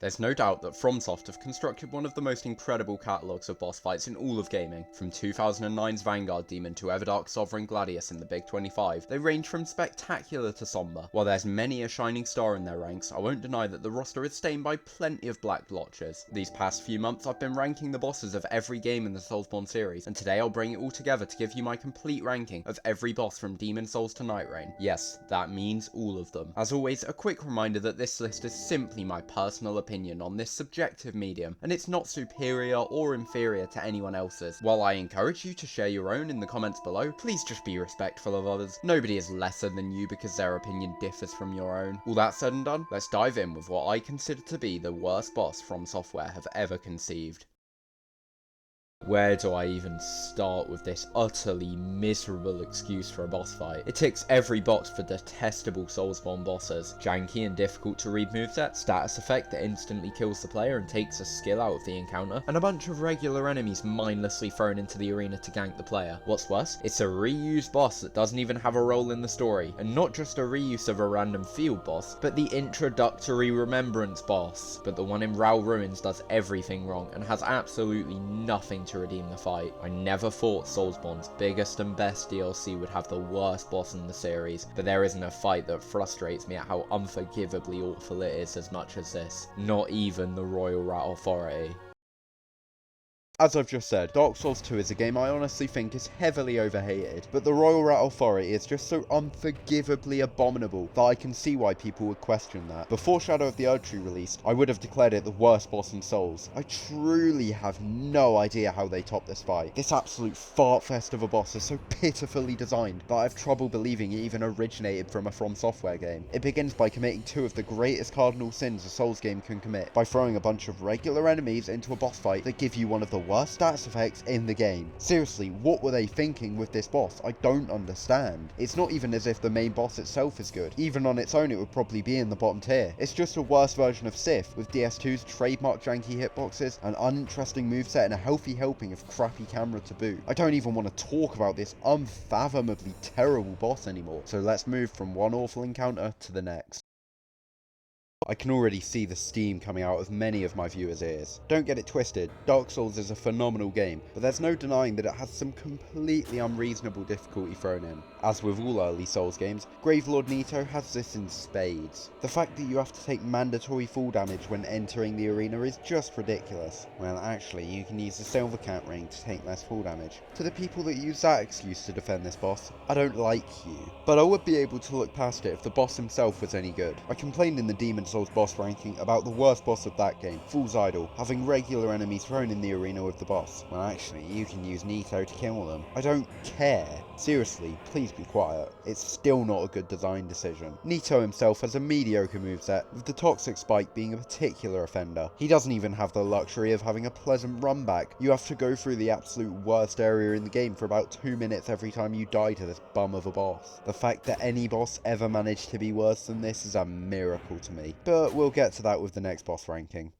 There's no doubt that FromSoft have constructed one of the most incredible catalogues of boss fights in all of gaming. From 2009's Vanguard Demon to Everdark's Sovereign Gladius in the Big 25, they range from spectacular to somber. While there's many a shining star in their ranks, I won't deny that the roster is stained by plenty of black blotches. These past few months I've been ranking the bosses of every game in the Soulsborne series, and today I'll bring it all together to give you my complete ranking of every boss from Demon Souls to Nightreign. Yes, that means all of them. As always, a quick reminder that this list is simply my personal opinion on this subjective medium, and it's not superior or inferior to anyone else's. While I encourage you to share your own in the comments below, please just be respectful of others. Nobody is lesser than you because their opinion differs from your own. All that said and done, let's dive in with what I consider to be the worst boss FromSoft have ever conceived. Where do I even start with this utterly miserable excuse for a boss fight? It ticks every box for detestable soulsborne bosses. Janky and difficult to read moveset, status effect that instantly kills the player and takes a skill out of the encounter, and a bunch of regular enemies mindlessly thrown into the arena to gank the player. What's worse, it's a reused boss that doesn't even have a role in the story, and not just a reuse of a random field boss, but the introductory remembrance boss. But the one in Rao Ruins does everything wrong and has absolutely nothing to redeem the fight. I never thought Soulsborne's biggest and best DLC would have the worst boss in the series, but there isn't a fight that frustrates me at how unforgivably awful it is as much as this. Not even the Royal Rat Authority. As I've just said, Dark Souls 2 is a game I honestly think is heavily overhated, but the Royal Rat Authority is just so unforgivably abominable that I can see why people would question that. Before Shadow of the Erdtree released, I would have declared it the worst boss in Souls. I truly have no idea how they top this fight. This absolute fart fest of a boss is so pitifully designed that I have trouble believing it even originated from a From Software game. It begins by committing two of the greatest cardinal sins a Souls game can commit, by throwing a bunch of regular enemies into a boss fight that give you one of the worst status effects in the game. Seriously, what were they thinking with this boss? I don't understand. It's not even as if the main boss itself is good. Even on its own it would probably be in the bottom tier. It's just a worse version of Sith, with DS2's trademark janky hitboxes, an uninteresting moveset and a healthy helping of crappy camera to boot. I don't even want to talk about this unfathomably terrible boss anymore, so let's move from one awful encounter to the next. I can already see the steam coming out of many of my viewers' ears. Don't get it twisted, Dark Souls is a phenomenal game, but there's no denying that it has some completely unreasonable difficulty thrown in. As with all early Souls games, Gravelord Nito has this in spades. The fact that you have to take mandatory fall damage when entering the arena is just ridiculous. Well, actually, you can use the Silver Cat ring to take less fall damage. To the people that use that excuse to defend this boss, I don't like you. But I would be able to look past it if the boss himself was any good. I complained in the Demon Souls boss ranking about the worst boss of that game, Fool's Idol, having regular enemies thrown in the arena with the boss. Well, actually, you can use Nito to kill them. I don't care. Seriously, please be quiet. It's still not a good design decision. Nito himself has a mediocre moveset, with the Toxic Spike being a particular offender. He doesn't even have the luxury of having a pleasant run back. You have to go through the absolute worst area in the game for about 2 minutes every time you die to this bum of a boss. The fact that any boss ever managed to be worse than this is a miracle to me. But we'll get to that with the next boss ranking.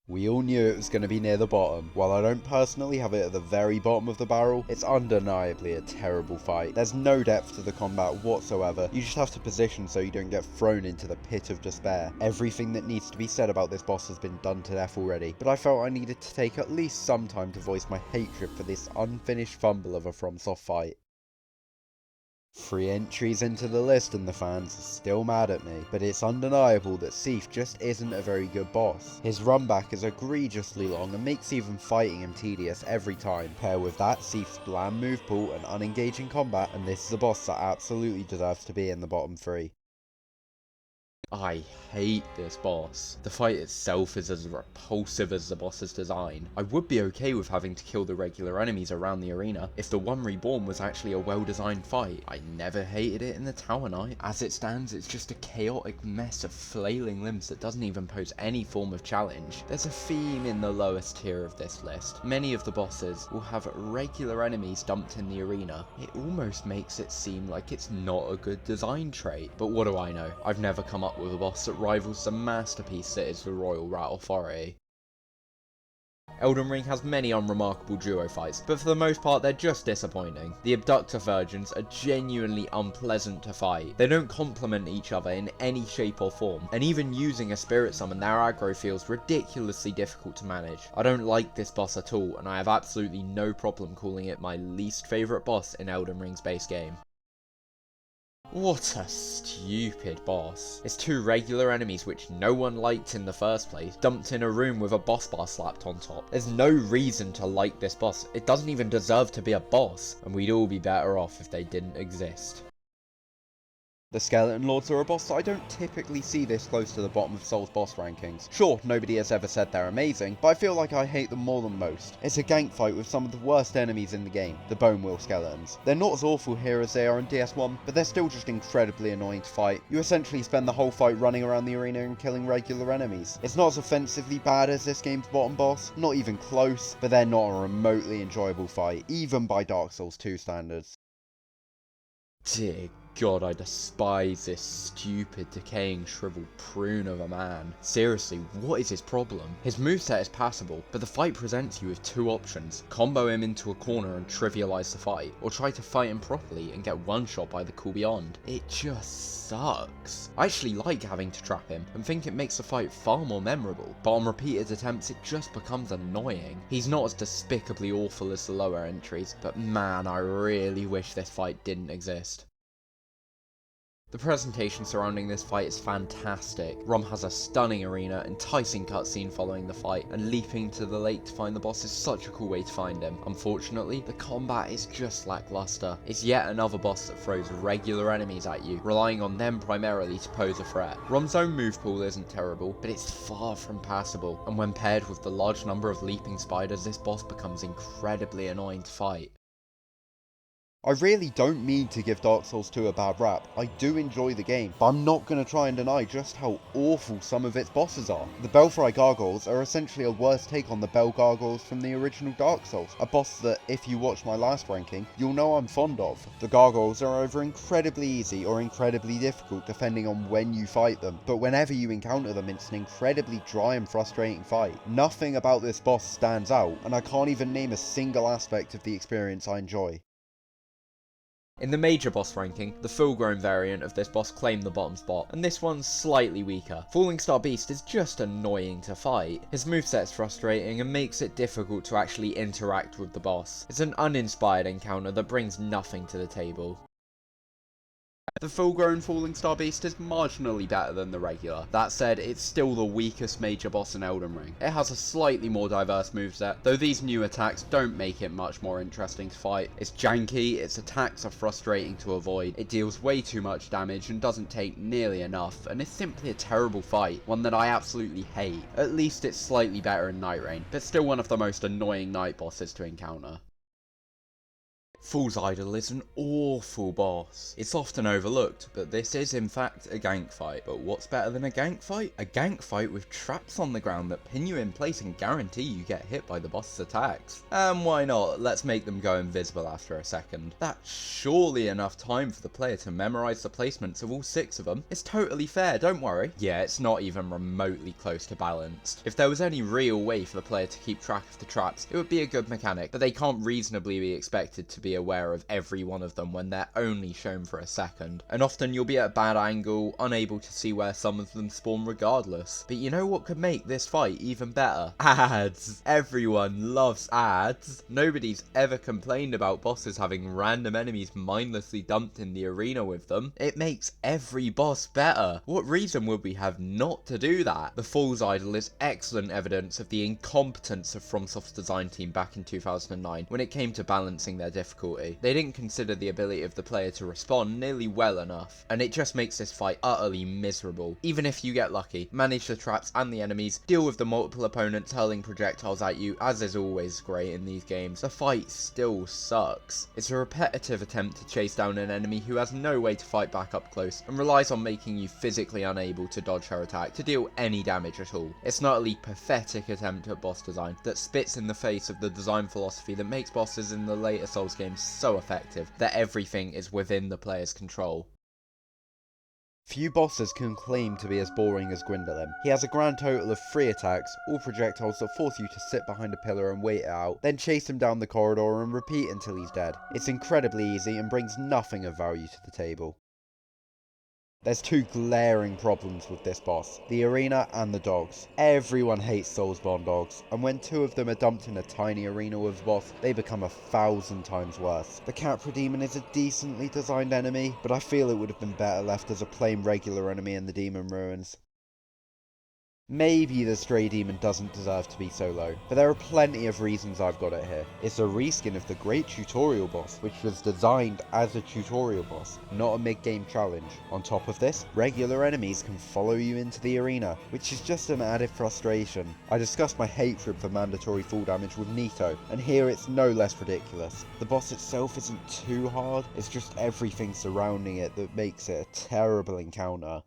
We all knew it was going to be near the bottom. While I don't personally have it at the very bottom of the barrel, it's undeniably a terrible fight. There's no depth to the combat whatsoever. You just have to position so you don't get thrown into the pit of despair. Everything that needs to be said about this boss has been done to death already, but I felt I needed to take at least some time to voice my hatred for this unfinished fumble of a FromSoft fight. 3 entries into the list and the fans are still mad at me, but it's undeniable that Seath just isn't a very good boss. His run back is egregiously long and makes even fighting him tedious every time. Pair with that Seath's bland move pool and unengaging combat, and this is a boss that absolutely deserves to be in the bottom 3. I hate this boss. The fight itself is as repulsive as the boss's design. I would be okay with having to kill the regular enemies around the arena if the One Reborn was actually a well-designed fight. I never hated it in the Tower Knight. As it stands, it's just a chaotic mess of flailing limbs that doesn't even pose any form of challenge. There's a theme in the lowest tier of this list. Many of the bosses will have regular enemies dumped in the arena. It almost makes it seem like it's not a good design trait. But what do I know? I've never come up with a boss that rivals the masterpiece that is the Royal Rat Authority. Elden Ring has many unremarkable duo fights, but for the most part they're just disappointing. The Abductor Virgins are genuinely unpleasant to fight. They don't complement each other in any shape or form, and even using a Spirit Summon, their aggro feels ridiculously difficult to manage. I don't like this boss at all, and I have absolutely no problem calling it my least favourite boss in Elden Ring's base game. What a stupid boss. It's two regular enemies which no one liked in the first place, dumped in a room with a boss bar slapped on top. There's no reason to like this boss. It doesn't even deserve to be a boss, and we'd all be better off if they didn't exist. The Skeleton Lords are a boss that I don't typically see this close to the bottom of Souls boss rankings. Sure, nobody has ever said they're amazing, but I feel like I hate them more than most. It's a gank fight with some of the worst enemies in the game, the Bone Wheel Skeletons. They're not as awful here as they are in DS1, but they're still just incredibly annoying to fight. You essentially spend the whole fight running around the arena and killing regular enemies. It's not as offensively bad as this game's bottom boss, not even close, but they're not a remotely enjoyable fight, even by Dark Souls 2 standards. Dear God, I despise this stupid, decaying, shriveled prune of a man. Seriously, what is his problem? His moveset is passable, but the fight presents you with two options. Combo him into a corner and trivialise the fight, or try to fight him properly and get one shot by the cool beyond. It just sucks. I actually like having to trap him, and think it makes the fight far more memorable, but on repeated attempts it just becomes annoying. He's not as despicably awful as the lower entries, but man, I really wish this fight didn't exist. The presentation surrounding this fight is fantastic. Rom has a stunning arena, enticing cutscene following the fight, and leaping to the lake to find the boss is such a cool way to find him. Unfortunately, the combat is just lackluster. It's yet another boss that throws regular enemies at you, relying on them primarily to pose a threat. Rom's own move pool isn't terrible, but it's far from passable, and when paired with the large number of leaping spiders, this boss becomes incredibly annoying to fight. I really don't mean to give Dark Souls 2 a bad rap. I do enjoy the game, but I'm not going to try and deny just how awful some of its bosses are. The Belfry Gargoyles are essentially a worse take on the Bell Gargoyles from the original Dark Souls, a boss that, if you watch my last ranking, you'll know I'm fond of. The Gargoyles are either incredibly easy or incredibly difficult depending on when you fight them, but whenever you encounter them it's an incredibly dry and frustrating fight. Nothing about this boss stands out, and I can't even name a single aspect of the experience I enjoy. In the major boss ranking, the full-grown variant of this boss claimed the bottom spot, and this one's slightly weaker. Falling Star Beast is just annoying to fight. His moveset's frustrating and makes it difficult to actually interact with the boss. It's an uninspired encounter that brings nothing to the table. The full-grown Falling Star Beast is marginally better than the regular. That said, it's still the weakest major boss in Elden Ring. It has a slightly more diverse moveset, though these new attacks don't make it much more interesting to fight. It's janky, its attacks are frustrating to avoid, it deals way too much damage and doesn't take nearly enough, and it's simply a terrible fight, one that I absolutely hate. At least it's slightly better in Nightreign, but still one of the most annoying night bosses to encounter. Fool's Idol is an awful boss. It's often overlooked, but this is in fact a gank fight. But what's better than a gank fight? A gank fight with traps on the ground that pin you in place and guarantee you get hit by the boss's attacks. And why not? Let's make them go invisible after a second. That's surely enough time for the player to memorize the placements of all 6 of them. It's totally fair, don't worry. Yeah, it's not even remotely close to balanced. If there was any real way for the player to keep track of the traps, it would be a good mechanic, but they can't reasonably be expected to be aware of every one of them when they're only shown for a second, and often you'll be at a bad angle, unable to see where some of them spawn regardless. But you know what could make this fight even better? Ads! Everyone loves ads. Nobody's ever complained about bosses having random enemies mindlessly dumped in the arena with them. It makes every boss better. What reason would we have not to do that? The Fool's Idol is excellent evidence of the incompetence of FromSoft's design team back in 2009 when it came to balancing their difficulty. They didn't consider the ability of the player to respond nearly well enough, and it just makes this fight utterly miserable. Even if you get lucky, manage the traps and the enemies, deal with the multiple opponents hurling projectiles at you, as is always great in these games, the fight still sucks. It's a repetitive attempt to chase down an enemy who has no way to fight back up close, and relies on making you physically unable to dodge her attack to deal any damage at all. It's an utterly pathetic attempt at boss design that spits in the face of the design philosophy that makes bosses in the later Souls games so effective that everything is within the player's control. Few bosses can claim to be as boring as Gwendolyn. He has a grand total of 3 attacks, all projectiles that force you to sit behind a pillar and wait it out, then chase him down the corridor and repeat until he's dead. It's incredibly easy and brings nothing of value to the table. There's 2 glaring problems with this boss, the arena and the dogs. Everyone hates soulsborne dogs, and when 2 of them are dumped in a tiny arena with the boss, they become 1,000 times worse. The Capra Demon is a decently designed enemy, but I feel it would have been better left as a plain regular enemy in the Demon Ruins. Maybe the Stray Demon doesn't deserve to be so low, but there are plenty of reasons I've got it here. It's a reskin of the great tutorial boss, which was designed as a tutorial boss, not a mid-game challenge. On top of this, regular enemies can follow you into the arena, which is just an added frustration. I discussed my hatred for mandatory full damage with Nito, and here it's no less ridiculous. The boss itself isn't too hard, it's just everything surrounding it that makes it a terrible encounter.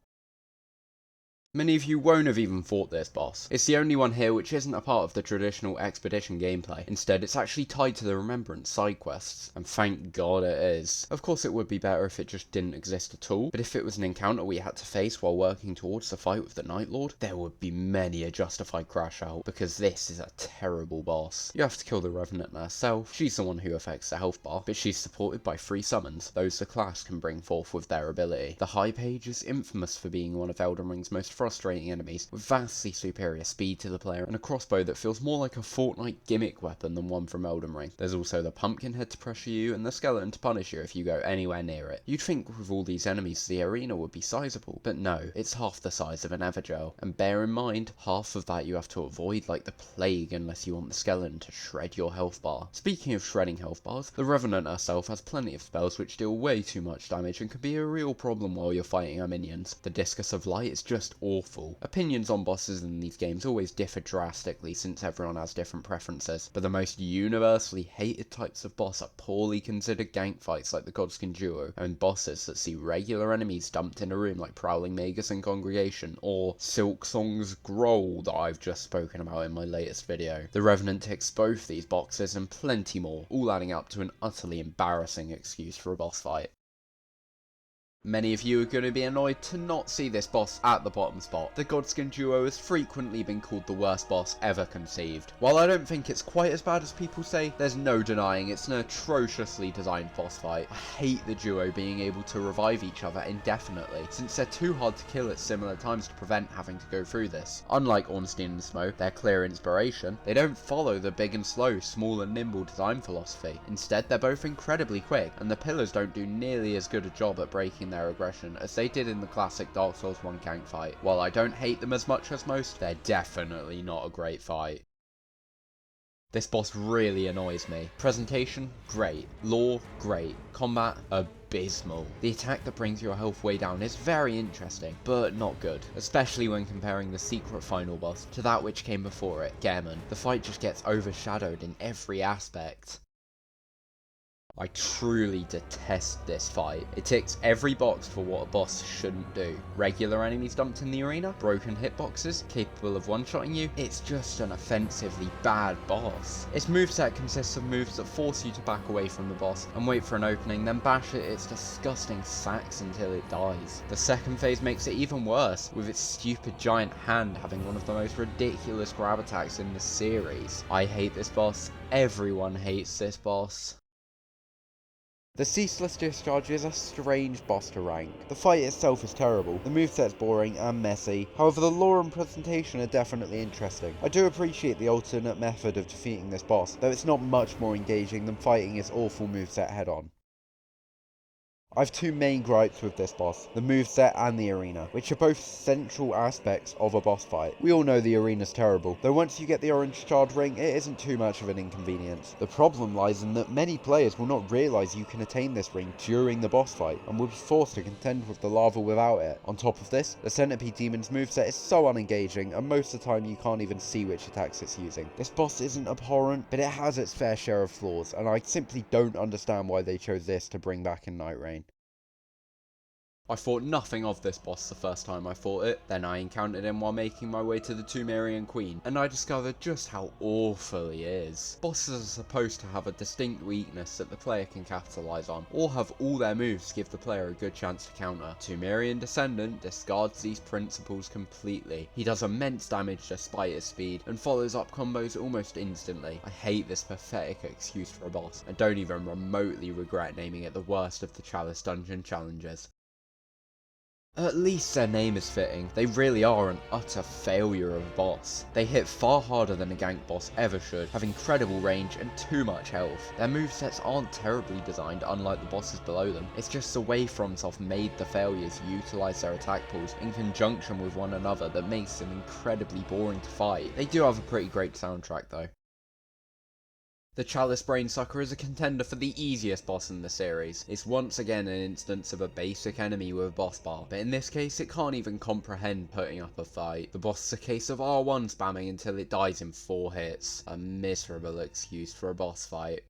Many of you won't have even fought this boss. It's the only one here which isn't a part of the traditional expedition gameplay. Instead, it's actually tied to the Remembrance side quests, and thank God it is. Of course it would be better if it just didn't exist at all, but if it was an encounter we had to face while working towards the fight with the Night Lord, there would be many a justified crash out, because this is a terrible boss. You have to kill the Revenant herself. She's the one who affects the health bar, but she's supported by 3 summons, those the class can bring forth with their ability. The High Page is infamous for being one of Elden Ring's most frustrating enemies, with vastly superior speed to the player and a crossbow that feels more like a Fortnite gimmick weapon than one from Elden Ring. There's also the Pumpkinhead to pressure you and the Skeleton to punish you if you go anywhere near it. You'd think with all these enemies the arena would be sizable, but no, it's half the size of an Evergel, and bear in mind, half of that you have to avoid like the plague unless you want the Skeleton to shred your health bar. Speaking of shredding health bars, the Revenant herself has plenty of spells which deal way too much damage and can be a real problem while you're fighting her minions. The Discus of Light is just awful. Opinions on bosses in these games always differ drastically since everyone has different preferences, but the most universally hated types of boss are poorly considered gank fights like the Godskin Duo, and bosses that see regular enemies dumped in a room like Prowling Magus and Congregation, or Silksong's Growl that I've just spoken about in my latest video. The Revenant ticks both these boxes and plenty more, all adding up to an utterly embarrassing excuse for a boss fight. Many of you are going to be annoyed to not see this boss at the bottom spot. The Godskin Duo has frequently been called the worst boss ever conceived. While I don't think it's quite as bad as people say, there's no denying it's an atrociously designed boss fight. I hate the duo being able to revive each other indefinitely, since they're too hard to kill at similar times to prevent having to go through this. Unlike Ornstein and Smough, their clear inspiration, they don't follow the big and slow, small and nimble design philosophy. Instead, they're both incredibly quick, and the pillars don't do nearly as good a job at breaking their aggression as they did in the classic Dark Souls 1 gank fight. While I don't hate them as much as most, they're definitely not a great fight. This boss really annoys me. Presentation, great. Lore, great. Combat, abysmal. The attack that brings your health way down is very interesting, but not good. Especially when comparing the secret final boss to that which came before it, Gehrman. The fight just gets overshadowed in every aspect. I truly detest this fight. It ticks every box for what a boss shouldn't do. Regular enemies dumped in the arena, broken hitboxes, capable of one-shotting you. It's just an offensively bad boss. Its moveset consists of moves that force you to back away from the boss and wait for an opening, then bash at its disgusting sacks until it dies. The second phase makes it even worse, with its stupid giant hand having one of the most ridiculous grab attacks in the series. I hate this boss. Everyone hates this boss. The Ceaseless Discharge is a strange boss to rank. The fight itself is terrible, the moveset's boring and messy, however the lore and presentation are definitely interesting. I do appreciate the alternate method of defeating this boss, though it's not much more engaging than fighting its awful moveset head on. I have 2 main gripes with this boss, the moveset and the arena, which are both central aspects of a boss fight. We all know the arena's terrible, though once you get the orange charred ring, it isn't too much of an inconvenience. The problem lies in that many players will not realise you can attain this ring during the boss fight, and will be forced to contend with the lava without it. On top of this, the Centipede Demon's moveset is so unengaging, and most of the time you can't even see which attacks it's using. This boss isn't abhorrent, but it has its fair share of flaws, and I simply don't understand why they chose this to bring back in Nightreign. I thought nothing of this boss the first time I fought it, then I encountered him while making my way to the Tumerian Queen, and I discovered just how awful he is. Bosses are supposed to have a distinct weakness that the player can capitalise on, or have all their moves give the player a good chance to counter. Tumerian Descendant discards these principles completely. He does immense damage despite his speed, and follows up combos almost instantly. I hate this pathetic excuse for a boss, and don't even remotely regret naming it the worst of the Chalice Dungeon challenges. At least their name is fitting. They really are an utter failure of a boss. They hit far harder than a gank boss ever should, have incredible range and too much health. Their movesets aren't terribly designed, unlike the bosses below them. It's just the way FromSoft made the failures utilise their attack pools in conjunction with one another that makes them incredibly boring to fight. They do have a pretty great soundtrack though. The Chalice Brainsucker is a contender for the easiest boss in the series. It's once again an instance of a basic enemy with a boss bar, but in this case it can't even comprehend putting up a fight. The boss is a case of R1 spamming until it dies in 4 hits. A miserable excuse for a boss fight.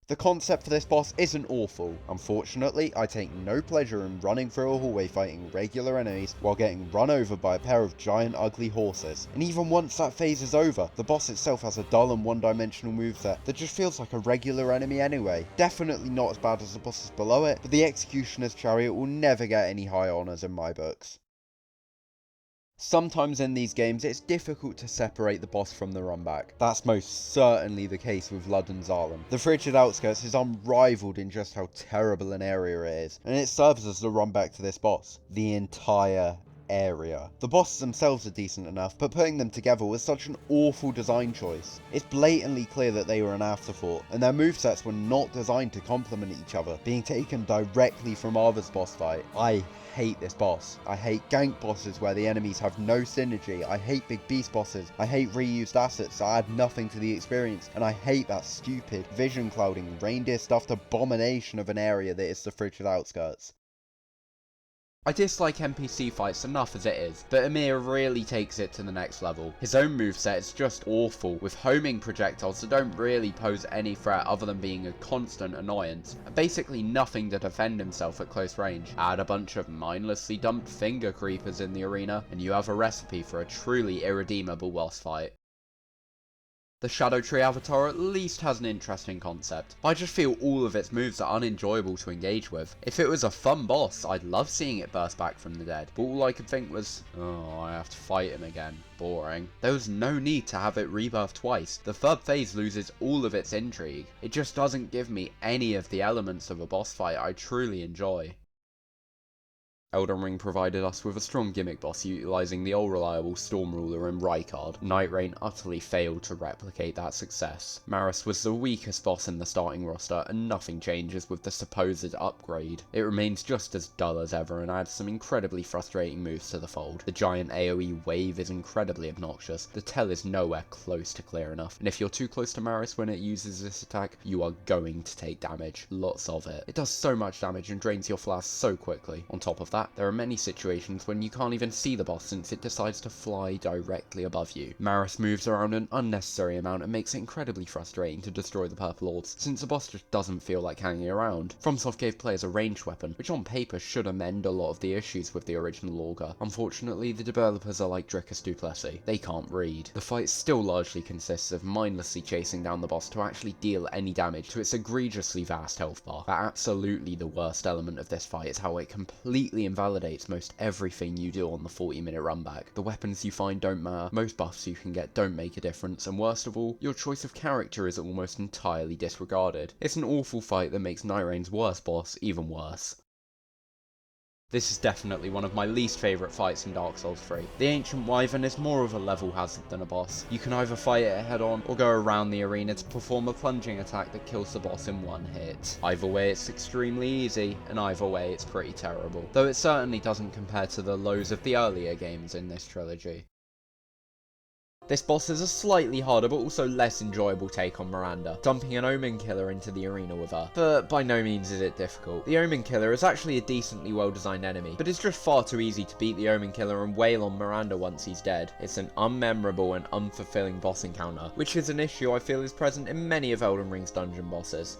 The concept for this boss isn't awful. Unfortunately, I take no pleasure in running through a hallway fighting regular enemies while getting run over by a pair of giant ugly horses. And even once that phase is over, the boss itself has a dull and one-dimensional moveset that just feels like a regular enemy anyway. Definitely not as bad as the bosses below it, but the Executioner's Chariot will never get any high honours in my books. Sometimes in these games it's difficult to separate the boss from the runback. That's most certainly the case with Ludden Zalem. The Frigid Outskirts is unrivaled in just how terrible an area it is, and it serves as the runback to this boss. The entire area. The bosses themselves are decent enough, but putting them together was such an awful design choice. It's blatantly clear that they were an afterthought, and their movesets were not designed to complement each other, being taken directly from Arva's boss fight. I hate this boss. I hate gank bosses where the enemies have no synergy. I hate big beast bosses. I hate reused assets that add nothing to the experience, and I hate that stupid vision clouding, reindeer stuffed abomination of an area that is the Frigid Outskirts. I dislike NPC fights enough as it is, but Emir really takes it to the next level. His own moveset is just awful, with homing projectiles that don't really pose any threat other than being a constant annoyance, and basically nothing to defend himself at close range. Add a bunch of mindlessly dumped finger creepers in the arena, and you have a recipe for a truly irredeemable boss fight. The Shadow Tree avatar at least has an interesting concept, but I just feel all of its moves are unenjoyable to engage with. If it was a fun boss, I'd love seeing it burst back from the dead, but all I could think was, oh, I have to fight him again. Boring. There was no need to have it rebirth twice. The third phase loses all of its intrigue. It just doesn't give me any of the elements of a boss fight I truly enjoy. Elden Ring provided us with a strong gimmick boss utilising the all-reliable Storm Ruler and Rykard. Nightreign utterly failed to replicate that success. Maris was the weakest boss in the starting roster, and nothing changes with the supposed upgrade. It remains just as dull as ever and adds some incredibly frustrating moves to the fold. The giant AoE wave is incredibly obnoxious, the Tell is nowhere close to clear enough, and if you're too close to Maris when it uses this attack, you are going to take damage. Lots of it. It does so much damage and drains your flask so quickly. On top of that, there are many situations when you can't even see the boss since it decides to fly directly above you. Maris moves around an unnecessary amount and makes it incredibly frustrating to destroy the Purple Orbs, since the boss just doesn't feel like hanging around. FromSoft gave players a ranged weapon, which on paper should amend a lot of the issues with the original Augur. Unfortunately, the developers are like Dricus Duplessis. They can't read. The fight still largely consists of mindlessly chasing down the boss to actually deal any damage to its egregiously vast health bar. But absolutely the worst element of this fight is how it completely invalidates most everything you do on the 40-minute runback. The weapons you find don't matter, most buffs you can get don't make a difference, and worst of all, your choice of character is almost entirely disregarded. It's an awful fight that makes Nightreign's worst boss even worse. This is definitely one of my least favourite fights in Dark Souls 3. The Ancient Wyvern is more of a level hazard than a boss. You can either fight it head on, or go around the arena to perform a plunging attack that kills the boss in one hit. Either way it's extremely easy, and either way it's pretty terrible. Though it certainly doesn't compare to the lows of the earlier games in this trilogy. This boss is a slightly harder but also less enjoyable take on Miranda, dumping an Omen Killer into the arena with her. But by no means is it difficult. The Omen Killer is actually a decently well designed enemy, but it's just far too easy to beat the Omen Killer and wail on Miranda once he's dead. It's an unmemorable and unfulfilling boss encounter, which is an issue I feel is present in many of Elden Ring's dungeon bosses.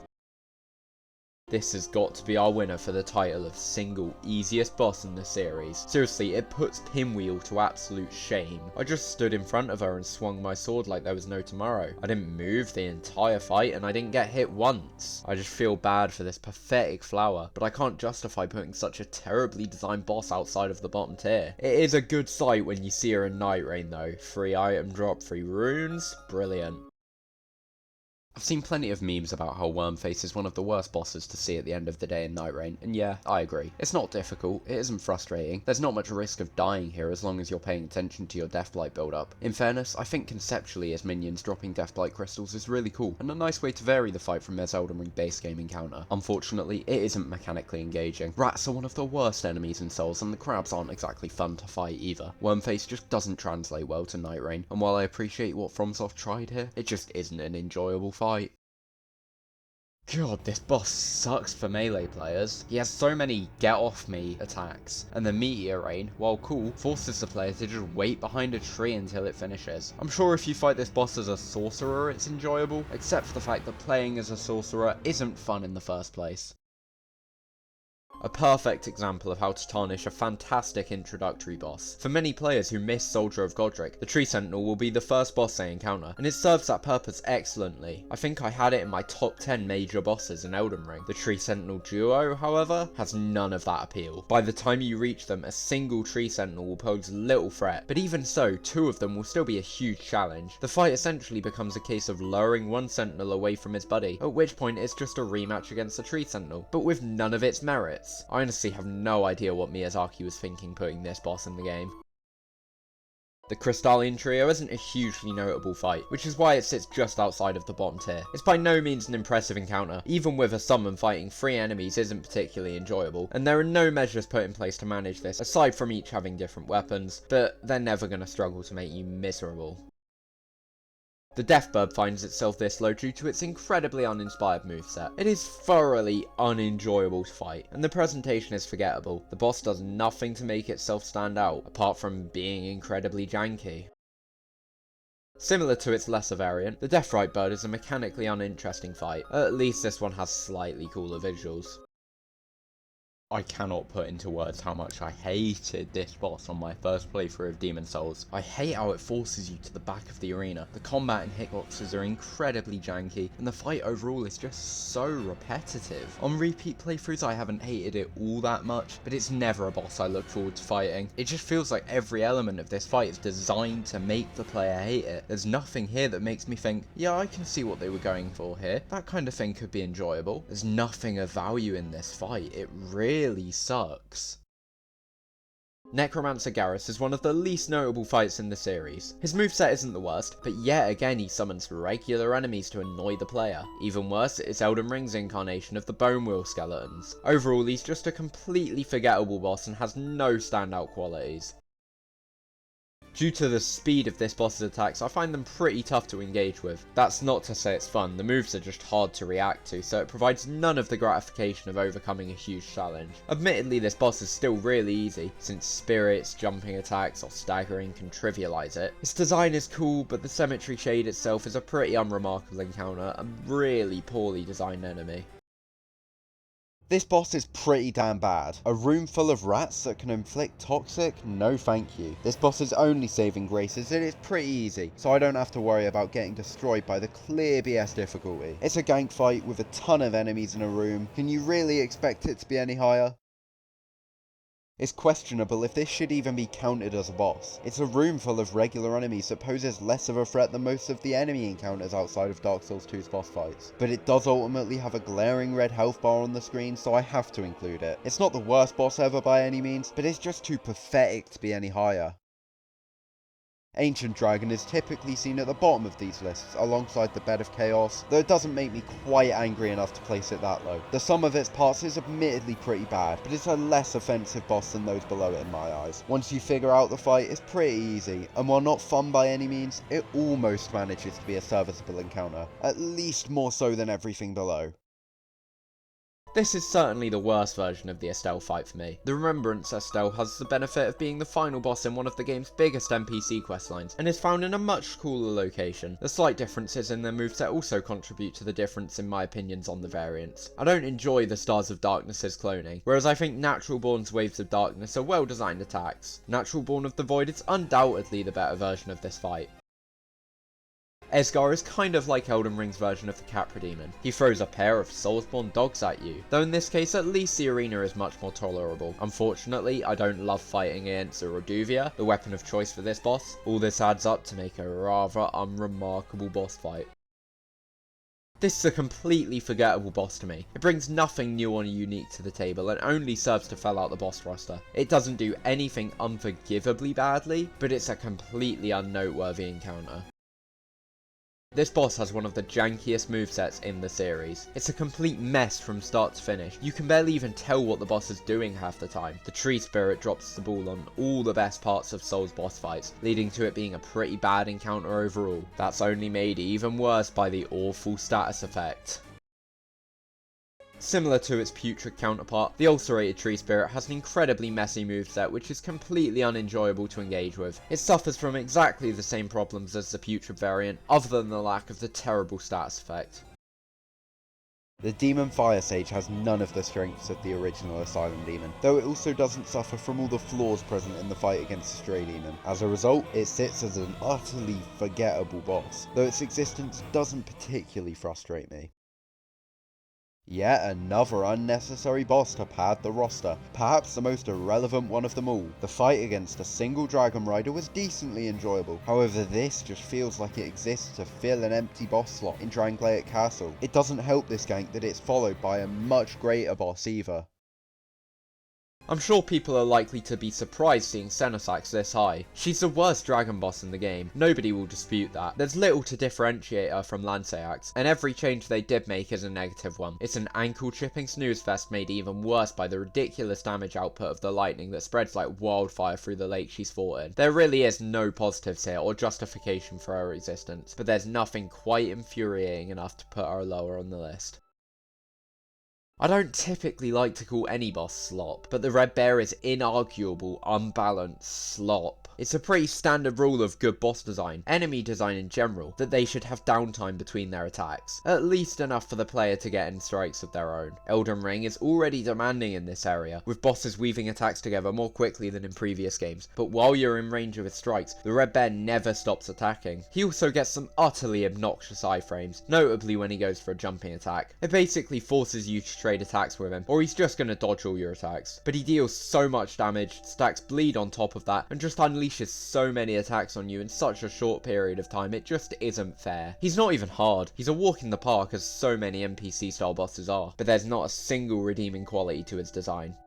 This has got to be our winner for the title of single easiest boss in the series. Seriously, it puts Pinwheel to absolute shame. I just stood in front of her and swung my sword like there was no tomorrow. I didn't move the entire fight and I didn't get hit once. I just feel bad for this pathetic flower, but I can't justify putting such a terribly designed boss outside of the bottom tier. It is a good sight when you see her in Nightreign though. Free item drop, free runes, brilliant. I've seen plenty of memes about how Wormface is one of the worst bosses to see at the end of the day in Nightreign, and yeah, I agree. It's not difficult, it isn't frustrating, there's not much risk of dying here as long as you're paying attention to your Deathblight build-up. In fairness, I think conceptually as minions dropping Deathblight crystals is really cool, and a nice way to vary the fight from their Elden Ring base game encounter. Unfortunately, it isn't mechanically engaging. Rats are one of the worst enemies in Souls, and the crabs aren't exactly fun to fight either. Wormface just doesn't translate well to Nightreign, and while I appreciate what FromSoft tried here, it just isn't an enjoyable fight. God, this boss sucks for melee players. He has so many get off me attacks, and the Meteor Rain, while cool, forces the player to just wait behind a tree until it finishes. I'm sure if you fight this boss as a sorcerer it's enjoyable, except for the fact that playing as a sorcerer isn't fun in the first place. A perfect example of how to tarnish a fantastic introductory boss. For many players who miss Soldier of Godric, the Tree Sentinel will be the first boss they encounter, and it serves that purpose excellently. I think I had it in my top 10 major bosses in Elden Ring. The Tree Sentinel duo, however, has none of that appeal. By the time you reach them, a single Tree Sentinel will pose little threat, but even so, two of them will still be a huge challenge. The fight essentially becomes a case of luring one Sentinel away from his buddy, at which point it's just a rematch against the Tree Sentinel, but with none of its merits. I honestly have no idea what Miyazaki was thinking putting this boss in the game. The Crystalline Trio isn't a hugely notable fight, which is why it sits just outside of the bottom tier. It's by no means an impressive encounter. Even with a summon, fighting 3 enemies isn't particularly enjoyable, and there are no measures put in place to manage this, aside from each having different weapons, but they're never going to struggle to make you miserable. The Deathbird finds itself this low due to its incredibly uninspired moveset. It is thoroughly unenjoyable to fight, and the presentation is forgettable. The boss does nothing to make itself stand out, apart from being incredibly janky. Similar to its lesser variant, the Deathrite Bird is a mechanically uninteresting fight. At least this one has slightly cooler visuals. I cannot put into words how much I hated this boss on my first playthrough of Demon Souls. I hate how it forces you to the back of the arena. The combat and hitboxes are incredibly janky, and the fight overall is just so repetitive. On repeat playthroughs I haven't hated it all that much, but it's never a boss I look forward to fighting. It just feels like every element of this fight is designed to make the player hate it. There's nothing here that makes me think, yeah, I can see what they were going for here. That kind of thing could be enjoyable. There's nothing of value in this fight. It really sucks. Necromancer Garrus is one of the least notable fights in the series. His moveset isn't the worst, but yet again he summons regular enemies to annoy the player. Even worse, it's Elden Ring's incarnation of the Bone Wheel skeletons. Overall, he's just a completely forgettable boss and has no standout qualities. Due to the speed of this boss's attacks, I find them pretty tough to engage with. That's not to say it's fun, the moves are just hard to react to, so it provides none of the gratification of overcoming a huge challenge. Admittedly, this boss is still really easy, since spirits, jumping attacks, or staggering can trivialise it. Its design is cool, but the Cemetery Shade itself is a pretty unremarkable encounter, and really poorly designed enemy. This boss is pretty damn bad. A room full of rats that can inflict toxic? No thank you. This boss's only saving grace is that it's pretty easy, so I don't have to worry about getting destroyed by the clear BS difficulty. It's a gank fight with a ton of enemies in a room. Can you really expect it to be any higher? It's questionable if this should even be counted as a boss. It's a room full of regular enemies that poses less of a threat than most of the enemy encounters outside of Dark Souls 2's boss fights. But it does ultimately have a glaring red health bar on the screen, so I have to include it. It's not the worst boss ever by any means, but it's just too pathetic to be any higher. Ancient Dragon is typically seen at the bottom of these lists, alongside the Bed of Chaos, though it doesn't make me quite angry enough to place it that low. The sum of its parts is admittedly pretty bad, but it's a less offensive boss than those below it in my eyes. Once you figure out the fight, it's pretty easy, and while not fun by any means, it almost manages to be a serviceable encounter, at least more so than everything below. This is certainly the worst version of the Estelle fight for me. The Remembrance Estelle has the benefit of being the final boss in one of the game's biggest NPC questlines, and is found in a much cooler location. The slight differences in their moveset also contribute to the difference in my opinions on the variants. I don't enjoy the Stars of Darkness's cloning, whereas I think Natural Born's Waves of Darkness are well designed attacks. Natural Born of the Void is undoubtedly the better version of this fight. Esgar is kind of like Elden Ring's version of the Capra Demon. He throws a pair of soulsborne dogs at you, though in this case at least the arena is much more tolerable. Unfortunately, I don't love fighting against a Reduvia, the weapon of choice for this boss. All this adds up to make a rather unremarkable boss fight. This is a completely forgettable boss to me. It brings nothing new or unique to the table and only serves to fill out the boss roster. It doesn't do anything unforgivably badly, but it's a completely unnoteworthy encounter. This boss has one of the jankiest movesets in the series. It's a complete mess from start to finish. You can barely even tell what the boss is doing half the time. The tree spirit drops the ball on all the best parts of Souls boss fights, leading to it being a pretty bad encounter overall. That's only made even worse by the awful status effect. Similar to its putrid counterpart, the ulcerated tree spirit has an incredibly messy moveset which is completely unenjoyable to engage with. It suffers from exactly the same problems as the putrid variant, other than the lack of the terrible status effect. The Demon Fire Sage has none of the strengths of the original Asylum Demon, though it also doesn't suffer from all the flaws present in the fight against the Stray Demon. As a result, it sits as an utterly forgettable boss, though its existence doesn't particularly frustrate me. Yet another unnecessary boss to pad the roster, perhaps the most irrelevant one of them all. The fight against a single Dragon Rider was decently enjoyable, however this just feels like it exists to fill an empty boss slot in Drangleic Castle. It doesn't help this gank that it's followed by a much greater boss either. I'm sure people are likely to be surprised seeing Xenosax this high. She's the worst dragon boss in the game, nobody will dispute that. There's little to differentiate her from Lanceax, and every change they did make is a negative one. It's an ankle-chipping snooze fest made even worse by the ridiculous damage output of the lightning that spreads like wildfire through the lake she's fought in. There really is no positives here or justification for her existence, but there's nothing quite infuriating enough to put her lower on the list. I don't typically like to call any boss slop, but the Red Bear is inarguable, unbalanced slop. It's a pretty standard rule of good boss design, enemy design in general, that they should have downtime between their attacks, at least enough for the player to get in strikes of their own. Elden Ring is already demanding in this area, with bosses weaving attacks together more quickly than in previous games, but while you're in range of his strikes, the Red Bear never stops attacking. He also gets some utterly obnoxious iframes, notably when he goes for a jumping attack. It basically forces you to trade attacks with him, or he's just going to dodge all your attacks. But he deals so much damage, stacks bleed on top of that, and just unleashes so many attacks on you in such a short period of time, it just isn't fair. He's not even hard, he's a walk in the park as so many NPC style bosses are, but there's not a single redeeming quality to his design.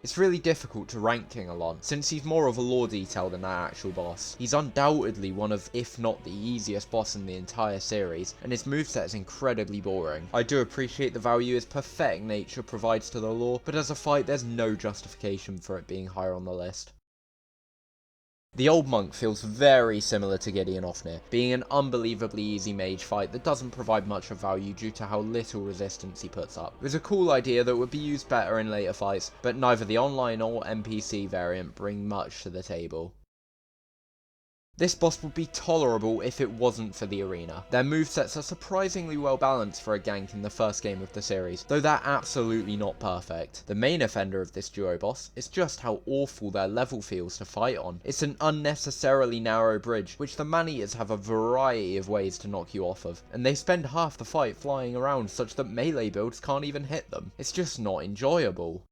It's really difficult to rank King Alon, since he's more of a lore detail than that actual boss. He's undoubtedly one of, if not the easiest boss in the entire series, and his moveset is incredibly boring. I do appreciate the value his pathetic nature provides to the lore, but as a fight there's no justification for it being higher on the list. The Old Monk feels very similar to Gideon Ofnir, being an unbelievably easy mage fight that doesn't provide much of value due to how little resistance he puts up. It was a cool idea that would be used better in later fights, but neither the online or NPC variant bring much to the table. This boss would be tolerable if it wasn't for the arena. Their movesets are surprisingly well balanced for a gank in the first game of the series, though they're absolutely not perfect. The main offender of this duo boss is just how awful their level feels to fight on. It's an unnecessarily narrow bridge, which the man-eaters have a variety of ways to knock you off of, and they spend half the fight flying around such that melee builds can't even hit them. It's just not enjoyable.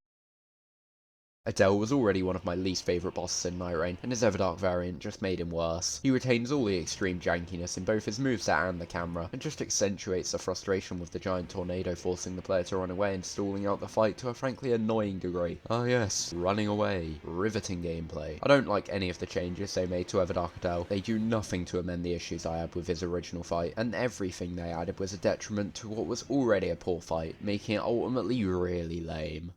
Adele was already one of my least favourite bosses in Nightreign, and his Everdark variant just made him worse. He retains all the extreme jankiness in both his moveset and the camera, and just accentuates the frustration with the giant tornado forcing the player to run away and stalling out the fight to a frankly annoying degree. Ah yes, running away. Riveting gameplay. I don't like any of the changes they made to Everdark Adele. They do nothing to amend the issues I had with his original fight, and everything they added was a detriment to what was already a poor fight, making it ultimately really lame.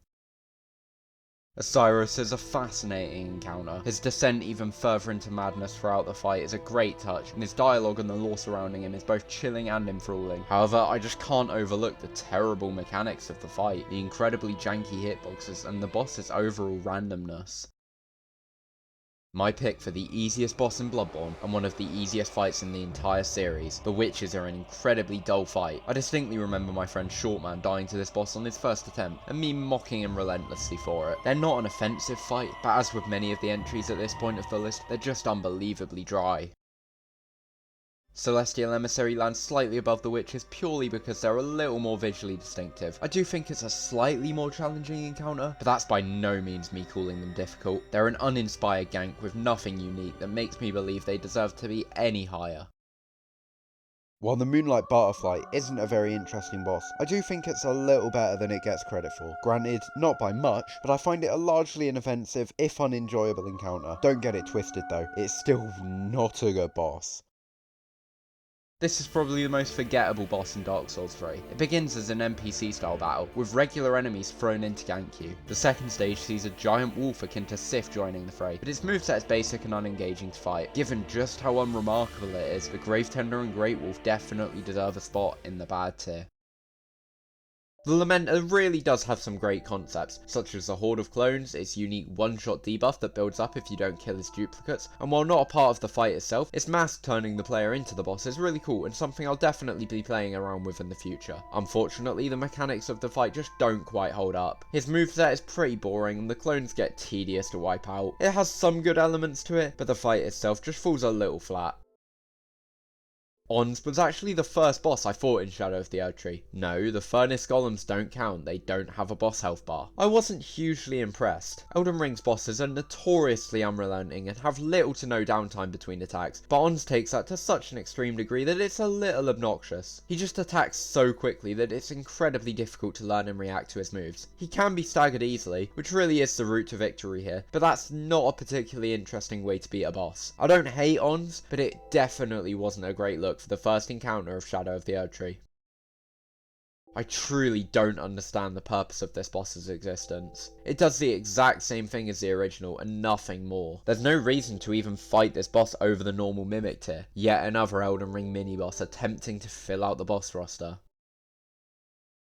Osiris is a fascinating encounter. His descent even further into madness throughout the fight is a great touch, and his dialogue and the lore surrounding him is both chilling and enthralling. However, I just can't overlook the terrible mechanics of the fight, the incredibly janky hitboxes, and the boss's overall randomness. My pick for the easiest boss in Bloodborne, and one of the easiest fights in the entire series, the witches are an incredibly dull fight. I distinctly remember my friend Shortman dying to this boss on his first attempt, and me mocking him relentlessly for it. They're not an offensive fight, but as with many of the entries at this point of the list, they're just unbelievably dry. Celestial Emissary lands slightly above the witches purely because they're a little more visually distinctive. I do think it's a slightly more challenging encounter, but that's by no means me calling them difficult. They're an uninspired gank with nothing unique that makes me believe they deserve to be any higher. While the Moonlight Butterfly isn't a very interesting boss, I do think it's a little better than it gets credit for. Granted, not by much, but I find it a largely inoffensive, if unenjoyable encounter. Don't get it twisted though, it's still not a good boss. This is probably the most forgettable boss in Dark Souls 3. It begins as an NPC style battle, with regular enemies thrown in to gank you. The second stage sees a giant wolf akin to Sif joining the fray, but its moveset is basic and unengaging to fight. Given just how unremarkable it is, the Gravetender and Great Wolf definitely deserve a spot in the bad tier. The Lamenter really does have some great concepts, such as the Horde of Clones, its unique one-shot debuff that builds up if you don't kill its duplicates, and while not a part of the fight itself, its mask turning the player into the boss is really cool and something I'll definitely be playing around with in the future. Unfortunately, the mechanics of the fight just don't quite hold up. His moveset is pretty boring and the clones get tedious to wipe out. It has some good elements to it, but the fight itself just falls a little flat. Ons was actually the first boss I fought in Shadow of the Erdtree. No, the Furnace Golems don't count, they don't have a boss health bar. I wasn't hugely impressed. Elden Ring's bosses are notoriously unrelenting and have little to no downtime between attacks, but Ons takes that to such an extreme degree that it's a little obnoxious. He just attacks so quickly that it's incredibly difficult to learn and react to his moves. He can be staggered easily, which really is the route to victory here, but that's not a particularly interesting way to beat a boss. I don't hate Ons, but it definitely wasn't a great look for the first encounter of Shadow of the Erdtree. I truly don't understand the purpose of this boss's existence. It does the exact same thing as the original and nothing more. There's no reason to even fight this boss over the normal Mimic tier. Yet another Elden Ring mini-boss attempting to fill out the boss roster.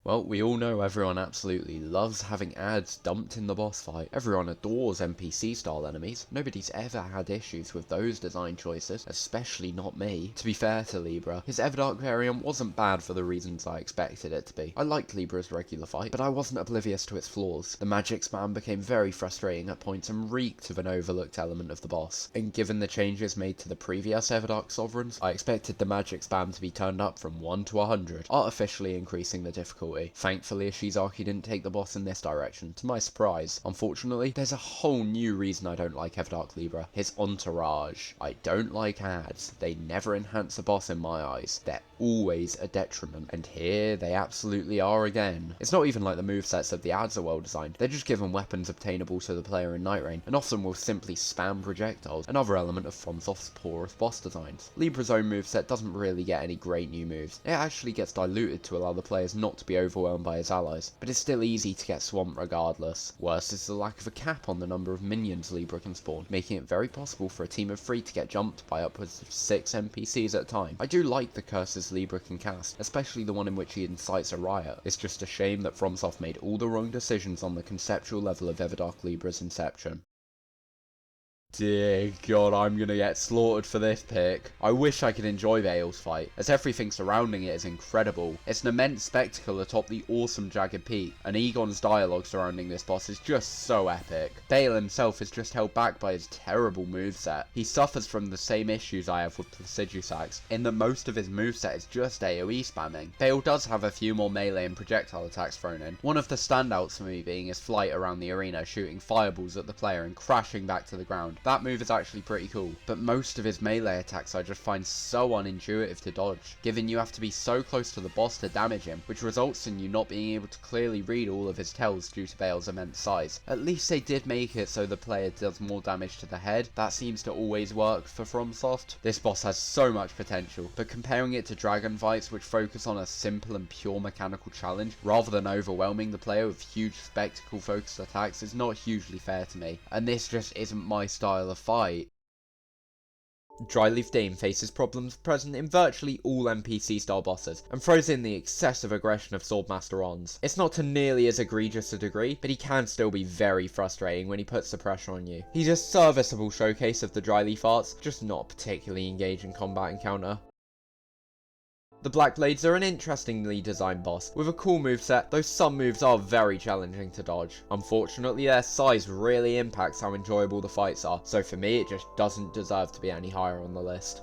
Well, we all know everyone absolutely loves having ads dumped in the boss fight. Everyone adores NPC-style enemies. Nobody's ever had issues with those design choices, especially not me. To be fair to Libra, his Everdark variant wasn't bad for the reasons I expected it to be. I liked Libra's regular fight, but I wasn't oblivious to its flaws. The magic spam became very frustrating at points and reeked of an overlooked element of the boss. And given the changes made to the previous Everdark Sovereigns, I expected the magic spam to be turned up from 1 to 100, artificially increasing the difficulty. Thankfully, Ishizaki didn't take the boss in this direction, to my surprise. Unfortunately, there's a whole new reason I don't like Everdark Libra. His entourage. I don't like ads. They never enhance a boss in my eyes. They're always a detriment, and here they absolutely are again. It's not even like the movesets of the ads are well designed. They're just given weapons obtainable to the player in Nightreign, and often will simply spam projectiles, another element of FromSoft's porous boss designs. Libra's own moveset doesn't really get any great new moves. It actually gets diluted to allow the players not to be overwhelmed by his allies, but it's still easy to get swamped regardless. Worse is the lack of a cap on the number of minions Libra can spawn, making it very possible for a team of 3 to get jumped by upwards of 6 NPCs at a time. I do like the curses Libra can cast, especially the one in which he incites a riot. It's just a shame that FromSoft made all the wrong decisions on the conceptual level of Everdark Libra's inception. Dear God, I'm gonna get slaughtered for this pick. I wish I could enjoy Bale's fight, as everything surrounding it is incredible. It's an immense spectacle atop the awesome jagged peak, and Egon's dialogue surrounding this boss is just so epic. Bale himself is just held back by his terrible moveset. He suffers from the same issues I have with Placidusax, in that most of his moveset is just AoE spamming. Bale does have a few more melee and projectile attacks thrown in, one of the standouts for me being his flight around the arena, shooting fireballs at the player and crashing back to the ground. That move is actually pretty cool, but most of his melee attacks I just find so unintuitive to dodge, given you have to be so close to the boss to damage him, which results in you not being able to clearly read all of his tells due to Bale's immense size. At least they did make it so the player does more damage to the head. That seems to always work for FromSoft. This boss has so much potential, but comparing it to dragon fights which focus on a simple and pure mechanical challenge rather than overwhelming the player with huge spectacle focused attacks is not hugely fair to me, and this just isn't my style of fight. Dryleaf Dame faces problems present in virtually all NPC style bosses, and throws in the excessive aggression of Swordmaster Ons. It's not to nearly as egregious a degree, but he can still be very frustrating when he puts the pressure on you. He's a serviceable showcase of the Dryleaf arts, just not a particularly engaging combat encounter. The Black Blades are an interestingly designed boss, with a cool moveset, though some moves are very challenging to dodge. Unfortunately, their size really impacts how enjoyable the fights are, so for me it just doesn't deserve to be any higher on the list.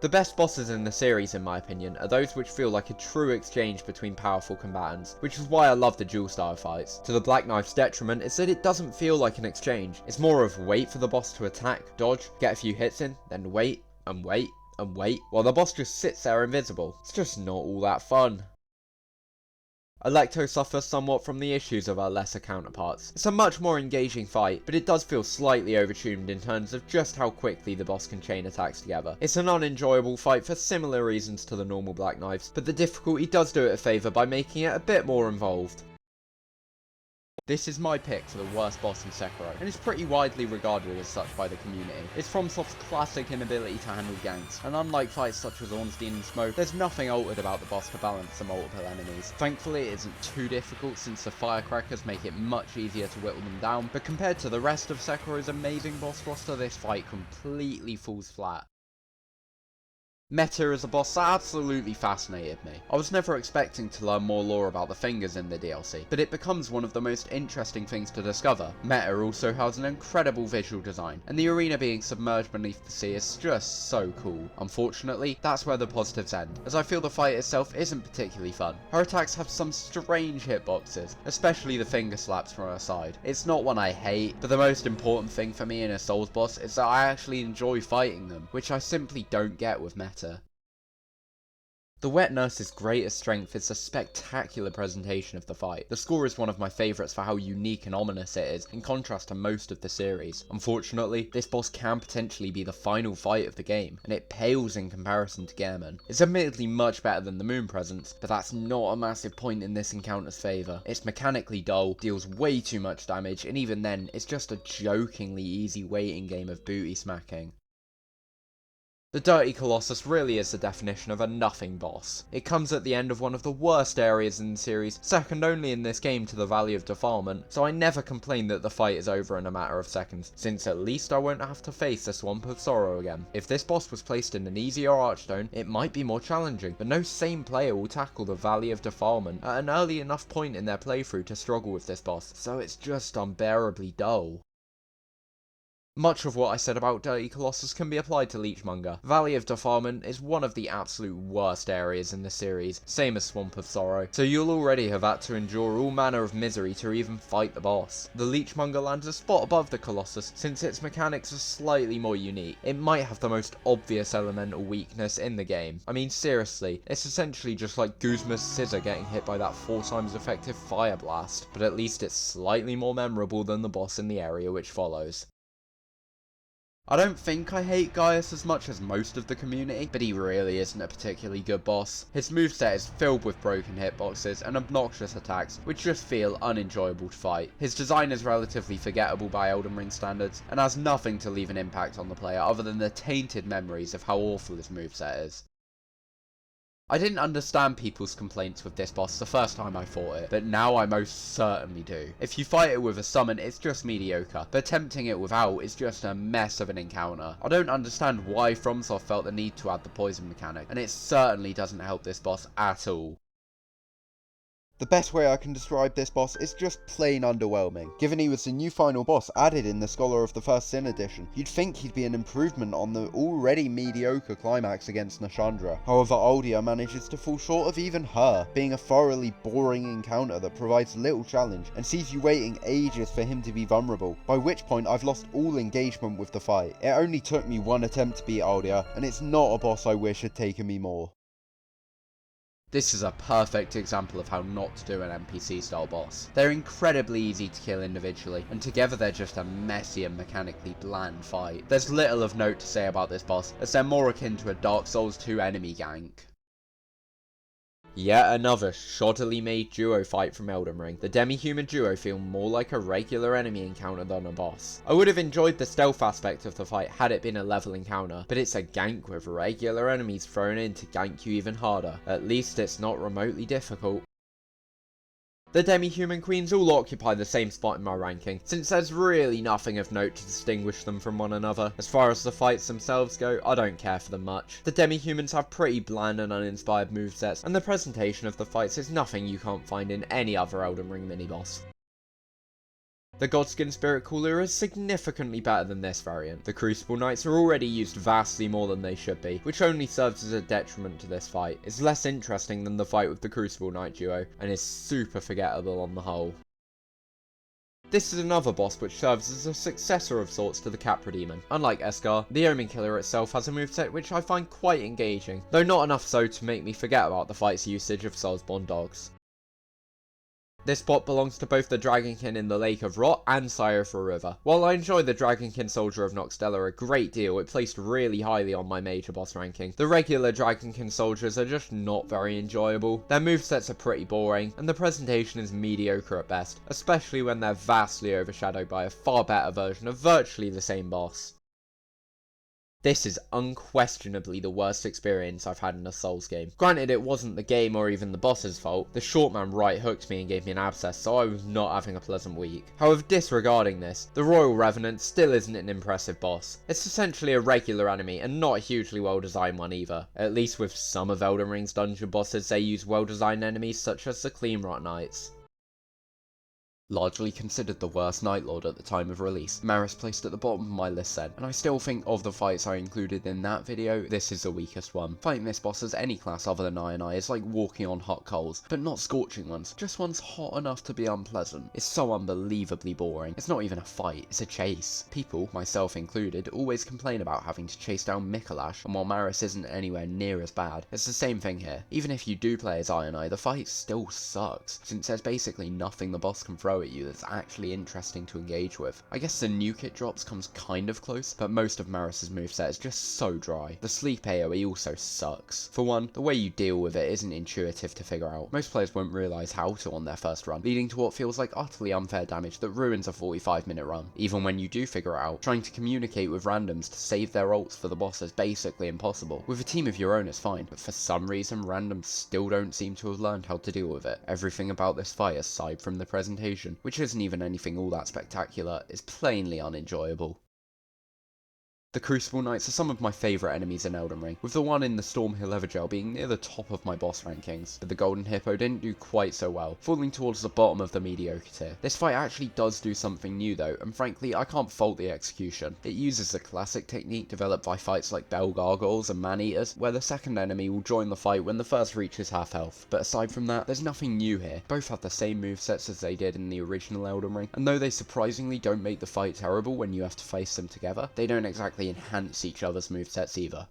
The best bosses in the series, in my opinion, are those which feel like a true exchange between powerful combatants, which is why I love the dual style fights. To the Black Knife's detriment is that it doesn't feel like an exchange. It's more of wait for the boss to attack, dodge, get a few hits in, then wait, and wait, and wait, while the boss just sits there invisible. It's just not all that fun. Alecto suffers somewhat from the issues of our lesser counterparts. It's a much more engaging fight, but it does feel slightly overtuned in terms of just how quickly the boss can chain attacks together. It's an unenjoyable fight for similar reasons to the normal Black Knives, but the difficulty does do it a favour by making it a bit more involved. This is my pick for the worst boss in Sekiro, and is pretty widely regarded as such by the community. It's FromSoft's classic inability to handle ganks, and unlike fights such as Ornstein and Smoke, there's nothing altered about the boss to balance the multiple enemies. Thankfully it isn't too difficult since the firecrackers make it much easier to whittle them down, but compared to the rest of Sekiro's amazing boss roster, this fight completely falls flat. Meta as a boss absolutely fascinated me. I was never expecting to learn more lore about the fingers in the DLC, but it becomes one of the most interesting things to discover. Meta also has an incredible visual design, and the arena being submerged beneath the sea is just so cool. Unfortunately, that's where the positives end, as I feel the fight itself isn't particularly fun. Her attacks have some strange hitboxes, especially the finger slaps from her side. It's not one I hate, but the most important thing for me in a Souls boss is that I actually enjoy fighting them, which I simply don't get with Meta. The Wet Nurse's greatest strength is the spectacular presentation of the fight. The score is one of my favourites for how unique and ominous it is, in contrast to most of the series. Unfortunately, this boss can potentially be the final fight of the game, and it pales in comparison to Gehrman. It's admittedly much better than the Moon Presence, but that's not a massive point in this encounter's favour. It's mechanically dull, deals way too much damage, and even then, it's just a jokingly easy waiting game of booty smacking. The Dirty Colossus really is the definition of a nothing boss. It comes at the end of one of the worst areas in the series, second only in this game to the Valley of Defilement, so I never complain that the fight is over in a matter of seconds, since at least I won't have to face the Swamp of Sorrow again. If this boss was placed in an easier Archstone, it might be more challenging, but no sane player will tackle the Valley of Defilement at an early enough point in their playthrough to struggle with this boss, so it's just unbearably dull. Much of what I said about Dirty Colossus can be applied to Leechmonger. Valley of Defilement is one of the absolute worst areas in the series, same as Swamp of Sorrow, so you'll already have had to endure all manner of misery to even fight the boss. The Leechmonger lands a spot above the Colossus, since its mechanics are slightly more unique. It might have the most obvious elemental weakness in the game. I mean seriously, it's essentially just like Guzma's scissor getting hit by that 4 times effective fire blast, but at least it's slightly more memorable than the boss in the area which follows. I don't think I hate Gaius as much as most of the community, but he really isn't a particularly good boss. His moveset is filled with broken hitboxes and obnoxious attacks, which just feel unenjoyable to fight. His design is relatively forgettable by Elden Ring standards, and has nothing to leave an impact on the player other than the tainted memories of how awful his moveset is. I didn't understand people's complaints with this boss the first time I fought it, but now I most certainly do. If you fight it with a summon, it's just mediocre, but attempting it without is just a mess of an encounter. I don't understand why FromSoft felt the need to add the poison mechanic, and it certainly doesn't help this boss at all. The best way I can describe this boss is just plain underwhelming. Given he was the new final boss added in the Scholar of the First Sin edition, you'd think he'd be an improvement on the already mediocre climax against Nashandra. However, Aldia manages to fall short of even her, being a thoroughly boring encounter that provides little challenge and sees you waiting ages for him to be vulnerable, by which point I've lost all engagement with the fight. It only took me one attempt to beat Aldia, and it's not a boss I wish had taken me more. This is a perfect example of how not to do an NPC style boss. They're incredibly easy to kill individually, and together they're just a messy and mechanically bland fight. There's little of note to say about this boss, as they're more akin to a Dark Souls 2 enemy gank. Yet another shoddily made duo fight from Elden Ring. The demi-human duo feel more like a regular enemy encounter than a boss. I would have enjoyed the stealth aspect of the fight had it been a level encounter, but it's a gank with regular enemies thrown in to gank you even harder. At least it's not remotely difficult. The demi-human queens all occupy the same spot in my ranking, since there's really nothing of note to distinguish them from one another. As far as the fights themselves go, I don't care for them much. The demi-humans have pretty bland and uninspired movesets, and the presentation of the fights is nothing you can't find in any other Elden Ring mini-boss. The Godskin Spirit Cooler is significantly better than this variant. The Crucible Knights are already used vastly more than they should be, which only serves as a detriment to this fight. It's less interesting than the fight with the Crucible Knight duo, and is super forgettable on the whole. This is another boss which serves as a successor of sorts to the Capra Demon. Unlike Esgar, the Omen Killer itself has a moveset which I find quite engaging, though not enough so to make me forget about the fight's usage of soulsborne dogs. This spot belongs to both the Dragonkin in the Lake of Rot and Sire of a River. While I enjoy the Dragonkin Soldier of Noxtella a great deal, it placed really highly on my major boss ranking. The regular Dragonkin soldiers are just not very enjoyable. Their movesets are pretty boring, and the presentation is mediocre at best, especially when they're vastly overshadowed by a far better version of virtually the same boss. This is unquestionably the worst experience I've had in a Souls game. Granted, it wasn't the game or even the boss's fault. The short man right hooked me and gave me an abscess, so I was not having a pleasant week. However, disregarding this, the Royal Revenant still isn't an impressive boss. It's essentially a regular enemy, and not a hugely well designed one either. At least with some of Elden Ring's dungeon bosses, they use well designed enemies such as the Cleanrot Knights. Largely considered the worst Night Lord at the time of release, Maris placed at the bottom of my list then, and I still think of the fights I included in that video, this is the weakest one. Fighting this boss as any class other than I is like walking on hot coals, but not scorching ones, just ones hot enough to be unpleasant. It's so unbelievably boring. It's not even a fight, it's a chase. People, myself included, always complain about having to chase down Mikolash, and while Maris isn't anywhere near as bad, it's the same thing here. Even if you do play as I, the fight still sucks, since there's basically nothing the boss can throw at you that's actually interesting to engage with. I guess the nuke it drops comes kind of close, but most of Maris's moveset is just so dry. The sleep AoE also sucks. For one, the way you deal with it isn't intuitive to figure out. Most players won't realise how to on their first run, leading to what feels like utterly unfair damage that ruins a 45-minute run. Even when you do figure it out, trying to communicate with randoms to save their ults for the boss is basically impossible. With a team of your own it's fine, but for some reason randoms still don't seem to have learned how to deal with it. Everything about this fight, aside from the presentation, which isn't even anything all that spectacular, is plainly unenjoyable. The Crucible Knights are some of my favourite enemies in Elden Ring, with the one in the Stormhill Evergel being near the top of my boss rankings, but the Golden Hippo didn't do quite so well, falling towards the bottom of the mediocre tier. This fight actually does do something new though, and frankly I can't fault the execution. It uses the classic technique developed by fights like Bell Gargoyles and Man-Eaters, where the second enemy will join the fight when the first reaches half health. But aside from that, there's nothing new here. Both have the same movesets as they did in the original Elden Ring, and though they surprisingly don't make the fight terrible when you have to face them together, they don't exactly enhance each other's movesets either.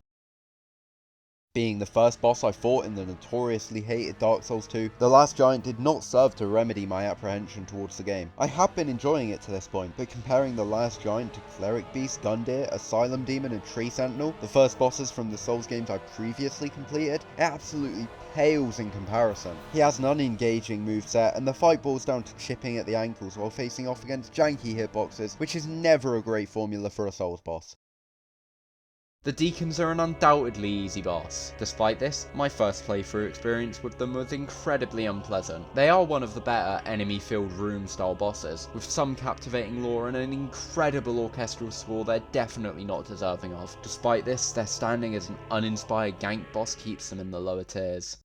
Being the first boss I fought in the notoriously hated Dark Souls 2, the last giant did not serve to remedy my apprehension towards the game. I have been enjoying it to this point, but comparing the last giant to Cleric Beast, Gundyr, Asylum Demon and Tree Sentinel, the first bosses from the Souls games I previously completed, it absolutely pales in comparison. He has an unengaging moveset, and the fight boils down to chipping at the ankles while facing off against janky hitboxes, which is never a great formula for a Souls boss. The Deacons are an undoubtedly easy boss. Despite this, my first playthrough experience with them was incredibly unpleasant. They are one of the better enemy-filled room-style bosses, with some captivating lore and an incredible orchestral score they're definitely not deserving of. Despite this, their standing as an uninspired gank boss keeps them in the lower tiers.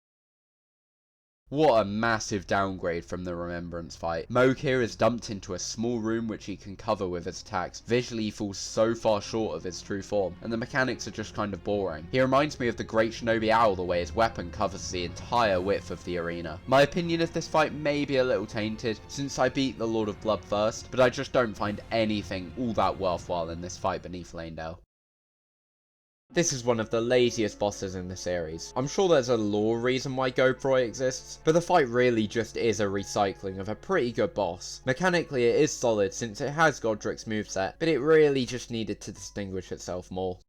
What a massive downgrade from the Remembrance fight. Mediocre is dumped into a small room which he can cover with his attacks. Visually he falls so far short of his true form, and the mechanics are just kind of boring. He reminds me of the Great Shinobi Owl the way his weapon covers the entire width of the arena. My opinion of this fight may be a little tainted, since I beat the Lord of Blood first, but I just don't find anything all that worthwhile in this fight beneath Lanedale. This is one of the laziest bosses in the series. I'm sure there's a lore reason why Gobroy exists, but the fight really just is a recycling of a pretty good boss. Mechanically it is solid since it has Godric's moveset, but it really just needed to distinguish itself more.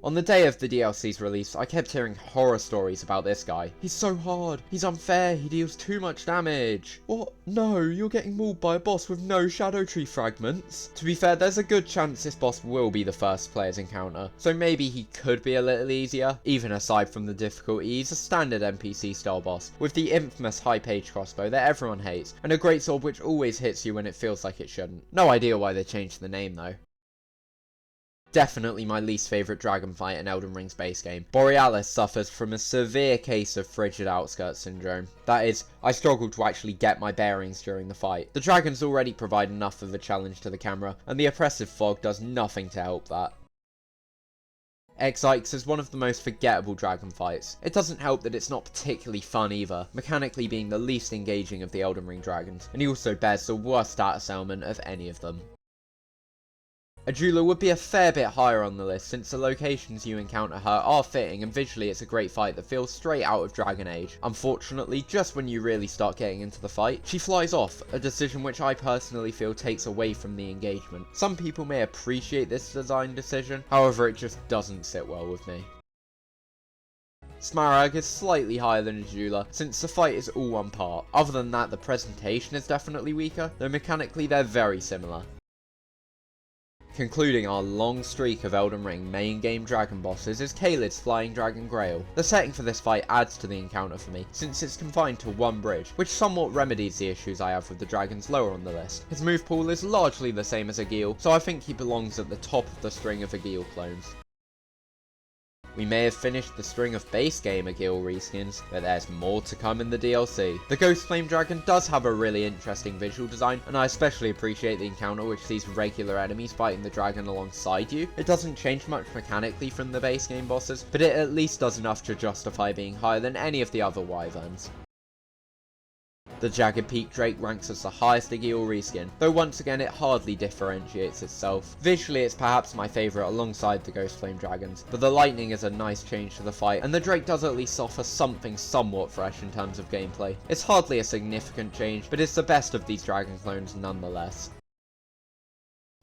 On the day of the DLC's release, I kept hearing horror stories about this guy. He's so hard, he's unfair, he deals too much damage. What? No, you're getting mauled by a boss with no Shadow Tree fragments? To be fair, there's a good chance this boss will be the first player's encounter, so maybe he could be a little easier. Even aside from the difficulty, he's a standard NPC style boss, with the infamous high page crossbow that everyone hates, and a greatsword which always hits you when it feels like it shouldn't. No idea why they changed the name though. Definitely my least favourite dragon fight in Elden Ring's base game. Borealis suffers from a severe case of frigid outskirts syndrome. That is, I struggled to actually get my bearings during the fight. The dragons already provide enough of a challenge to the camera, and the oppressive fog does nothing to help that. X-Ikes is one of the most forgettable dragon fights. It doesn't help that it's not particularly fun either, mechanically being the least engaging of the Elden Ring dragons, and he also bears the worst status element of any of them. Adula would be a fair bit higher on the list since the locations you encounter her are fitting and visually it's a great fight that feels straight out of Dragon Age. Unfortunately, just when you really start getting into the fight, she flies off, a decision which I personally feel takes away from the engagement. Some people may appreciate this design decision, however it just doesn't sit well with me. Smaragd is slightly higher than Adula, since the fight is all one part. Other than that, the presentation is definitely weaker, though mechanically they're very similar. Concluding our long streak of Elden Ring main game dragon bosses is Caelid's Flying Dragon Grail. The setting for this fight adds to the encounter for me, since it's confined to one bridge, which somewhat remedies the issues I have with the dragons lower on the list. His move pool is largely the same as Agheel, so I think he belongs at the top of the string of Agheel clones. We may have finished the string of base game Agheel reskins, but there's more to come in the DLC. The Ghost Flame Dragon does have a really interesting visual design, and I especially appreciate the encounter which sees regular enemies fighting the dragon alongside you. It doesn't change much mechanically from the base game bosses, but it at least does enough to justify being higher than any of the other wyverns. The Jagged Peak Drake ranks as the highest Agheel reskin, though once again it hardly differentiates itself. Visually it's perhaps my favourite alongside the Ghost Flame Dragons, but the lightning is a nice change to the fight, and the Drake does at least offer something somewhat fresh in terms of gameplay. It's hardly a significant change, but it's the best of these dragon clones nonetheless.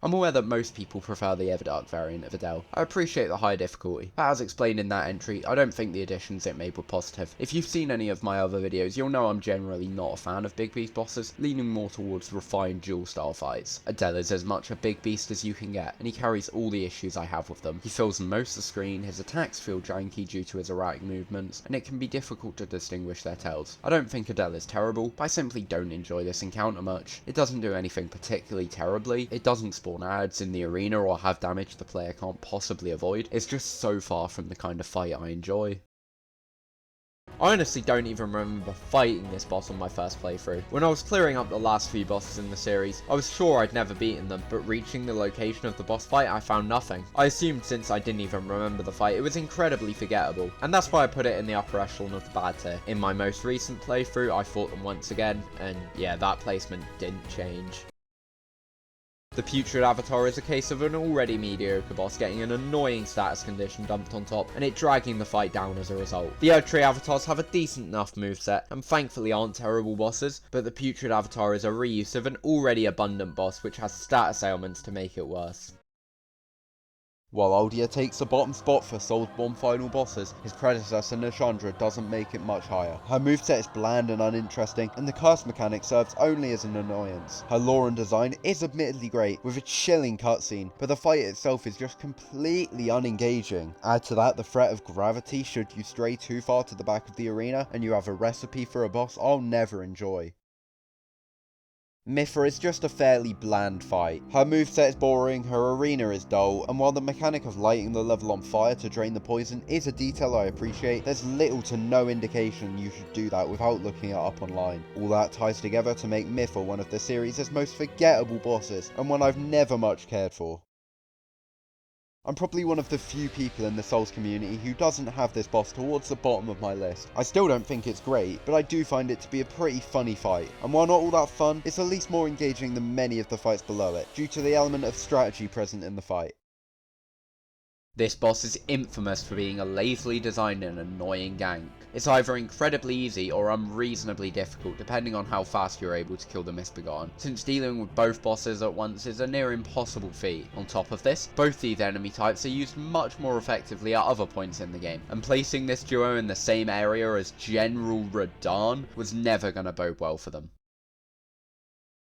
I'm aware that most people prefer the Everdark variant of Adele. I appreciate the high difficulty, but as explained in that entry, I don't think the additions it made were positive. If you've seen any of my other videos, you'll know I'm generally not a fan of big beast bosses, leaning more towards refined duel style fights. Adele is as much a big beast as you can get, and he carries all the issues I have with them. He fills most of the screen, his attacks feel janky due to his erratic movements, and it can be difficult to distinguish their tells. I don't think Adele is terrible, but I simply don't enjoy this encounter much. It doesn't do anything particularly terribly, it doesn't spawn ads in the arena or have damage the player can't possibly avoid. It's just so far from the kind of fight I enjoy. I honestly don't even remember fighting this boss on my first playthrough. When I was clearing up the last few bosses in the series, I was sure I'd never beaten them, but reaching the location of the boss fight I found nothing. I assumed since I didn't even remember the fight, it was incredibly forgettable, and that's why I put it in the upper echelon of the bad tier. In my most recent playthrough, I fought them once again, and yeah, that placement didn't change. The Putrid Avatar is a case of an already mediocre boss getting an annoying status condition dumped on top, and it dragging the fight down as a result. The Erdtree Avatars have a decent enough moveset, and thankfully aren't terrible bosses, but the Putrid Avatar is a reuse of an already abundant boss which has status ailments to make it worse. While Aldia takes the bottom spot for soulsborne final bosses, his predecessor Nashandra doesn't make it much higher. Her moveset is bland and uninteresting, and the curse mechanic serves only as an annoyance. Her lore and design is admittedly great, with a chilling cutscene, but the fight itself is just completely unengaging. Add to that the threat of gravity should you stray too far to the back of the arena, and you have a recipe for a boss I'll never enjoy. Mithra is just a fairly bland fight. Her moveset is boring, her arena is dull, and while the mechanic of lighting the level on fire to drain the poison is a detail I appreciate, there's little to no indication you should do that without looking it up online. All that ties together to make Mithra one of the series' most forgettable bosses, and one I've never much cared for. I'm probably one of the few people in the Souls community who doesn't have this boss towards the bottom of my list. I still don't think it's great, but I do find it to be a pretty funny fight. And while not all that fun, it's at least more engaging than many of the fights below it, due to the element of strategy present in the fight. This boss is infamous for being a lazily designed and annoying gank. It's either incredibly easy or unreasonably difficult depending on how fast you're able to kill the Misbegotten, since dealing with both bosses at once is a near impossible feat. On top of this, both these enemy types are used much more effectively at other points in the game, and placing this duo in the same area as General Radahn was never going to bode well for them.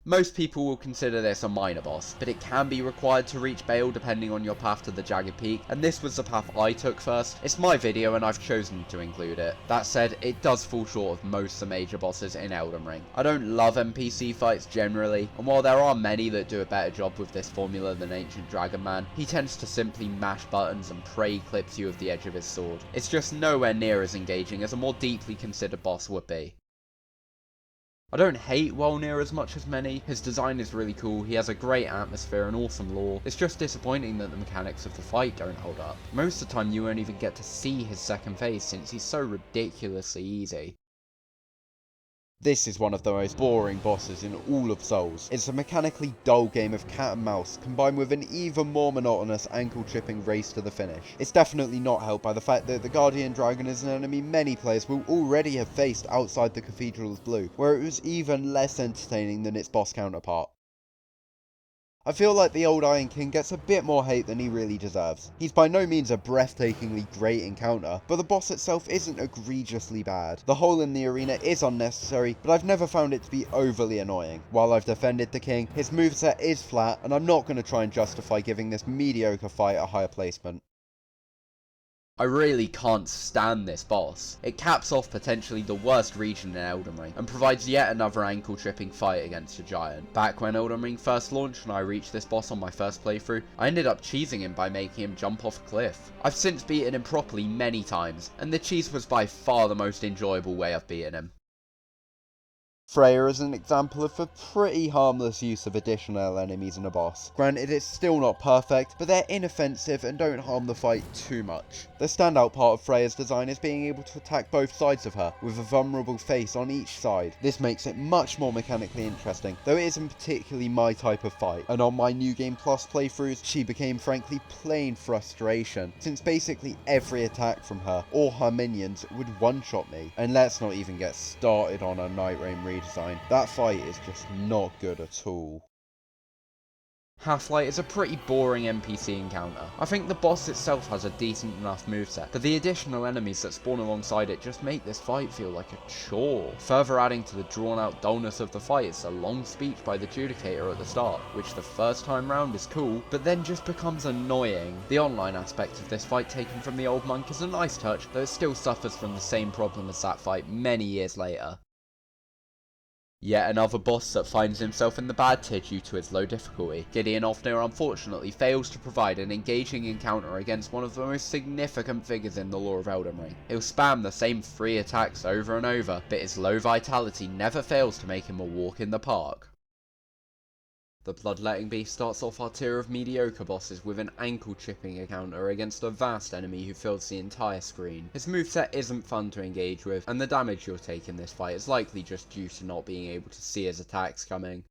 Most people will consider this a minor boss, but it can be required to reach Bale depending on your path to the Jagged Peak, and this was the path I took first. It's my video and I've chosen to include it. That said, it does fall short of most of the major bosses in Elden Ring. I don't love NPC fights generally, and while there are many that do a better job with this formula than Ancient Dragon Man, he tends to simply mash buttons and pray clips you with the edge of his sword. It's just nowhere near as engaging as a more deeply considered boss would be. I don't hate Wolnir as much as many. His design is really cool, he has a great atmosphere and awesome lore. It's just disappointing that the mechanics of the fight don't hold up. Most of the time you won't even get to see his second phase since he's so ridiculously easy. This is one of the most boring bosses in all of Souls. It's a mechanically dull game of cat and mouse, combined with an even more monotonous ankle-chipping race to the finish. It's definitely not helped by the fact that the Guardian Dragon is an enemy many players will already have faced outside the Cathedral's Blue, where it was even less entertaining than its boss counterpart. I feel like the old Iron King gets a bit more hate than he really deserves. He's by no means a breathtakingly great encounter, but the boss itself isn't egregiously bad. The hole in the arena is unnecessary, but I've never found it to be overly annoying. While I've defended the king, his moveset is flat, and I'm not going to try and justify giving this mediocre fight a higher placement. I really can't stand this boss. It caps off potentially the worst region in Elden Ring, and provides yet another ankle-tripping fight against a giant. Back when Elden Ring first launched and I reached this boss on my first playthrough, I ended up cheesing him by making him jump off a cliff. I've since beaten him properly many times, and the cheese was by far the most enjoyable way I've beaten him. Freya is an example of a pretty harmless use of additional enemies in a boss. Granted, it's still not perfect, but they're inoffensive and don't harm the fight too much. The standout part of Freya's design is being able to attack both sides of her, with a vulnerable face on each side. This makes it much more mechanically interesting, though it isn't particularly my type of fight, and on my New Game Plus playthroughs, she became frankly plain frustration, since basically every attack from her, or her minions, would one-shot me. And let's not even get started on a Nightreign redesign. That fight is just not good at all. Half-Light is a pretty boring NPC encounter. I think the boss itself has a decent enough moveset, but the additional enemies that spawn alongside it just make this fight feel like a chore. Further adding to the drawn out dullness of the fight is a long speech by the Judicator at the start, which the first time round is cool, but then just becomes annoying. The online aspect of this fight taken from the old monk is a nice touch, though it still suffers from the same problem as that fight many years later. Yet another boss that finds himself in the bad tier due to its low difficulty. Gideon Ofnir unfortunately fails to provide an engaging encounter against one of the most significant figures in the lore of Elden Ring. He'll spam the same 3 attacks over and over, but his low vitality never fails to make him a walk in the park. The Bloodletting Beast starts off our tier of mediocre bosses with an ankle-chipping encounter against a vast enemy who fills the entire screen. His moveset isn't fun to engage with, and the damage you'll take in this fight is likely just due to not being able to see his attacks coming.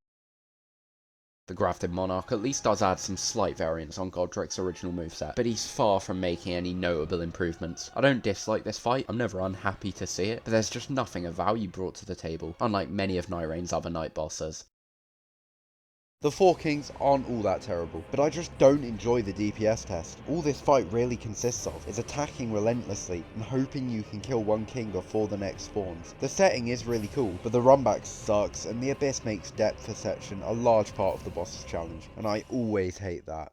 The Grafted Monarch at least does add some slight variance on Godrick's original moveset, but he's far from making any notable improvements. I don't dislike this fight, I'm never unhappy to see it, but there's just nothing of value brought to the table, unlike many of Nightreign's other night bosses. The Four Kings aren't all that terrible, but I just don't enjoy the DPS test. All this fight really consists of is attacking relentlessly and hoping you can kill one king before the next spawns. The setting is really cool, but the runback sucks and the Abyss makes depth perception a large part of the boss's challenge, and I always hate that.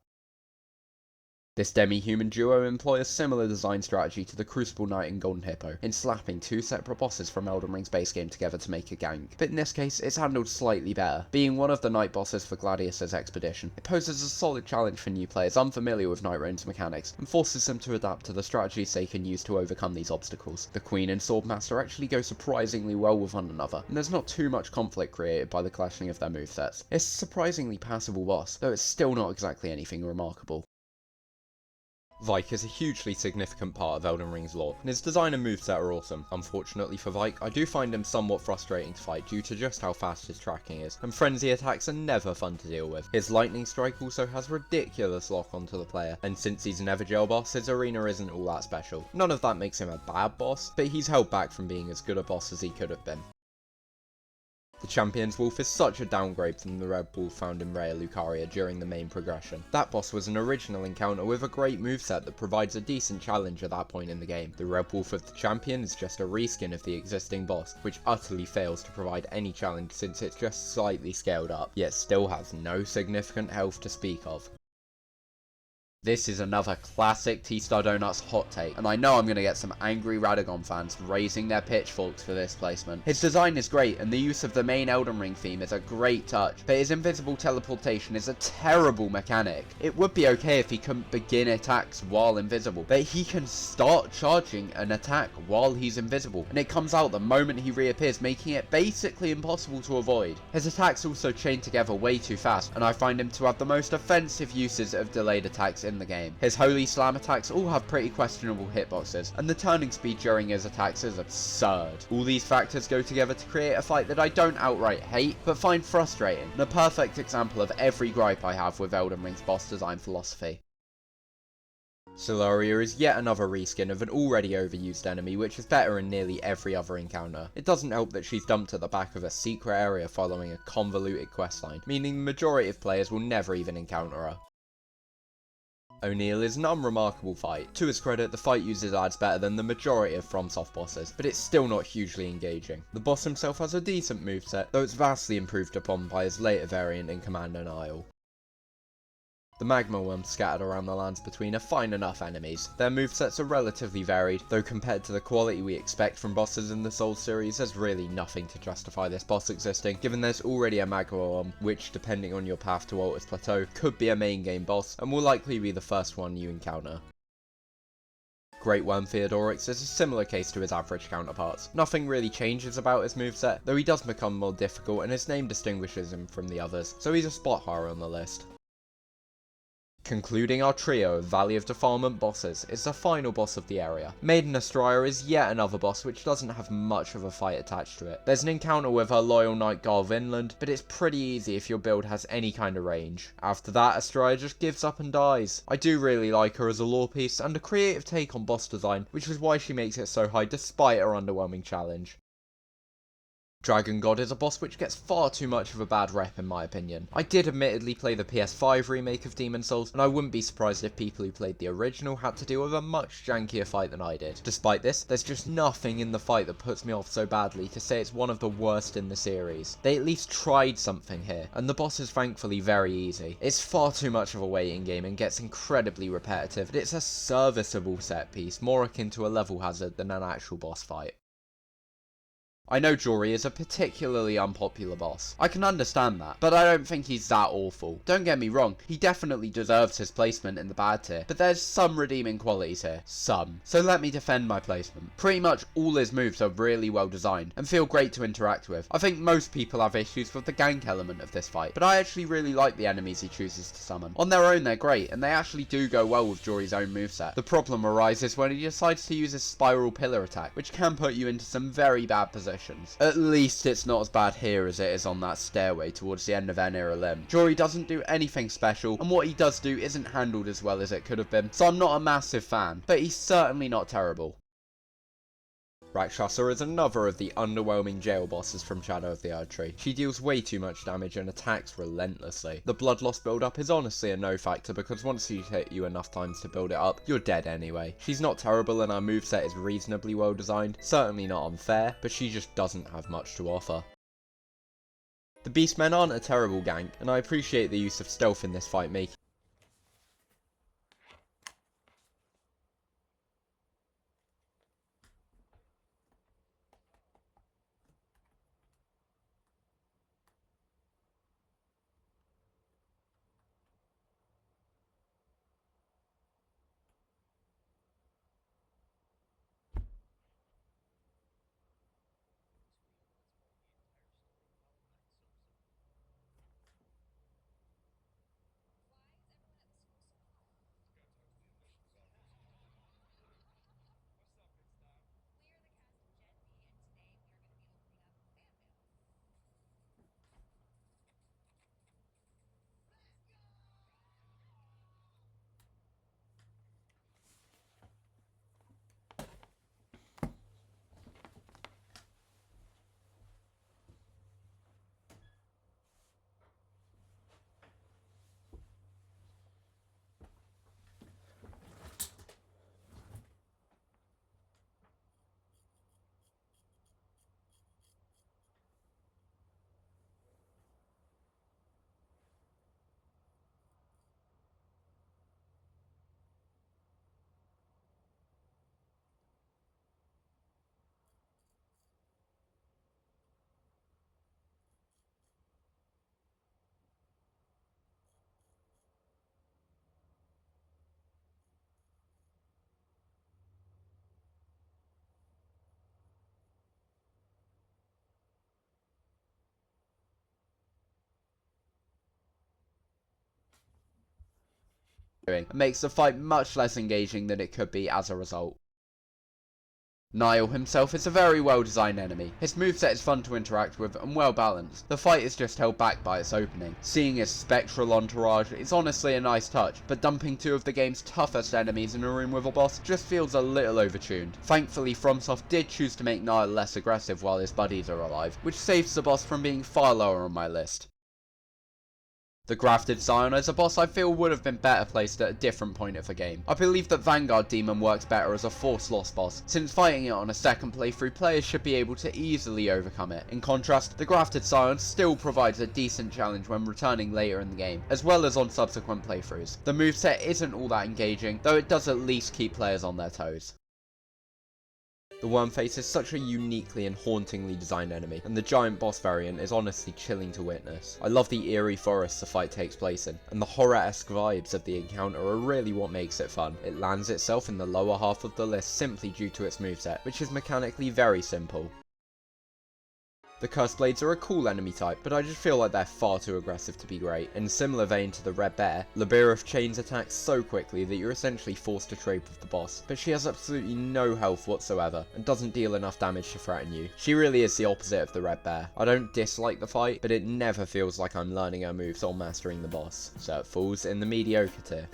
This demi-human duo employ a similar design strategy to the Crucible Knight and Golden Hippo, in slapping two separate bosses from Elden Ring's base game together to make a gank. But in this case, it's handled slightly better. Being one of the Knight bosses for Gladius's expedition, it poses a solid challenge for new players unfamiliar with Nightraign's mechanics, and forces them to adapt to the strategies they can use to overcome these obstacles. The Queen and Swordmaster actually go surprisingly well with one another, and there's not too much conflict created by the clashing of their movesets. It's a surprisingly passable boss, though it's still not exactly anything remarkable. Vyke is a hugely significant part of Elden Ring's lore, and his design and moveset are awesome. Unfortunately for Vyke, I do find him somewhat frustrating to fight due to just how fast his tracking is, and frenzy attacks are never fun to deal with. His lightning strike also has ridiculous lock onto the player, and since he's an Evergaol boss, his arena isn't all that special. None of that makes him a bad boss, but he's held back from being as good a boss as he could have been. The Champion's Wolf is such a downgrade from the Red Wolf found in Raya Lucaria during the main progression. That boss was an original encounter with a great moveset that provides a decent challenge at that point in the game. The Red Wolf of the Champion is just a reskin of the existing boss, which utterly fails to provide any challenge since it's just slightly scaled up, yet still has no significant health to speak of. This is another classic T-Star Donuts hot take, and I know I'm going to get some angry Radagon fans raising their pitchforks for this placement. His design is great, and the use of the main Elden Ring theme is a great touch, but his invisible teleportation is a terrible mechanic. It would be okay if he couldn't begin attacks while invisible, but he can start charging an attack while he's invisible, and it comes out the moment he reappears, making it basically impossible to avoid. His attacks also chain together way too fast, and I find him to have the most offensive uses of delayed attacks in the game. His Holy Slam attacks all have pretty questionable hitboxes, and the turning speed during his attacks is absurd. All these factors go together to create a fight that I don't outright hate, but find frustrating, and a perfect example of every gripe I have with Elden Ring's boss design philosophy. Solaria is yet another reskin of an already overused enemy, which is better in nearly every other encounter. It doesn't help that she's dumped at the back of a secret area following a convoluted questline, meaning the majority of players will never even encounter her. O'Neill is an unremarkable fight. To his credit, the fight uses ads better than the majority of FromSoft bosses, but it's still not hugely engaging. The boss himself has a decent moveset, though it's vastly improved upon by his later variant in Command and Isle. The Magma Worms scattered around the lands between are fine enough enemies. Their movesets are relatively varied, though compared to the quality we expect from bosses in the Souls series, there's really nothing to justify this boss existing, given there's already a Magma Worm, which, depending on your path to Altus Plateau, could be a main game boss, and will likely be the first one you encounter. Great Worm Theodorix is a similar case to his average counterparts. Nothing really changes about his moveset, though he does become more difficult and his name distinguishes him from the others, so he's a spot higher on the list. Concluding our trio of Valley of Defilement bosses is the final boss of the area. Maiden Astraea is yet another boss which doesn't have much of a fight attached to it. There's an encounter with her loyal knight Garl Vinland, but it's pretty easy if your build has any kind of range. After that, Astraea just gives up and dies. I do really like her as a lore piece and a creative take on boss design, which is why she makes it so high despite her underwhelming challenge. Dragon God is a boss which gets far too much of a bad rep in my opinion. I did admittedly play the PS5 remake of Demon Souls, and I wouldn't be surprised if people who played the original had to deal with a much jankier fight than I did. Despite this, there's just nothing in the fight that puts me off so badly to say it's one of the worst in the series. They at least tried something here, and the boss is thankfully very easy. It's far too much of a waiting game and gets incredibly repetitive, but it's a serviceable set piece, more akin to a level hazard than an actual boss fight. I know Jory is a particularly unpopular boss. I can understand that, but I don't think he's that awful. Don't get me wrong, he definitely deserves his placement in the bad tier, but there's some redeeming qualities here. Some. So let me defend my placement. Pretty much all his moves are really well designed, and feel great to interact with. I think most people have issues with the gank element of this fight, but I actually really like the enemies he chooses to summon. On their own they're great, and they actually do go well with Jory's own moveset. The problem arises when he decides to use his spiral pillar attack, which can put you into some very bad positions. At least it's not as bad here as it is on that stairway towards the end of Enira Lim. Jory doesn't do anything special, and what he does do isn't handled as well as it could have been, so I'm not a massive fan, but he's certainly not terrible. Rakshasa is another of the underwhelming jail bosses from Shadow of the Erdtree. She deals way too much damage and attacks relentlessly. The blood loss build up is honestly a no factor because once she's hit you enough times to build it up, you're dead anyway. She's not terrible and her moveset is reasonably well designed, certainly not unfair, but she just doesn't have much to offer. The Beastmen aren't a terrible gank, and I appreciate the use of stealth in this fight making doing, and makes the fight much less engaging than it could be as a result. Niall himself is a very well designed enemy. His moveset is fun to interact with and well balanced. The fight is just held back by its opening. Seeing his spectral entourage is honestly a nice touch, but dumping two of the game's toughest enemies in a room with a boss just feels a little overtuned. Thankfully, FromSoft did choose to make Niall less aggressive while his buddies are alive, which saves the boss from being far lower on my list. The Grafted Scion as a boss I feel would have been better placed at a different point of the game. I believe that Vanguard Demon works better as a Force Lost boss, since fighting it on a second playthrough players should be able to easily overcome it. In contrast, the Grafted Scion still provides a decent challenge when returning later in the game, as well as on subsequent playthroughs. The moveset isn't all that engaging, though it does at least keep players on their toes. The Wormface is such a uniquely and hauntingly designed enemy, and the giant boss variant is honestly chilling to witness. I love the eerie forests the fight takes place in, and the horror-esque vibes of the encounter are really what makes it fun. It lands itself in the lower half of the list simply due to its moveset, which is mechanically very simple. The Cursed Blades are a cool enemy type, but I just feel like they're far too aggressive to be great. In similar vein to the Red Bear, Labirith chains attacks so quickly that you're essentially forced to trade with the boss, but she has absolutely no health whatsoever, and doesn't deal enough damage to threaten you. She really is the opposite of the Red Bear. I don't dislike the fight, but it never feels like I'm learning her moves or mastering the boss, so it falls in the mediocre tier.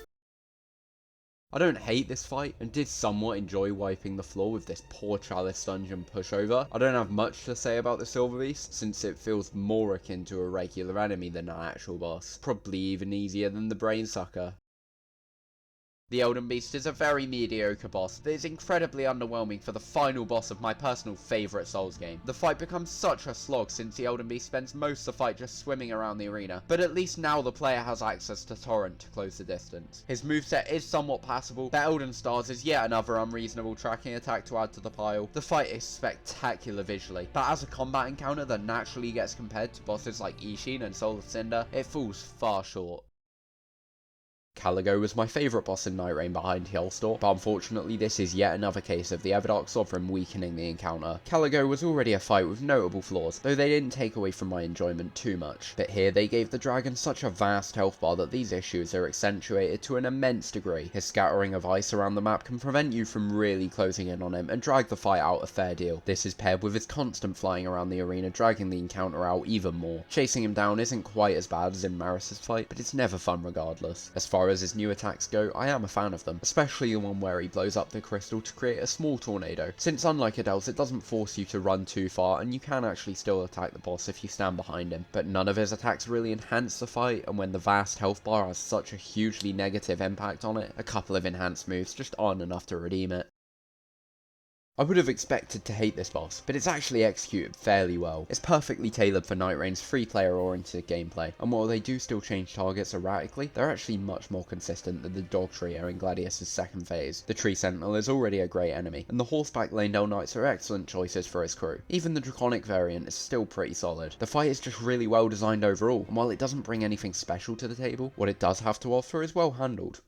I don't hate this fight, and did somewhat enjoy wiping the floor with this poor Chalice dungeon pushover. I don't have much to say about the Silver Beast, since it feels more akin to a regular enemy than an actual boss. Probably even easier than the Brain Sucker. The Elden Beast is a very mediocre boss that is incredibly underwhelming for the final boss of my personal favourite Souls game. The fight becomes such a slog since the Elden Beast spends most of the fight just swimming around the arena, but at least now the player has access to Torrent to close the distance. His moveset is somewhat passable, the Elden Stars is yet another unreasonable tracking attack to add to the pile. The fight is spectacular visually, but as a combat encounter that naturally gets compared to bosses like Ishin and Soul of Cinder, it falls far short. Caligo was my favourite boss in Nightreign behind Hellstorm, but unfortunately this is yet another case of the Everdark Sovereign weakening the encounter. Caligo was already a fight with notable flaws, though they didn't take away from my enjoyment too much. But here they gave the dragon such a vast health bar that these issues are accentuated to an immense degree. His scattering of ice around the map can prevent you from really closing in on him and drag the fight out a fair deal. This is paired with his constant flying around the arena, dragging the encounter out even more. Chasing him down isn't quite as bad as in Maris's fight, but it's never fun regardless. As far as his new attacks go, I am a fan of them, especially the one where he blows up the crystal to create a small tornado, since unlike Adele's it doesn't force you to run too far and you can actually still attack the boss if you stand behind him. But none of his attacks really enhance the fight, and when the vast health bar has such a hugely negative impact on it, a couple of enhanced moves just aren't enough to redeem it. I would have expected to hate this boss, but it's actually executed fairly well. It's perfectly tailored for Nightreign's free-player oriented gameplay, and while they do still change targets erratically, they're actually much more consistent than the Dog Trio in Gladius' second phase. The Tree Sentinel is already a great enemy, and the Horseback Lanedale Knights are excellent choices for his crew. Even the Draconic variant is still pretty solid. The fight is just really well designed overall, and while it doesn't bring anything special to the table, what it does have to offer is well handled.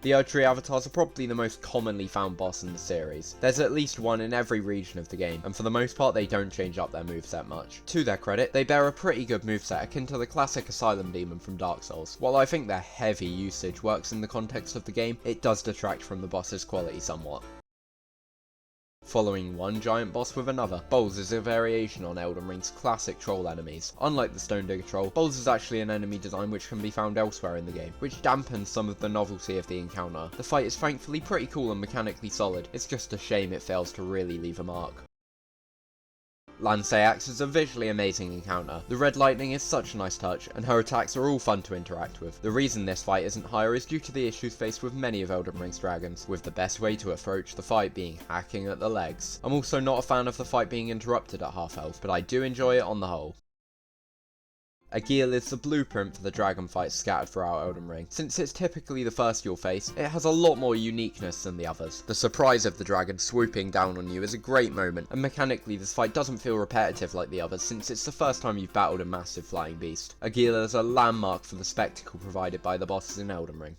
The Erdtree avatars are probably the most commonly found boss in the series. There's at least one in every region of the game, and for the most part they don't change up their moveset much. To their credit, they bear a pretty good moveset akin to the classic Asylum Demon from Dark Souls. While I think their heavy usage works in the context of the game, it does detract from the boss's quality somewhat. Following one giant boss with another, Bowls is a variation on Elden Ring's classic troll enemies. Unlike the Stone Digger Troll, Bowls is actually an enemy design which can be found elsewhere in the game, which dampens some of the novelty of the encounter. The fight is thankfully pretty cool and mechanically solid, it's just a shame it fails to really leave a mark. Lanceax is a visually amazing encounter. The red lightning is such a nice touch, and her attacks are all fun to interact with. The reason this fight isn't higher is due to the issues faced with many of Elden Ring's dragons, with the best way to approach the fight being hacking at the legs. I'm also not a fan of the fight being interrupted at half health, but I do enjoy it on the whole. Agil is the blueprint for the dragon fights scattered throughout Elden Ring. Since it's typically the first you'll face, it has a lot more uniqueness than the others. The surprise of the dragon swooping down on you is a great moment, and mechanically this fight doesn't feel repetitive like the others since it's the first time you've battled a massive flying beast. Agil is a landmark for the spectacle provided by the bosses in Elden Ring.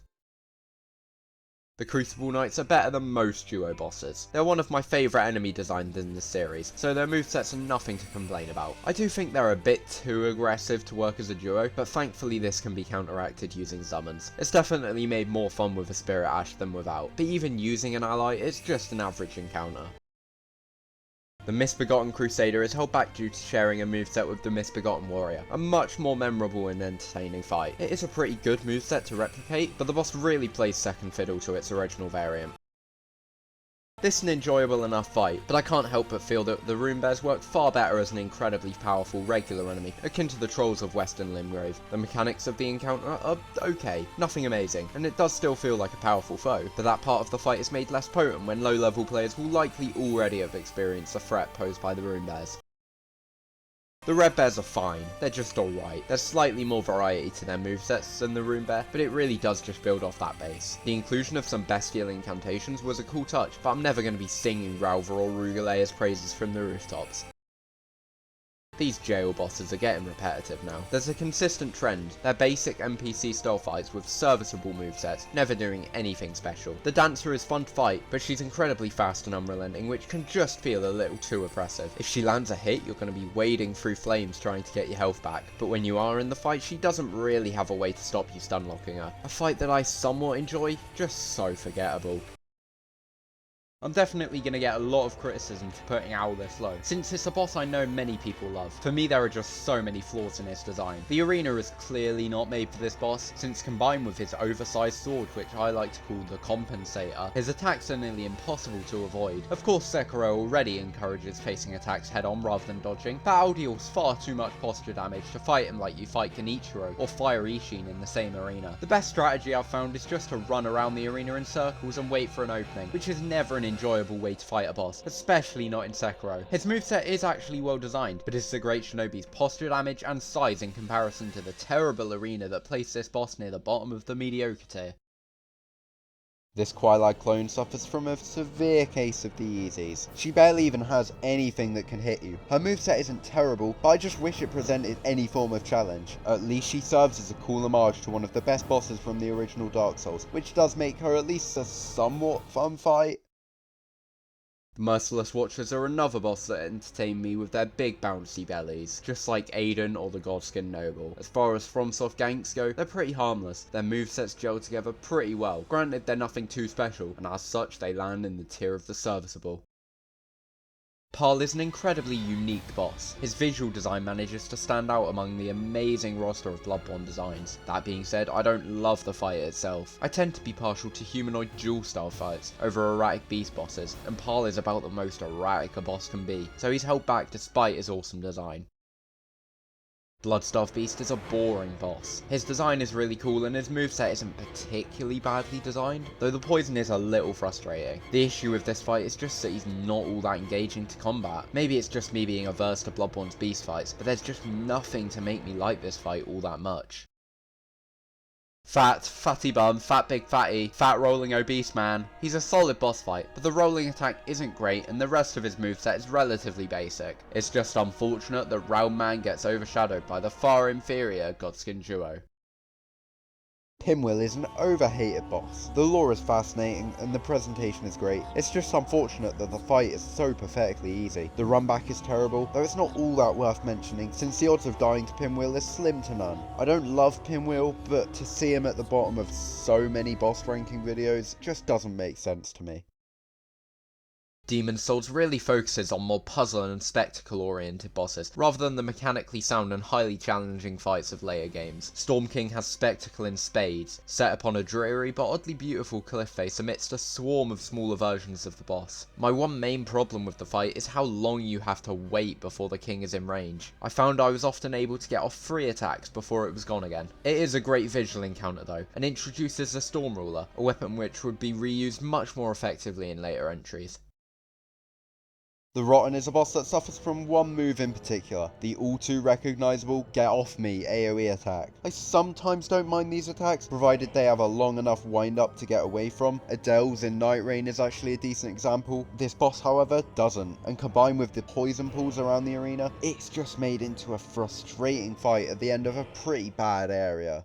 The Crucible Knights are better than most duo bosses. They're one of my favourite enemy designs in this series, so their movesets are nothing to complain about. I do think they're a bit too aggressive to work as a duo, but thankfully this can be counteracted using summons. It's definitely made more fun with a Spirit Ash than without, but even using an ally is just an average encounter. The Misbegotten Crusader is held back due to sharing a moveset with the Misbegotten Warrior, a much more memorable and entertaining fight. It is a pretty good moveset to replicate, but the boss really plays second fiddle to its original variant. This is an enjoyable enough fight, but I can't help but feel that the Rune Bears work far better as an incredibly powerful regular enemy, akin to the Trolls of Western Limgrave. The mechanics of the encounter are okay, nothing amazing, and it does still feel like a powerful foe, but that part of the fight is made less potent when low level players will likely already have experienced the threat posed by the Rune Bears. The Red Bears are fine, they're just alright. There's slightly more variety to their movesets than the Rune Bear, but it really does just build off that base. The inclusion of some bestial incantations was a cool touch, but I'm never going to be singing Ralva or Rugalea's praises from the rooftops. These jail bosses are getting repetitive now. There's a consistent trend. They're basic NPC style fights with serviceable movesets, never doing anything special. The Dancer is fun to fight, but she's incredibly fast and unrelenting, which can just feel a little too oppressive. If she lands a hit, you're going to be wading through flames trying to get your health back, but when you are in the fight, she doesn't really have a way to stop you stun locking her. A fight that I somewhat enjoy, just so forgettable. I'm definitely going to get a lot of criticism for putting Owl this low, since it's a boss I know many people love. For me, there are just so many flaws in its design. The arena is clearly not made for this boss, since combined with his oversized sword, which I like to call the compensator, his attacks are nearly impossible to avoid. Of course, Sekiro already encourages facing attacks head on rather than dodging, but Owl deals far too much posture damage to fight him like you fight Genichiro or Fire Ishin in the same arena. The best strategy I've found is just to run around the arena in circles and wait for an opening, which is never an enjoyable way to fight a boss, especially not in Sekiro. His moveset is actually well designed, but is the Great Shinobi's posture damage and size in comparison to the terrible arena that placed this boss near the bottom of the mediocre tier. This Quilai clone suffers from a severe case of the easies. She barely even has anything that can hit you. Her moveset isn't terrible, but I just wish it presented any form of challenge. At least she serves as a cool homage to one of the best bosses from the original Dark Souls, which does make her at least a somewhat fun fight. The Merciless Watchers are another boss that entertain me with their big bouncy bellies, just like Aiden or the Godskin Noble. As far as FromSoft ganks go, they're pretty harmless. Their movesets gel together pretty well. Granted, they're nothing too special, and as such they land in the tier of the serviceable. Paarl is an incredibly unique boss. His visual design manages to stand out among the amazing roster of Bloodborne designs. That being said, I don't love the fight itself. I tend to be partial to humanoid duel style fights over erratic beast bosses, and Paarl is about the most erratic a boss can be, so he's held back despite his awesome design. Bloodstarved Beast is a boring boss. His design is really cool and his moveset isn't particularly badly designed, though the poison is a little frustrating. The issue with this fight is just that he's not all that engaging to combat. Maybe it's just me being averse to Bloodborne's beast fights, but there's just nothing to make me like this fight all that much. Fat, fatty bum, fat big fatty, fat rolling obese man. He's a solid boss fight, but the rolling attack isn't great and the rest of his moveset is relatively basic. It's just unfortunate that Round Man gets overshadowed by the far inferior Godskin duo. Pinwheel is an overhated boss. The lore is fascinating and the presentation is great. It's just unfortunate that the fight is so pathetically easy. The run back is terrible, though it's not all that worth mentioning since the odds of dying to Pinwheel is slim to none. I don't love Pinwheel, but to see him at the bottom of so many boss ranking videos just doesn't make sense to me. Demon's Souls really focuses on more puzzle and spectacle oriented bosses, rather than the mechanically sound and highly challenging fights of later games. Storm King has spectacle in spades, set upon a dreary but oddly beautiful cliff face amidst a swarm of smaller versions of the boss. My one main problem with the fight is how long you have to wait before the king is in range. I found I was often able to get off 3 attacks before it was gone again. It is a great visual encounter though, and introduces the Storm Ruler, a weapon which would be reused much more effectively in later entries. The Rotten is a boss that suffers from one move in particular, the all too recognisable get off me AoE attack. I sometimes don't mind these attacks, provided they have a long enough wind up to get away from. Adele's in Nightreign is actually a decent example. This boss however doesn't, and combined with the poison pools around the arena, it's just made into a frustrating fight at the end of a pretty bad area.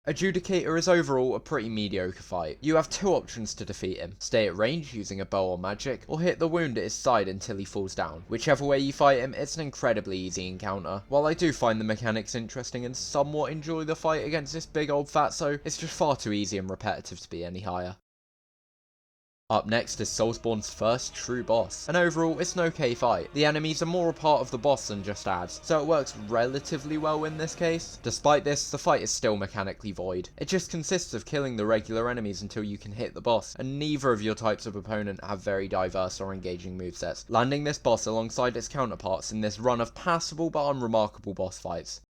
Adjudicator is overall a pretty mediocre fight. You have two options to defeat him: stay at range using a bow or magic, or hit the wound at his side until he falls down. Whichever way you fight him, it's an incredibly easy encounter. While I do find the mechanics interesting and somewhat enjoy the fight against this big old fatso, it's just far too easy and repetitive to be any higher. Up next is Soulsborne's first true boss, and overall it's an okay fight. The enemies are more a part of the boss than just ads, so it works relatively well in this case. Despite this, the fight is still mechanically void. It just consists of killing the regular enemies until you can hit the boss, and neither of your types of opponent have very diverse or engaging movesets, landing this boss alongside its counterparts in this run of passable but unremarkable boss fights.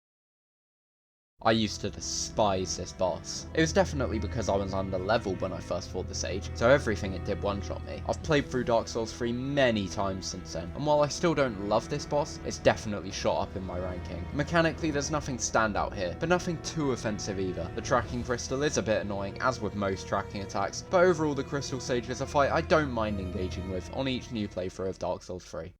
I used to despise this boss. It was definitely because I was under leveled when I first fought this age, so everything it did one-shot me. I've played through Dark Souls 3 many times since then, and while I still don't love this boss, it's definitely shot up in my ranking. Mechanically, there's nothing standout here, but nothing too offensive either. The tracking crystal is a bit annoying, as with most tracking attacks, but overall the crystal sage is a fight I don't mind engaging with on each new playthrough of Dark Souls 3.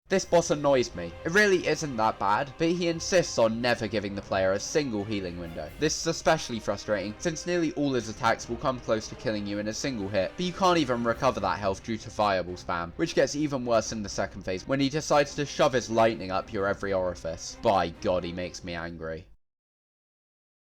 This boss annoys me. It really isn't that bad, but he insists on never giving the player a single healing window. This is especially frustrating, since nearly all his attacks will come close to killing you in a single hit, but you can't even recover that health due to fireball spam, which gets even worse in the second phase when he decides to shove his lightning up your every orifice. By God, he makes me angry.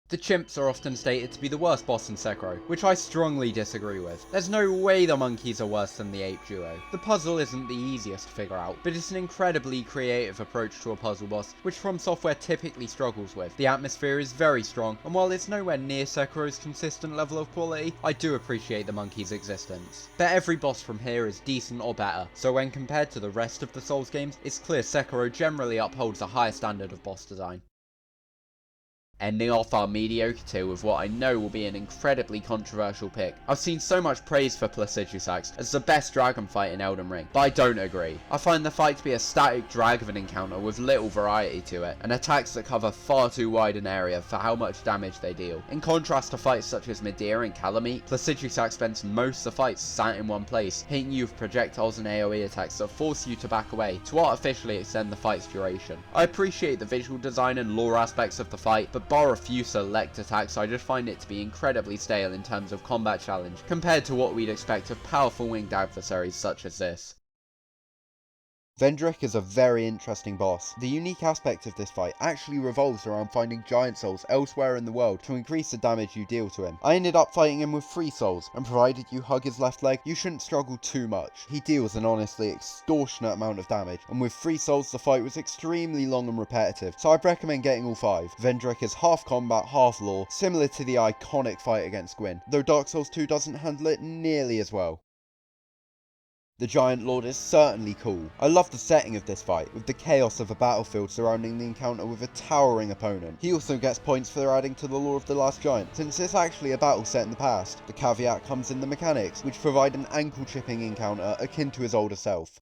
The chimps are often stated to be the worst boss in Sekiro, which I strongly disagree with. There's no way the monkeys are worse than the ape duo. The puzzle isn't the easiest to figure out, but it's an incredibly creative approach to a puzzle boss, which FromSoft typically struggles with. The atmosphere is very strong, and while it's nowhere near Sekiro's consistent level of quality, I do appreciate the monkeys' existence. But every boss from here is decent or better, so when compared to the rest of the Souls games, it's clear Sekiro generally upholds a higher standard of boss design. Ending off our Mediocre tier with what I know will be an incredibly controversial pick. I've seen so much praise for Placidus as the best dragon fight in Elden Ring, but I don't agree. I find the fight to be a static drag of an encounter with little variety to it, and attacks that cover far too wide an area for how much damage they deal. In contrast to fights such as Mediocre and Calamite, Placidus spends most of the fights sat in one place, hitting you with projectiles and AoE attacks that force you to back away to artificially extend the fight's duration. I appreciate the visual design and lore aspects of the fight, but bar a few select attacks, I just find it to be incredibly stale in terms of combat challenge, compared to what we'd expect of powerful winged adversaries such as this. Vendrick is a very interesting boss. The unique aspect of this fight actually revolves around finding giant souls elsewhere in the world to increase the damage you deal to him. I ended up fighting him with 3 souls, and provided you hug his left leg, you shouldn't struggle too much. He deals an honestly extortionate amount of damage, and with 3 souls the fight was extremely long and repetitive, so I'd recommend getting all 5. Vendrick is half combat, half lore, similar to the iconic fight against Gwyn, though Dark Souls 2 doesn't handle it nearly as well. The Giant Lord is certainly cool. I love the setting of this fight, with the chaos of a battlefield surrounding the encounter with a towering opponent. He also gets points for adding to the lore of the Last Giant, since it's actually a battle set in the past. The caveat comes in the mechanics, which provide an ankle-chipping encounter akin to his older self.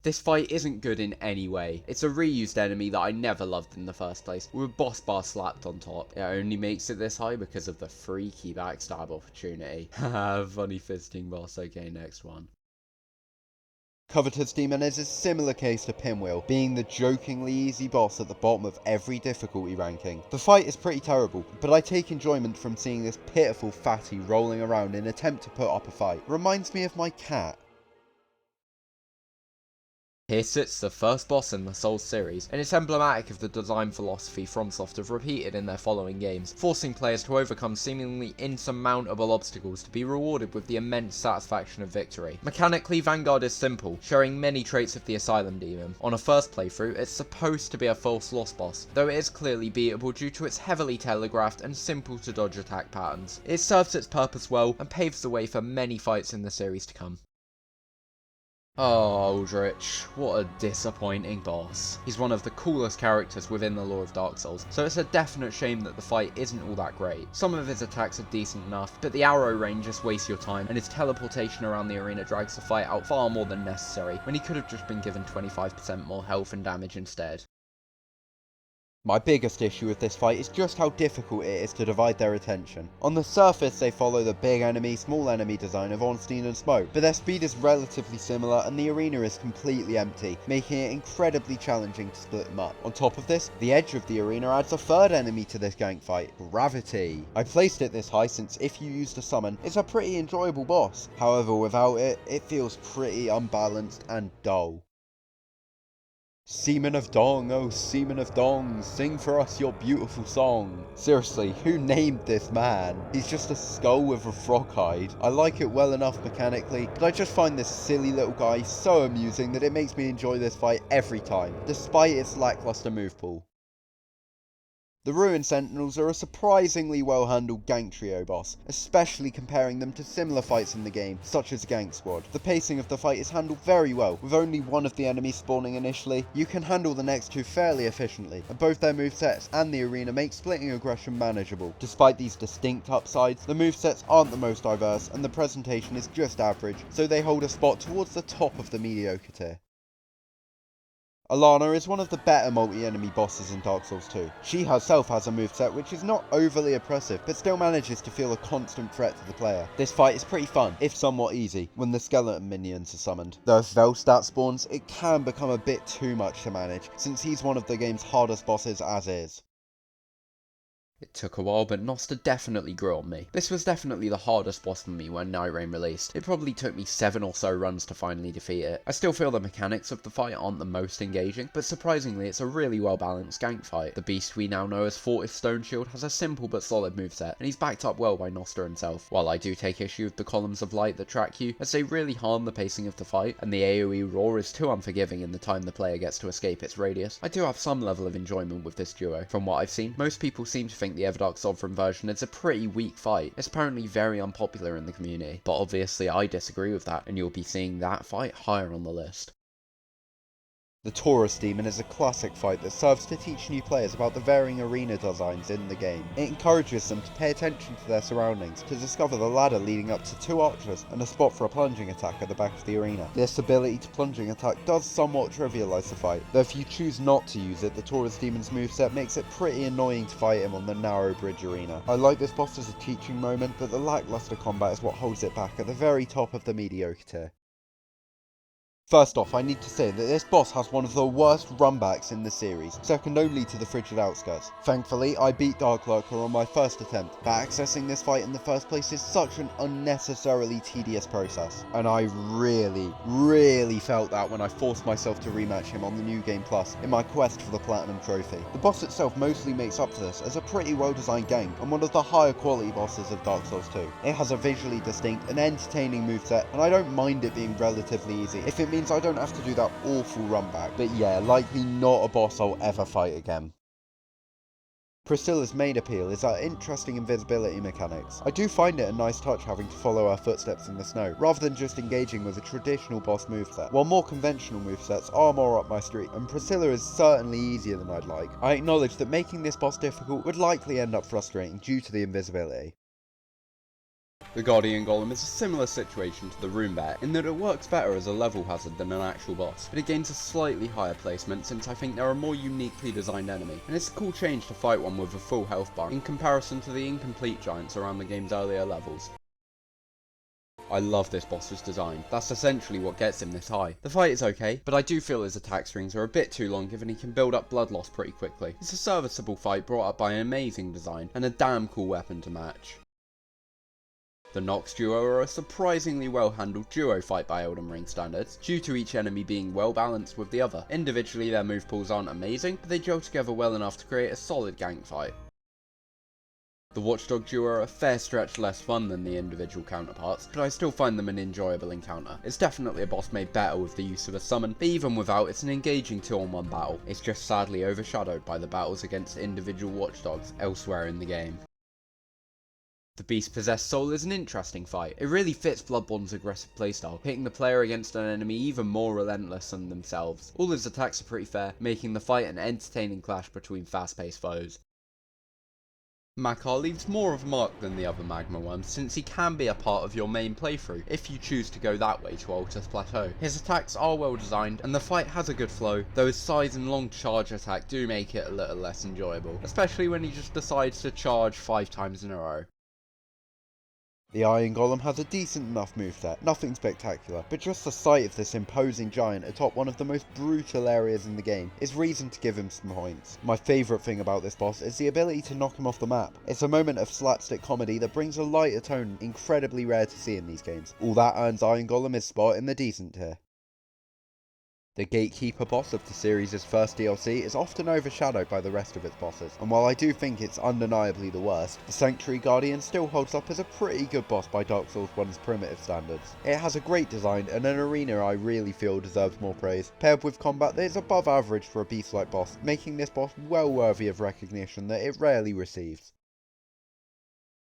This fight isn't good in any way. It's a reused enemy that I never loved in the first place, with a boss bar slapped on top. It only makes it this high because of the freaky backstab opportunity. Haha, funny fisting boss. Okay, next one. Covetous Demon is a similar case to Pinwheel, being the jokingly easy boss at the bottom of every difficulty ranking. The fight is pretty terrible, but I take enjoyment from seeing this pitiful fatty rolling around in an attempt to put up a fight. Reminds me of my cat. Here sits the first boss in the Souls series, and it's emblematic of the design philosophy FromSoft have repeated in their following games, forcing players to overcome seemingly insurmountable obstacles to be rewarded with the immense satisfaction of victory. Mechanically, Vanguard is simple, sharing many traits of the Asylum Demon. On a first playthrough, it's supposed to be a false loss boss, though it is clearly beatable due to its heavily telegraphed and simple to dodge attack patterns. It serves its purpose well, and paves the way for many fights in the series to come. Oh, Aldrich, what a disappointing boss. He's one of the coolest characters within the lore of Dark Souls, so it's a definite shame that the fight isn't all that great. Some of his attacks are decent enough, but the arrow range just wastes your time, and his teleportation around the arena drags the fight out far more than necessary, when he could have just been given 25% more health and damage instead. My biggest issue with this fight is just how difficult it is to divide their attention. On the surface they follow the big enemy, small enemy design of Ornstein and Smoke, but their speed is relatively similar and the arena is completely empty, making it incredibly challenging to split them up. On top of this, the edge of the arena adds a third enemy to this gank fight, Gravity. I placed it this high since if you use the summon, it's a pretty enjoyable boss. However, without it, it feels pretty unbalanced and dull. Seaman of Dong, oh Seaman of Dong, sing for us your beautiful song. Seriously, who named this man? He's just a skull with a frog hide. I like it well enough mechanically, but I just find this silly little guy so amusing that it makes me enjoy this fight every time, despite its lackluster move pool. The Ruin Sentinels are a surprisingly well-handled gank trio boss, especially comparing them to similar fights in the game, such as Gank Squad. The pacing of the fight is handled very well, with only one of the enemies spawning initially. You can handle the next two fairly efficiently, and both their movesets and the arena make splitting aggression manageable. Despite these distinct upsides, the movesets aren't the most diverse, and the presentation is just average, so they hold a spot towards the top of the mediocre tier. Alana is one of the better multi-enemy bosses in Dark Souls 2. She herself has a moveset which is not overly oppressive, but still manages to feel a constant threat to the player. This fight is pretty fun, if somewhat easy, when the skeleton minions are summoned. Though if Velstadt spawns, it can become a bit too much to manage, since he's one of the game's hardest bosses as is. It took a while, but Noster definitely grew on me. This was definitely the hardest boss for me when Nightreign released. It probably took me 7 or so runs to finally defeat it. I still feel the mechanics of the fight aren't the most engaging, but surprisingly it's a really well balanced gank fight. The beast we now know as Fortis Stone Shield has a simple but solid moveset, and he's backed up well by Noster himself. While I do take issue with the columns of light that track you, as they really harm the pacing of the fight, and the AoE roar is too unforgiving in the time the player gets to escape its radius, I do have some level of enjoyment with this duo. From what I've seen, most people seem to think the Everdark Sovereign version is a pretty weak fight. It's apparently very unpopular in the community, but obviously I disagree with that, and you'll be seeing that fight higher on the list. The Taurus Demon is a classic fight that serves to teach new players about the varying arena designs in the game. It encourages them to pay attention to their surroundings, to discover the ladder leading up to 2 archers and a spot for a plunging attack at the back of the arena. This ability to plunging attack does somewhat trivialise the fight, though if you choose not to use it, the Taurus Demon's moveset makes it pretty annoying to fight him on the narrow bridge arena. I like this boss as a teaching moment, but the lackluster combat is what holds it back at the very top of the mediocre tier. First off, I need to say that this boss has one of the worst runbacks in the series, second only to the Frigid Outskirts. Thankfully, I beat Dark Lurker on my first attempt, but accessing this fight in the first place is such an unnecessarily tedious process, and I really felt that when I forced myself to rematch him on the New Game Plus in my quest for the Platinum Trophy. The boss itself mostly makes up for this as a pretty well designed gank, and one of the higher quality bosses of Dark Souls 2. It has a visually distinct and entertaining moveset, and I don't mind it being relatively easy, if it means I don't have to do that awful run back, but yeah, likely not a boss I'll ever fight again. Priscilla's main appeal is her interesting invisibility mechanics. I do find it a nice touch having to follow her footsteps in the snow, rather than just engaging with a traditional boss moveset. While more conventional movesets are more up my street, and Priscilla is certainly easier than I'd like, I acknowledge that making this boss difficult would likely end up frustrating due to the invisibility. The Guardian Golem is a similar situation to the Rune Bear in that it works better as a level hazard than an actual boss, but it gains a slightly higher placement since I think they're a more uniquely designed enemy, and it's a cool change to fight one with a full health bar in comparison to the incomplete giants around the game's earlier levels. I love this boss's design. That's essentially what gets him this high. The fight is okay, but I do feel his attack strings are a bit too long given he can build up blood loss pretty quickly. It's a serviceable fight brought up by an amazing design and a damn cool weapon to match. The Nox duo are a surprisingly well-handled duo fight by Elden Ring standards, due to each enemy being well balanced with the other. Individually their move pools aren't amazing, but they gel together well enough to create a solid gank fight. The Watchdog duo are a fair stretch less fun than the individual counterparts, but I still find them an enjoyable encounter. It's definitely a boss made better with the use of a summon, but even without, it's an engaging 2-on-1 battle. It's just sadly overshadowed by the battles against individual watchdogs elsewhere in the game. The Beast Possessed Soul is an interesting fight. It really fits Bloodborne's aggressive playstyle, pitting the player against an enemy even more relentless than themselves. All his attacks are pretty fair, making the fight an entertaining clash between fast-paced foes. Makar leaves more of a mark than the other magma worms, since he can be a part of your main playthrough if you choose to go that way to Altus Plateau. His attacks are well designed and the fight has a good flow, though his size and long charge attack do make it a little less enjoyable, especially when he just decides to charge 5 times in a row. The Iron Golem has a decent enough moveset, nothing spectacular, but just the sight of this imposing giant atop one of the most brutal areas in the game is reason to give him some points. My favourite thing about this boss is the ability to knock him off the map. It's a moment of slapstick comedy that brings a lighter tone incredibly rare to see in these games. All that earns Iron Golem his spot in the decent tier. The Gatekeeper boss of the series' first DLC is often overshadowed by the rest of its bosses, and while I do think it's undeniably the worst, the Sanctuary Guardian still holds up as a pretty good boss by Dark Souls 1's primitive standards. It has a great design and an arena I really feel deserves more praise, paired with combat that is above average for a beast-like boss, making this boss well worthy of recognition that it rarely receives.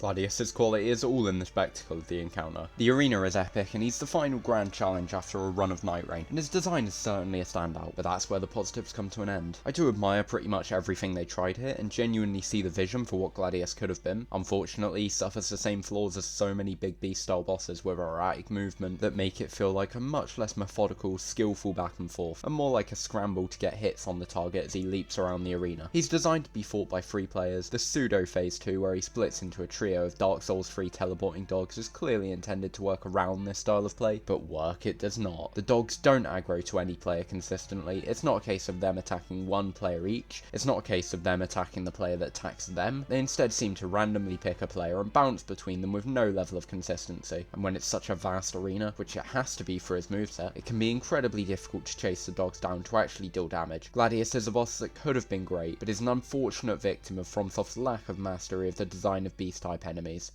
Gladius's quality is all in the spectacle of the encounter. The arena is epic and he's the final grand challenge after a run of Nightreign, and his design is certainly a standout, but that's where the positives come to an end. I do admire pretty much everything they tried here and genuinely see the vision for what Gladius could have been. Unfortunately, he suffers the same flaws as so many big beast style bosses with erratic movement that make it feel like a much less methodical, skillful back and forth, and more like a scramble to get hits on the target as he leaps around the arena. He's designed to be fought by 3 players. The pseudo phase 2 where he splits into a trio of Dark Souls 3 teleporting dogs is clearly intended to work around this style of play, but work it does not. The dogs don't aggro to any player consistently. It's not a case of them attacking one player each. It's not a case of them attacking the player that attacks them. They instead seem to randomly pick a player and bounce between them with no level of consistency. And when it's such a vast arena, which it has to be for his moveset, it can be incredibly difficult to chase the dogs down to actually deal damage. Gladius is a boss that could have been great, but is an unfortunate victim of FromSoft's lack of mastery of the design of beast-type enemies.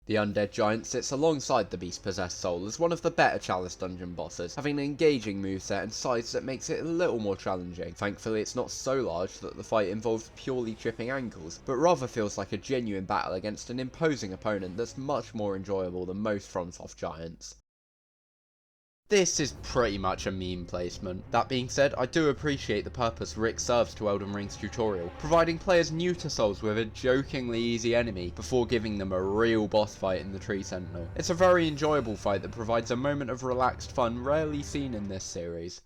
The Undead Giant sits alongside the Beast-Possessed Soul as one of the better Chalice Dungeon bosses, having an engaging moveset and size that makes it a little more challenging. Thankfully, it's not so large that the fight involves purely chipping ankles, but rather feels like a genuine battle against an imposing opponent that's much more enjoyable than most FromSoft giants. This is pretty much a meme placement. That being said, I do appreciate the purpose Rick serves to Elden Ring's tutorial, providing players new to Souls with a jokingly easy enemy before giving them a real boss fight in the Tree Sentinel. It's a very enjoyable fight that provides a moment of relaxed fun rarely seen in this series.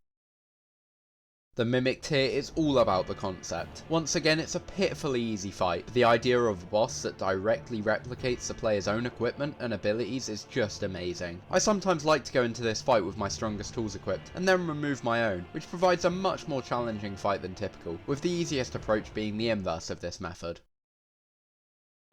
The Mimic tier is all about the concept. Once again, it's a pitifully easy fight, but the idea of a boss that directly replicates the player's own equipment and abilities is just amazing. I sometimes like to go into this fight with my strongest tools equipped, and then remove my own, which provides a much more challenging fight than typical, with the easiest approach being the inverse of this method.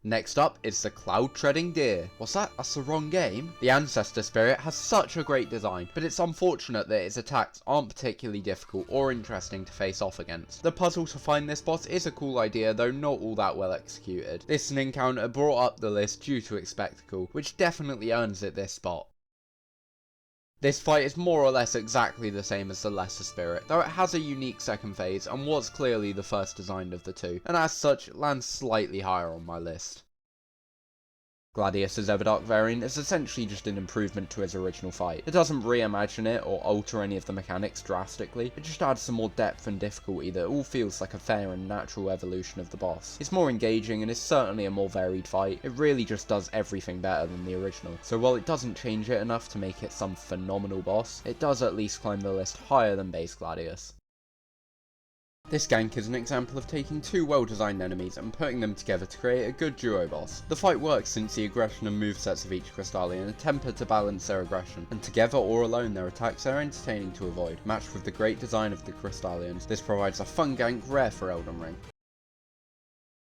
Next up is the Cloud Treading Deer. What's that? That's the wrong game? The Ancestor Spirit has such a great design, but it's unfortunate that its attacks aren't particularly difficult or interesting to face off against. The puzzle to find this boss is a cool idea, though not all that well executed. This is an encounter brought up the list due to its spectacle, which definitely earns it this spot. This fight is more or less exactly the same as the Lesser Spirit, though it has a unique second phase and was clearly the first designed of the two, and as such it lands slightly higher on my list. Gladius's Everdark variant is essentially just an improvement to his original fight. It doesn't reimagine it or alter any of the mechanics drastically, it just adds some more depth and difficulty that all feels like a fair and natural evolution of the boss. It's more engaging and is certainly a more varied fight. It really just does everything better than the original. So while it doesn't change it enough to make it some phenomenal boss, it does at least climb the list higher than base Gladius. This gank is an example of taking 2 well-designed enemies and putting them together to create a good duo boss. The fight works since the aggression and movesets of each Crystallian are tempered to balance their aggression, and together or alone their attacks are entertaining to avoid. Matched with the great design of the Crystallians, this provides a fun gank rare for Elden Ring.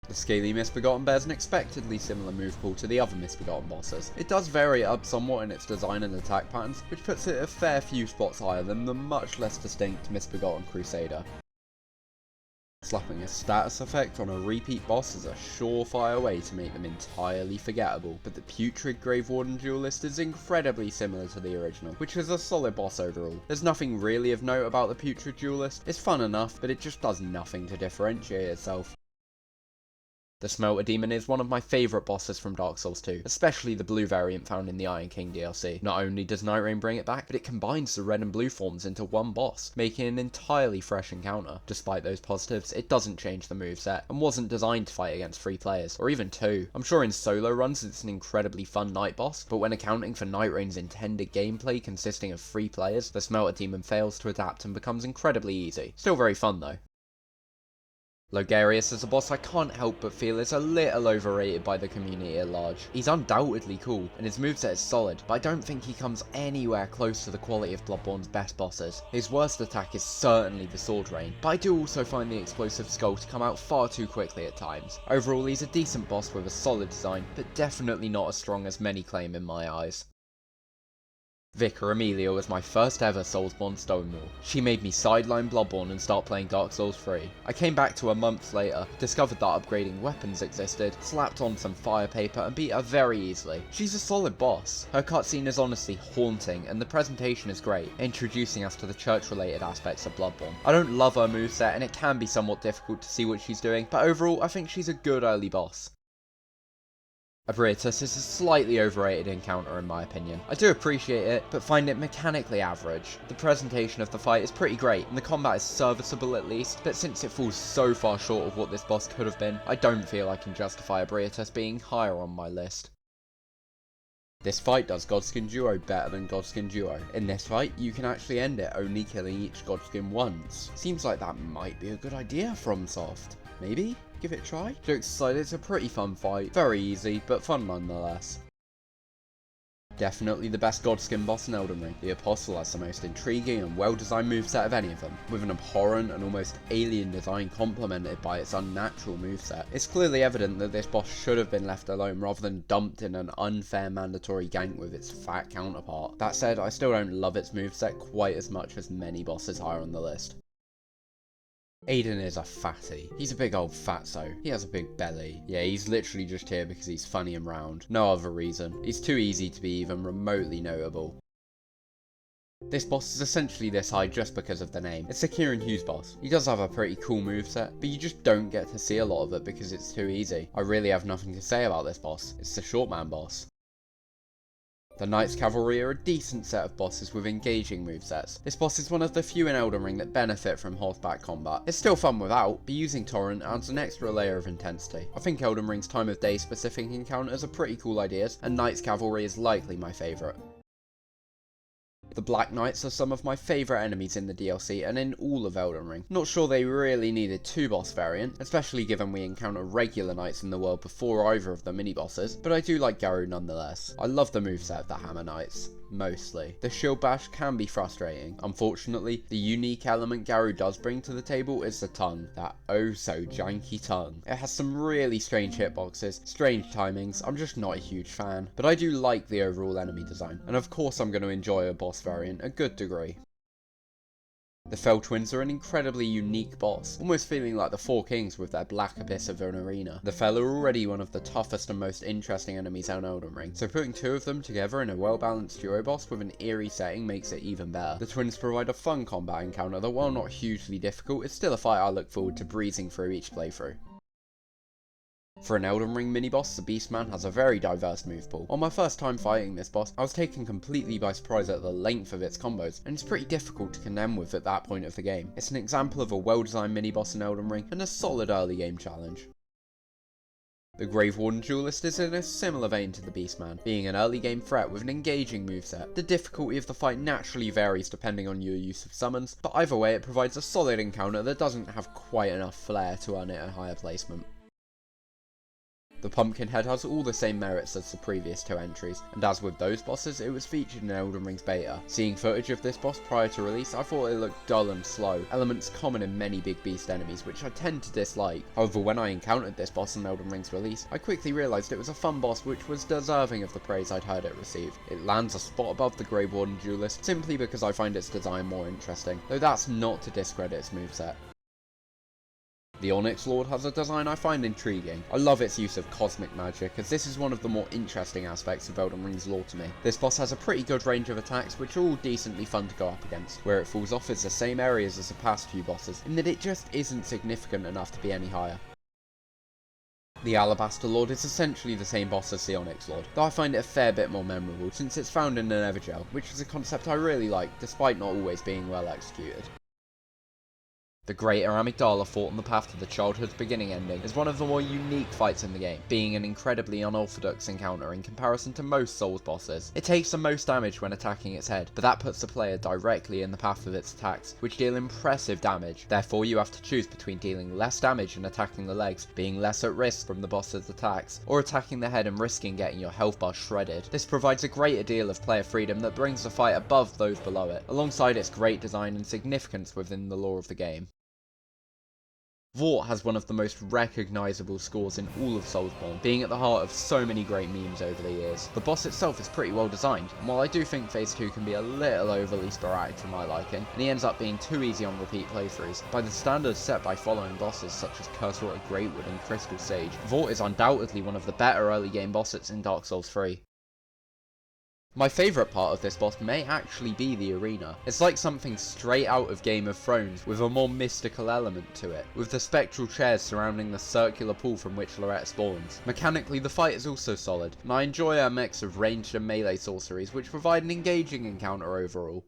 The Scaly Misbegotten bears an expectedly similar move pool to the other Misbegotten bosses. It does vary up somewhat in its design and attack patterns, which puts it a fair few spots higher than the much less distinct Misbegotten Crusader. Slapping a status effect on a repeat boss is a surefire way to make them entirely forgettable, but the Putrid Grave Warden Duelist is incredibly similar to the original, which is a solid boss overall. There's nothing really of note about the Putrid Duelist. It's fun enough, but it just does nothing to differentiate itself. The Smelter Demon is one of my favourite bosses from Dark Souls 2, especially the blue variant found in the Iron King DLC. Not only does Nightreign bring it back, but it combines the red and blue forms into one boss, making an entirely fresh encounter. Despite those positives, it doesn't change the moveset, and wasn't designed to fight against 3 players, or even 2. I'm sure in solo runs it's an incredibly fun night boss, but when accounting for Nightrein's intended gameplay consisting of 3 players, the Smelter Demon fails to adapt and becomes incredibly easy. Still very fun though. Logarius is a boss I can't help but feel is a little overrated by the community at large. He's undoubtedly cool, and his moveset is solid, but I don't think he comes anywhere close to the quality of Bloodborne's best bosses. His worst attack is certainly the sword rain, but I do also find the explosive skull to come out far too quickly at times. Overall, he's a decent boss with a solid design, but definitely not as strong as many claim in my eyes. Vicar Amelia was my first ever soulsborne Stonewall. She made me sideline Bloodborne and start playing Dark Souls 3. I came back to her months later, discovered that upgrading weapons existed, slapped on some fire paper and beat her very easily. She's a solid boss. Her cutscene is honestly haunting and the presentation is great, introducing us to the church related aspects of Bloodborne. I don't love her moveset and it can be somewhat difficult to see what she's doing, but overall I think she's a good early boss. Abritus is a slightly overrated encounter in my opinion. I do appreciate it, but find it mechanically average. The presentation of the fight is pretty great, and the combat is serviceable at least, but since it falls so far short of what this boss could have been, I don't feel I can justify Abritus being higher on my list. This fight does Godskin Duo better than Godskin Duo. In this fight, you can actually end it only killing each Godskin once. Seems like that might be a good idea, FromSoft. Maybe? Give it a try? Jokes aside, it's a pretty fun fight. Very easy, but fun nonetheless. Definitely the best Godskin boss in Elden Ring. The Apostle has the most intriguing and well-designed moveset of any of them, with an abhorrent and almost alien design complemented by its unnatural moveset. It's clearly evident that this boss should have been left alone rather than dumped in an unfair mandatory gank with its fat counterpart. That said, I still don't love its moveset quite as much as many bosses higher on the list. Aiden is a fatty. He's a big old fatso. He has a big belly. Yeah, he's literally just here because he's funny and round. No other reason. He's too easy to be even remotely notable. This boss is essentially this high just because of the name. It's the Kieran Hughes boss. He does have a pretty cool moveset, but you just don't get to see a lot of it because it's too easy. I really have nothing to say about this boss. It's the short man boss. The Knights Cavalry are a decent set of bosses with engaging movesets. This boss is one of the few in Elden Ring that benefit from horseback combat. It's still fun without, but using Torrent adds an extra layer of intensity. I think Elden Ring's time of day specific encounters are pretty cool ideas, and Knights Cavalry is likely my favourite. The Black Knights are some of my favourite enemies in the DLC and in all of Elden Ring. Not sure they really needed 2 boss variants, especially given we encounter regular knights in the world before either of the mini-bosses, but I do like Garou nonetheless. I love the moveset of the Hammer Knights. Mostly. The shield bash can be frustrating. Unfortunately, the unique element Garou does bring to the table is the tongue. That oh so janky tongue. It has some really strange hitboxes, strange timings. I'm just not a huge fan. But I do like the overall enemy design. And of course I'm going to enjoy a boss variant a good degree. The Fell Twins are an incredibly unique boss, almost feeling like the Four Kings with their black abyss of an arena. The Fell are already one of the toughest and most interesting enemies on Elden Ring, so putting 2 of them together in a well-balanced duo boss with an eerie setting makes it even better. The Twins provide a fun combat encounter that, while not hugely difficult, is still a fight I look forward to breezing through each playthrough. For an Elden Ring mini-boss, the Beastman has a very diverse move pool. On my first time fighting this boss, I was taken completely by surprise at the length of its combos, and it's pretty difficult to contend with at that point of the game. It's an example of a well-designed mini-boss in Elden Ring, and a solid early game challenge. The Grave Warden Duelist is in a similar vein to the Beastman, being an early game threat with an engaging moveset. The difficulty of the fight naturally varies depending on your use of summons, but either way it provides a solid encounter that doesn't have quite enough flair to earn it a higher placement. The Pumpkinhead has all the same merits as the previous 2 entries, and as with those bosses, it was featured in Elden Ring's beta. Seeing footage of this boss prior to release, I thought it looked dull and slow, elements common in many big beast enemies, which I tend to dislike. However, when I encountered this boss in Elden Ring's release, I quickly realised it was a fun boss which was deserving of the praise I'd heard it receive. It lands a spot above the Grave Warden Duelist, simply because I find its design more interesting, though that's not to discredit its moveset. The Onyx Lord has a design I find intriguing. I love its use of cosmic magic, as this is one of the more interesting aspects of Elden Ring's lore to me. This boss has a pretty good range of attacks which are all decently fun to go up against. Where it falls off is the same areas as the past few bosses, in that it just isn't significant enough to be any higher. The Alabaster Lord is essentially the same boss as the Onyx Lord, though I find it a fair bit more memorable since it's found in an Evergel, which is a concept I really like despite not always being well executed. The Greater Amygdala fought on the path to the childhood's beginning ending is one of the more unique fights in the game, being an incredibly unorthodox encounter in comparison to most Souls bosses. It takes the most damage when attacking its head, but that puts the player directly in the path of its attacks, which deal impressive damage. Therefore you have to choose between dealing less damage and attacking the legs, being less at risk from the boss's attacks, or attacking the head and risking getting your health bar shredded. This provides a greater deal of player freedom that brings the fight above those below it, alongside its great design and significance within the lore of the game. Vought has one of the most recognisable scores in all of Soulsborne, being at the heart of so many great memes over the years. The boss itself is pretty well designed, and while I do think Phase 2 can be a little overly sporadic for my liking, and he ends up being too easy on repeat playthroughs, by the standards set by following bosses such as Cursor at Greatwood and Crystal Sage, Vought is undoubtedly one of the better early game bosses in Dark Souls 3. My favourite part of this boss may actually be the arena. It's like something straight out of Game of Thrones with a more mystical element to it, with the spectral chairs surrounding the circular pool from which Lorette spawns. Mechanically, the fight is also solid, and I enjoy a mix of ranged and melee sorceries which provide an engaging encounter overall.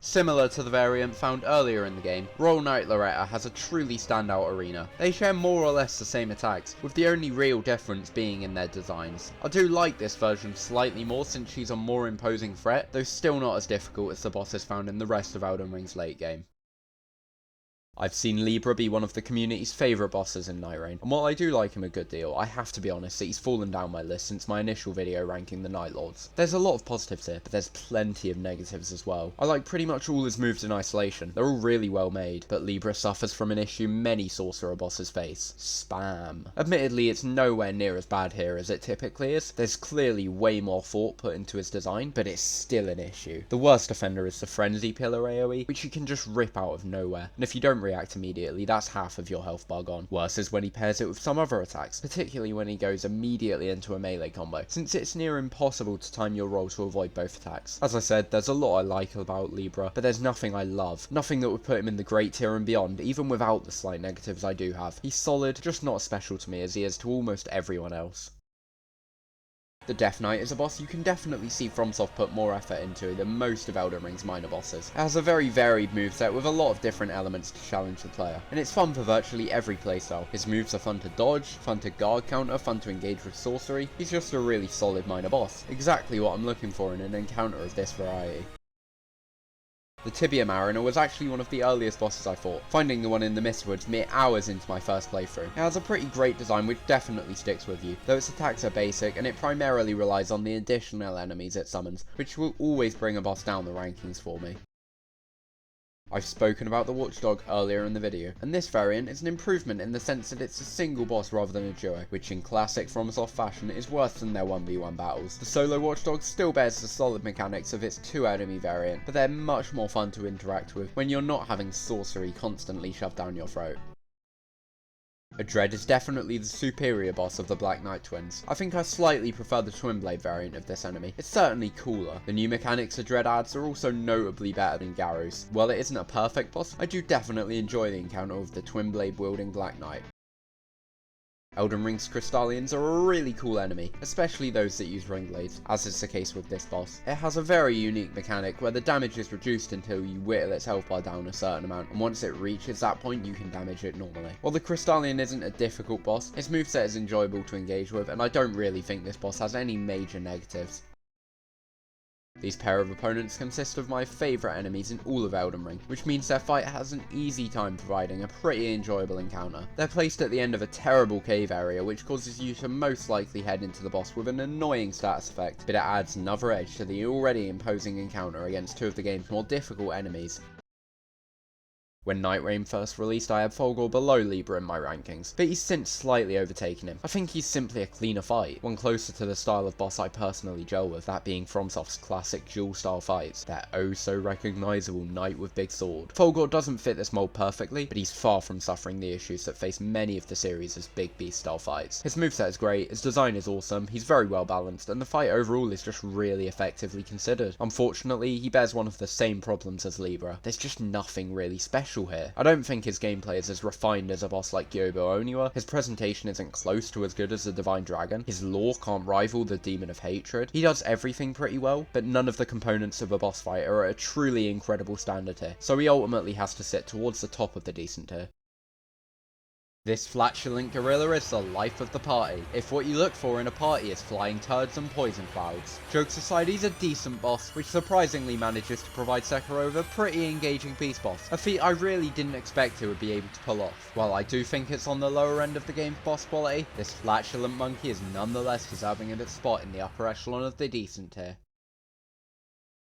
Similar to the variant found earlier in the game, Royal Knight Loretta has a truly standout arena. They share more or less the same attacks, with the only real difference being in their designs. I do like this version slightly more since she's a more imposing threat, though still not as difficult as the bosses found in the rest of Elden Ring's late game. I've seen Libra be one of the community's favourite bosses in Nightreign, and while I do like him a good deal, I have to be honest that he's fallen down my list since my initial video ranking the Night Lords. There's a lot of positives here, but there's plenty of negatives as well. I like pretty much all his moves in isolation, they're all really well made, but Libra suffers from an issue many sorcerer bosses face: spam. Admittedly, it's nowhere near as bad here as it typically is. There's clearly way more thought put into his design, but it's still an issue. The worst offender is the Frenzy Pillar AoE, which you can just rip out of nowhere, and if you don't react immediately, that's half of your health bar gone. Worse is when he pairs it with some other attacks, particularly when he goes immediately into a melee combo, since it's near impossible to time your roll to avoid both attacks. As I said, there's a lot I like about Libra, but there's nothing I love. Nothing that would put him in the great tier and beyond, even without the slight negatives I do have. He's solid, just not as special to me as he is to almost everyone else. The Death Knight is a boss you can definitely see FromSoft put more effort into than most of Elden Ring's minor bosses. It has a very varied moveset with a lot of different elements to challenge the player, and it's fun for virtually every playstyle. His moves are fun to dodge, fun to guard counter, fun to engage with sorcery. He's just a really solid minor boss. Exactly what I'm looking for in an encounter of this variety. The Tibia Mariner was actually one of the earliest bosses I fought, finding the one in the Mistwoods mere hours into my first playthrough. It has a pretty great design which definitely sticks with you, though its attacks are basic and it primarily relies on the additional enemies it summons, which will always bring a boss down the rankings for me. I've spoken about the Watchdog earlier in the video, and this variant is an improvement in the sense that it's a single boss rather than a duo, which in classic FromSoft fashion is worse than their 1v1 battles. The solo Watchdog still bears the solid mechanics of its 2 enemy variant, but they're much more fun to interact with when you're not having sorcery constantly shoved down your throat. Adread is definitely the superior boss of the Black Knight twins. I think I slightly prefer the Twin Blade variant of this enemy. It's certainly cooler. The new mechanics Adread adds are also notably better than Garrus. While it isn't a perfect boss, I do definitely enjoy the encounter of the Twin Blade wielding Black Knight. Elden Ring's Crystallians are a really cool enemy, especially those that use ring blades, as is the case with this boss. It has a very unique mechanic where the damage is reduced until you whittle its health bar down a certain amount, and once it reaches that point you can damage it normally. While the Crystallian isn't a difficult boss, its moveset is enjoyable to engage with, and I don't really think this boss has any major negatives. These pair of opponents consist of my favourite enemies in all of Elden Ring, which means their fight has an easy time providing a pretty enjoyable encounter. They're placed at the end of a terrible cave area which causes you to most likely head into the boss with an annoying status effect, but it adds another edge to the already imposing encounter against 2 of the game's more difficult enemies. When Nightreign first released, I had Fulgor below Libra in my rankings, but he's since slightly overtaken him. I think he's simply a cleaner fight, one closer to the style of boss I personally gel with, that being FromSoft's classic dual style fights, their oh so recognisable knight with big sword. Fulgor doesn't fit this mold perfectly, but he's far from suffering the issues that face many of the series' big beast style fights. His moveset is great, his design is awesome, he's very well balanced, and the fight overall is just really effectively considered. Unfortunately, he bears one of the same problems as Libra. There's just nothing really special special here. I don't think his gameplay is as refined as a boss like Gyobo Oniwa, his presentation isn't close to as good as the Divine Dragon, his lore can't rival the Demon of Hatred. He does everything pretty well, but none of the components of a boss fight are at a truly incredible standard here, so he ultimately has to sit towards the top of the decent tier. This flatulent gorilla is the life of the party, if what you look for in a party is flying turds and poison clouds. Jokes aside, he's a decent boss, which surprisingly manages to provide Sekiro with a pretty engaging peace boss, a feat I really didn't expect it would be able to pull off. While I do think it's on the lower end of the game's boss quality, this flatulent monkey is nonetheless deserving of its spot in the upper echelon of the decent tier.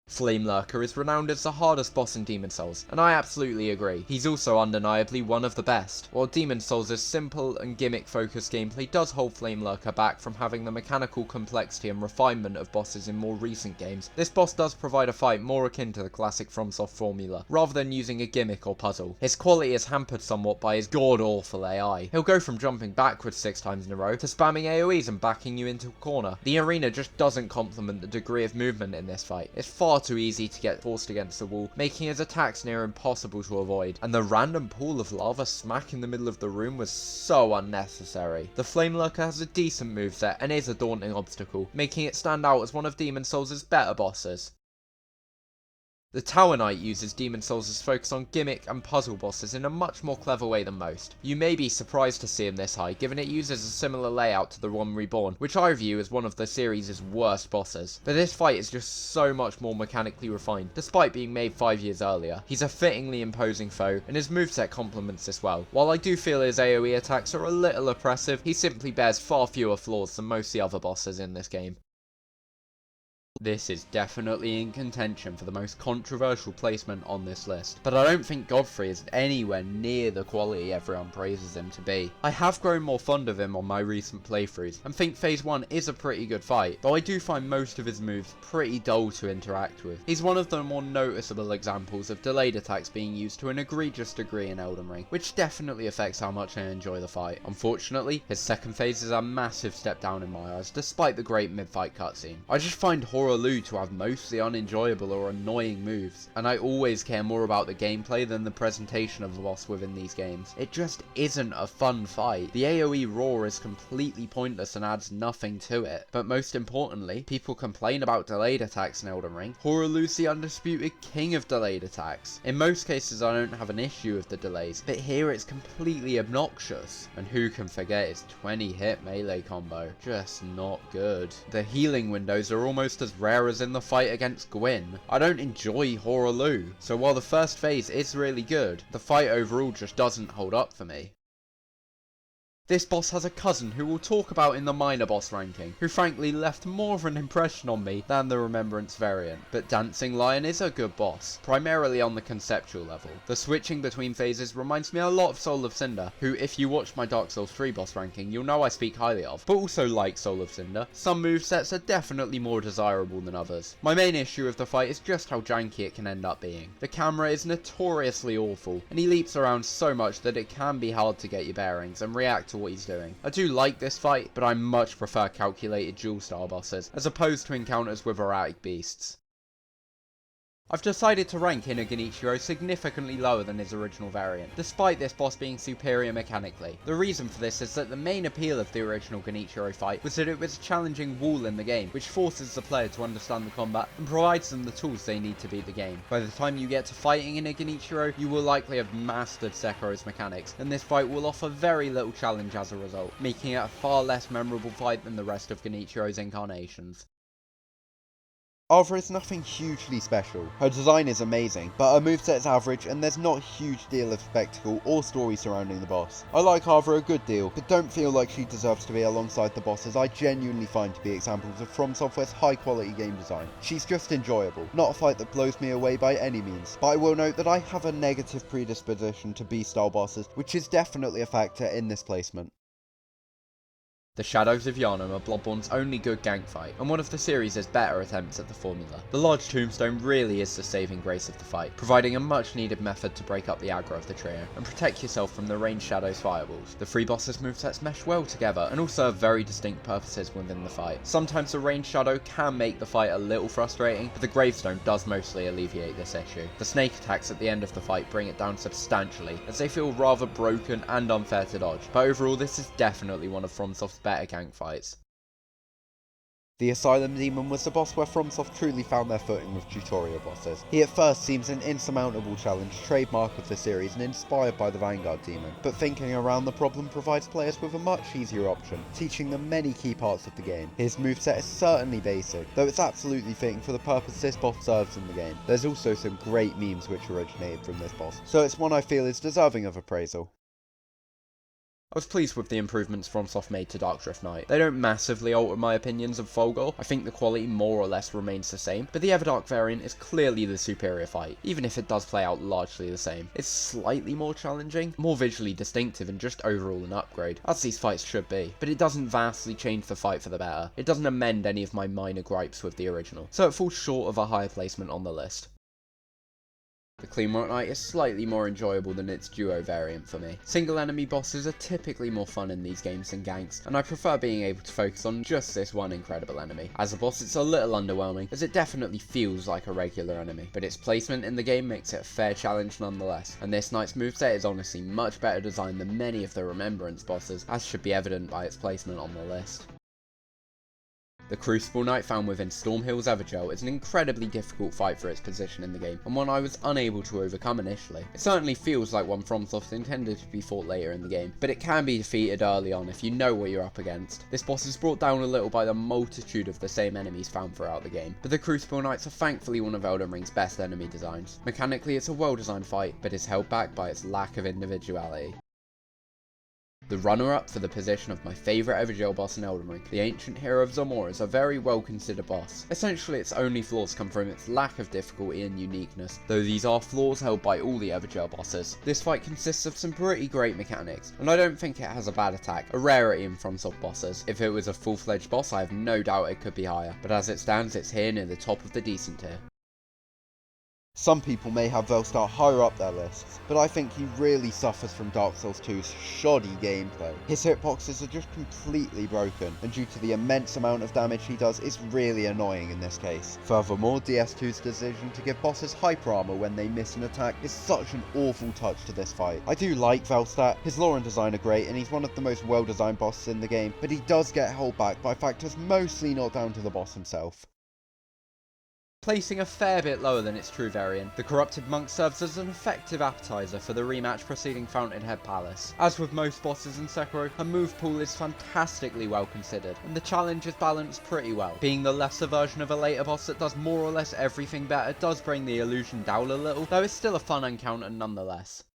Flame Lurker is renowned as the hardest boss in Demon Souls, and I absolutely agree. He's also undeniably one of the best. While Demon Souls' simple and gimmick-focused gameplay does hold Flame Lurker back from having the mechanical complexity and refinement of bosses in more recent games, this boss does provide a fight more akin to the classic FromSoft formula, rather than using a gimmick or puzzle. His quality is hampered somewhat by his god-awful AI. He'll go from jumping backwards 6 times in a row to spamming AoEs and backing you into a corner. The arena just doesn't complement the degree of movement in this fight. It's far too easy to get forced against the wall, making his attacks near impossible to avoid, and the random pool of lava smack in the middle of the room was so unnecessary. The Flame Lurker has a decent moveset and is a daunting obstacle, making it stand out as one of Demon Souls' better bosses. The Tower Knight uses Demon Souls' focus on gimmick and puzzle bosses in a much more clever way than most. You may be surprised to see him this high, given it uses a similar layout to the one Reborn, which I view as one of the series' worst bosses. But this fight is just so much more mechanically refined, despite being made 5 years earlier. He's a fittingly imposing foe, and his moveset complements this well. While I do feel his AoE attacks are a little oppressive, he simply bears far fewer flaws than most of the other bosses in this game. This is definitely in contention for the most controversial placement on this list, but I don't think Godfrey is anywhere near the quality everyone praises him to be. I have grown more fond of him on my recent playthroughs, and think Phase 1 is a pretty good fight, though I do find most of his moves pretty dull to interact with. He's one of the more noticeable examples of delayed attacks being used to an egregious degree in Elden Ring, which definitely affects how much I enjoy the fight. Unfortunately, his second phase is a massive step down in my eyes, despite the great mid-fight cutscene. I just find Horaloo to have mostly unenjoyable or annoying moves, and I always care more about the gameplay than the presentation of the boss within these games. It just isn't a fun fight. The AoE roar is completely pointless and adds nothing to it, but most importantly, people complain about delayed attacks in Elden Ring. Horaloo's the undisputed king of delayed attacks. In most cases I don't have an issue with the delays, but here it's completely obnoxious. And who can forget his 20-hit melee combo? Just not good. The healing windows are almost as rare as in the fight against Gwyn. I don't enjoy Horaloo, so while the first phase is really good, the fight overall just doesn't hold up for me. This boss has a cousin who we'll talk about in the minor boss ranking, who frankly left more of an impression on me than the Remembrance variant. But Dancing Lion is a good boss, primarily on the conceptual level. The switching between phases reminds me a lot of Soul of Cinder, who if you watch my Dark Souls 3 boss ranking, you'll know I speak highly of, but also like Soul of Cinder. Some movesets are definitely more desirable than others. My main issue with the fight is just how janky it can end up being. The camera is notoriously awful, and he leaps around so much that it can be hard to get your bearings and react to what he's doing. I do like this fight, but I much prefer calculated dual style bosses, as opposed to encounters with erratic beasts. I've decided to rank Inner Genichiro significantly lower than his original variant, despite this boss being superior mechanically. The reason for this is that the main appeal of the original Genichiro fight was that it was a challenging wall in the game, which forces the player to understand the combat and provides them the tools they need to beat the game. By the time you get to fighting Inner Genichiro, you will likely have mastered Sekiro's mechanics, and this fight will offer very little challenge as a result, making it a far less memorable fight than the rest of Genichiro's incarnations. Arthur is nothing hugely special. Her design is amazing, but her moveset is average and there's not a huge deal of spectacle or story surrounding the boss. I like Arthur a good deal, but don't feel like she deserves to be alongside the bosses I genuinely find to be examples of FromSoftware's high quality game design. She's just enjoyable, not a fight that blows me away by any means, but I will note that I have a negative predisposition to B-style bosses, which is definitely a factor in this placement. The Shadows of Yharnam are Bloodborne's only good gank fight, and one of the series' better attempts at the formula. The large tombstone really is the saving grace of the fight, providing a much needed method to break up the aggro of the trio, and protect yourself from the ranged Shadows fireballs. The three bosses' movesets mesh well together, and all serve very distinct purposes within the fight. Sometimes the ranged Shadow can make the fight a little frustrating, but the Gravestone does mostly alleviate this issue. The snake attacks at the end of the fight bring it down substantially, as they feel rather broken and unfair to dodge, but overall this is definitely one of FromSoft's better gank fights. The Asylum Demon was the boss where FromSoft truly found their footing with tutorial bosses. He at first seems an insurmountable challenge, trademark of the series and inspired by the Vanguard Demon, but thinking around the problem provides players with a much easier option, teaching them many key parts of the game. His moveset is certainly basic, though it's absolutely fitting for the purpose this boss serves in the game. There's also some great memes which originated from this boss, so it's one I feel is deserving of appraisal. I was pleased with the improvements FromSoft made to Darkdrift Knight. They don't massively alter my opinions of Fulgur. I think the quality more or less remains the same, but the Everdark variant is clearly the superior fight, even if it does play out largely the same. It's slightly more challenging, more visually distinctive, and just overall an upgrade, as these fights should be, but it doesn't vastly change the fight for the better. It doesn't amend any of my minor gripes with the original, so it falls short of a higher placement on the list. The Cleanrock Knight is slightly more enjoyable than its duo variant for me. Single enemy bosses are typically more fun in these games than ganks, and I prefer being able to focus on just this one incredible enemy. As a boss it's a little underwhelming, as it definitely feels like a regular enemy, but its placement in the game makes it a fair challenge nonetheless, and this knight's moveset is honestly much better designed than many of the Remembrance bosses, as should be evident by its placement on the list. The Crucible Knight found within Stormhill's Evergel is an incredibly difficult fight for its position in the game, and one I was unable to overcome initially. It certainly feels like one FromSoft intended to be fought later in the game, but it can be defeated early on if you know what you're up against. This boss is brought down a little by the multitude of the same enemies found throughout the game, but the Crucible Knights are thankfully one of Elden Ring's best enemy designs. Mechanically it's a well designed fight, but is held back by its lack of individuality. The runner-up for the position of my favourite Evergel boss in Elden Ring, the Ancient Hero of Zamora, is a very well considered boss. Essentially its only flaws come from its lack of difficulty and uniqueness, though these are flaws held by all the Evergel bosses. This fight consists of some pretty great mechanics, and I don't think it has a bad attack, a rarity in FromSoft bosses. If it was a full-fledged boss I have no doubt it could be higher, but as it stands it's here near the top of the decent tier. Some people may have Velstar higher up their lists, but I think he really suffers from Dark Souls 2's shoddy gameplay. His hitboxes are just completely broken, and due to the immense amount of damage he does, it's really annoying in this case. Furthermore, DS2's decision to give bosses hyper armor when they miss an attack is such an awful touch to this fight. I do like Velstar, his lore and design are great, and he's one of the most well designed bosses in the game, but he does get held back by factors mostly not down to the boss himself. Placing a fair bit lower than its true variant, the Corrupted Monk serves as an effective appetizer for the rematch preceding Fountainhead Palace. As with most bosses in Sekiro, her move pool is fantastically well considered, and the challenge is balanced pretty well. Being the lesser version of a later boss that does more or less everything better does bring the illusion down a little, though it's still a fun encounter nonetheless.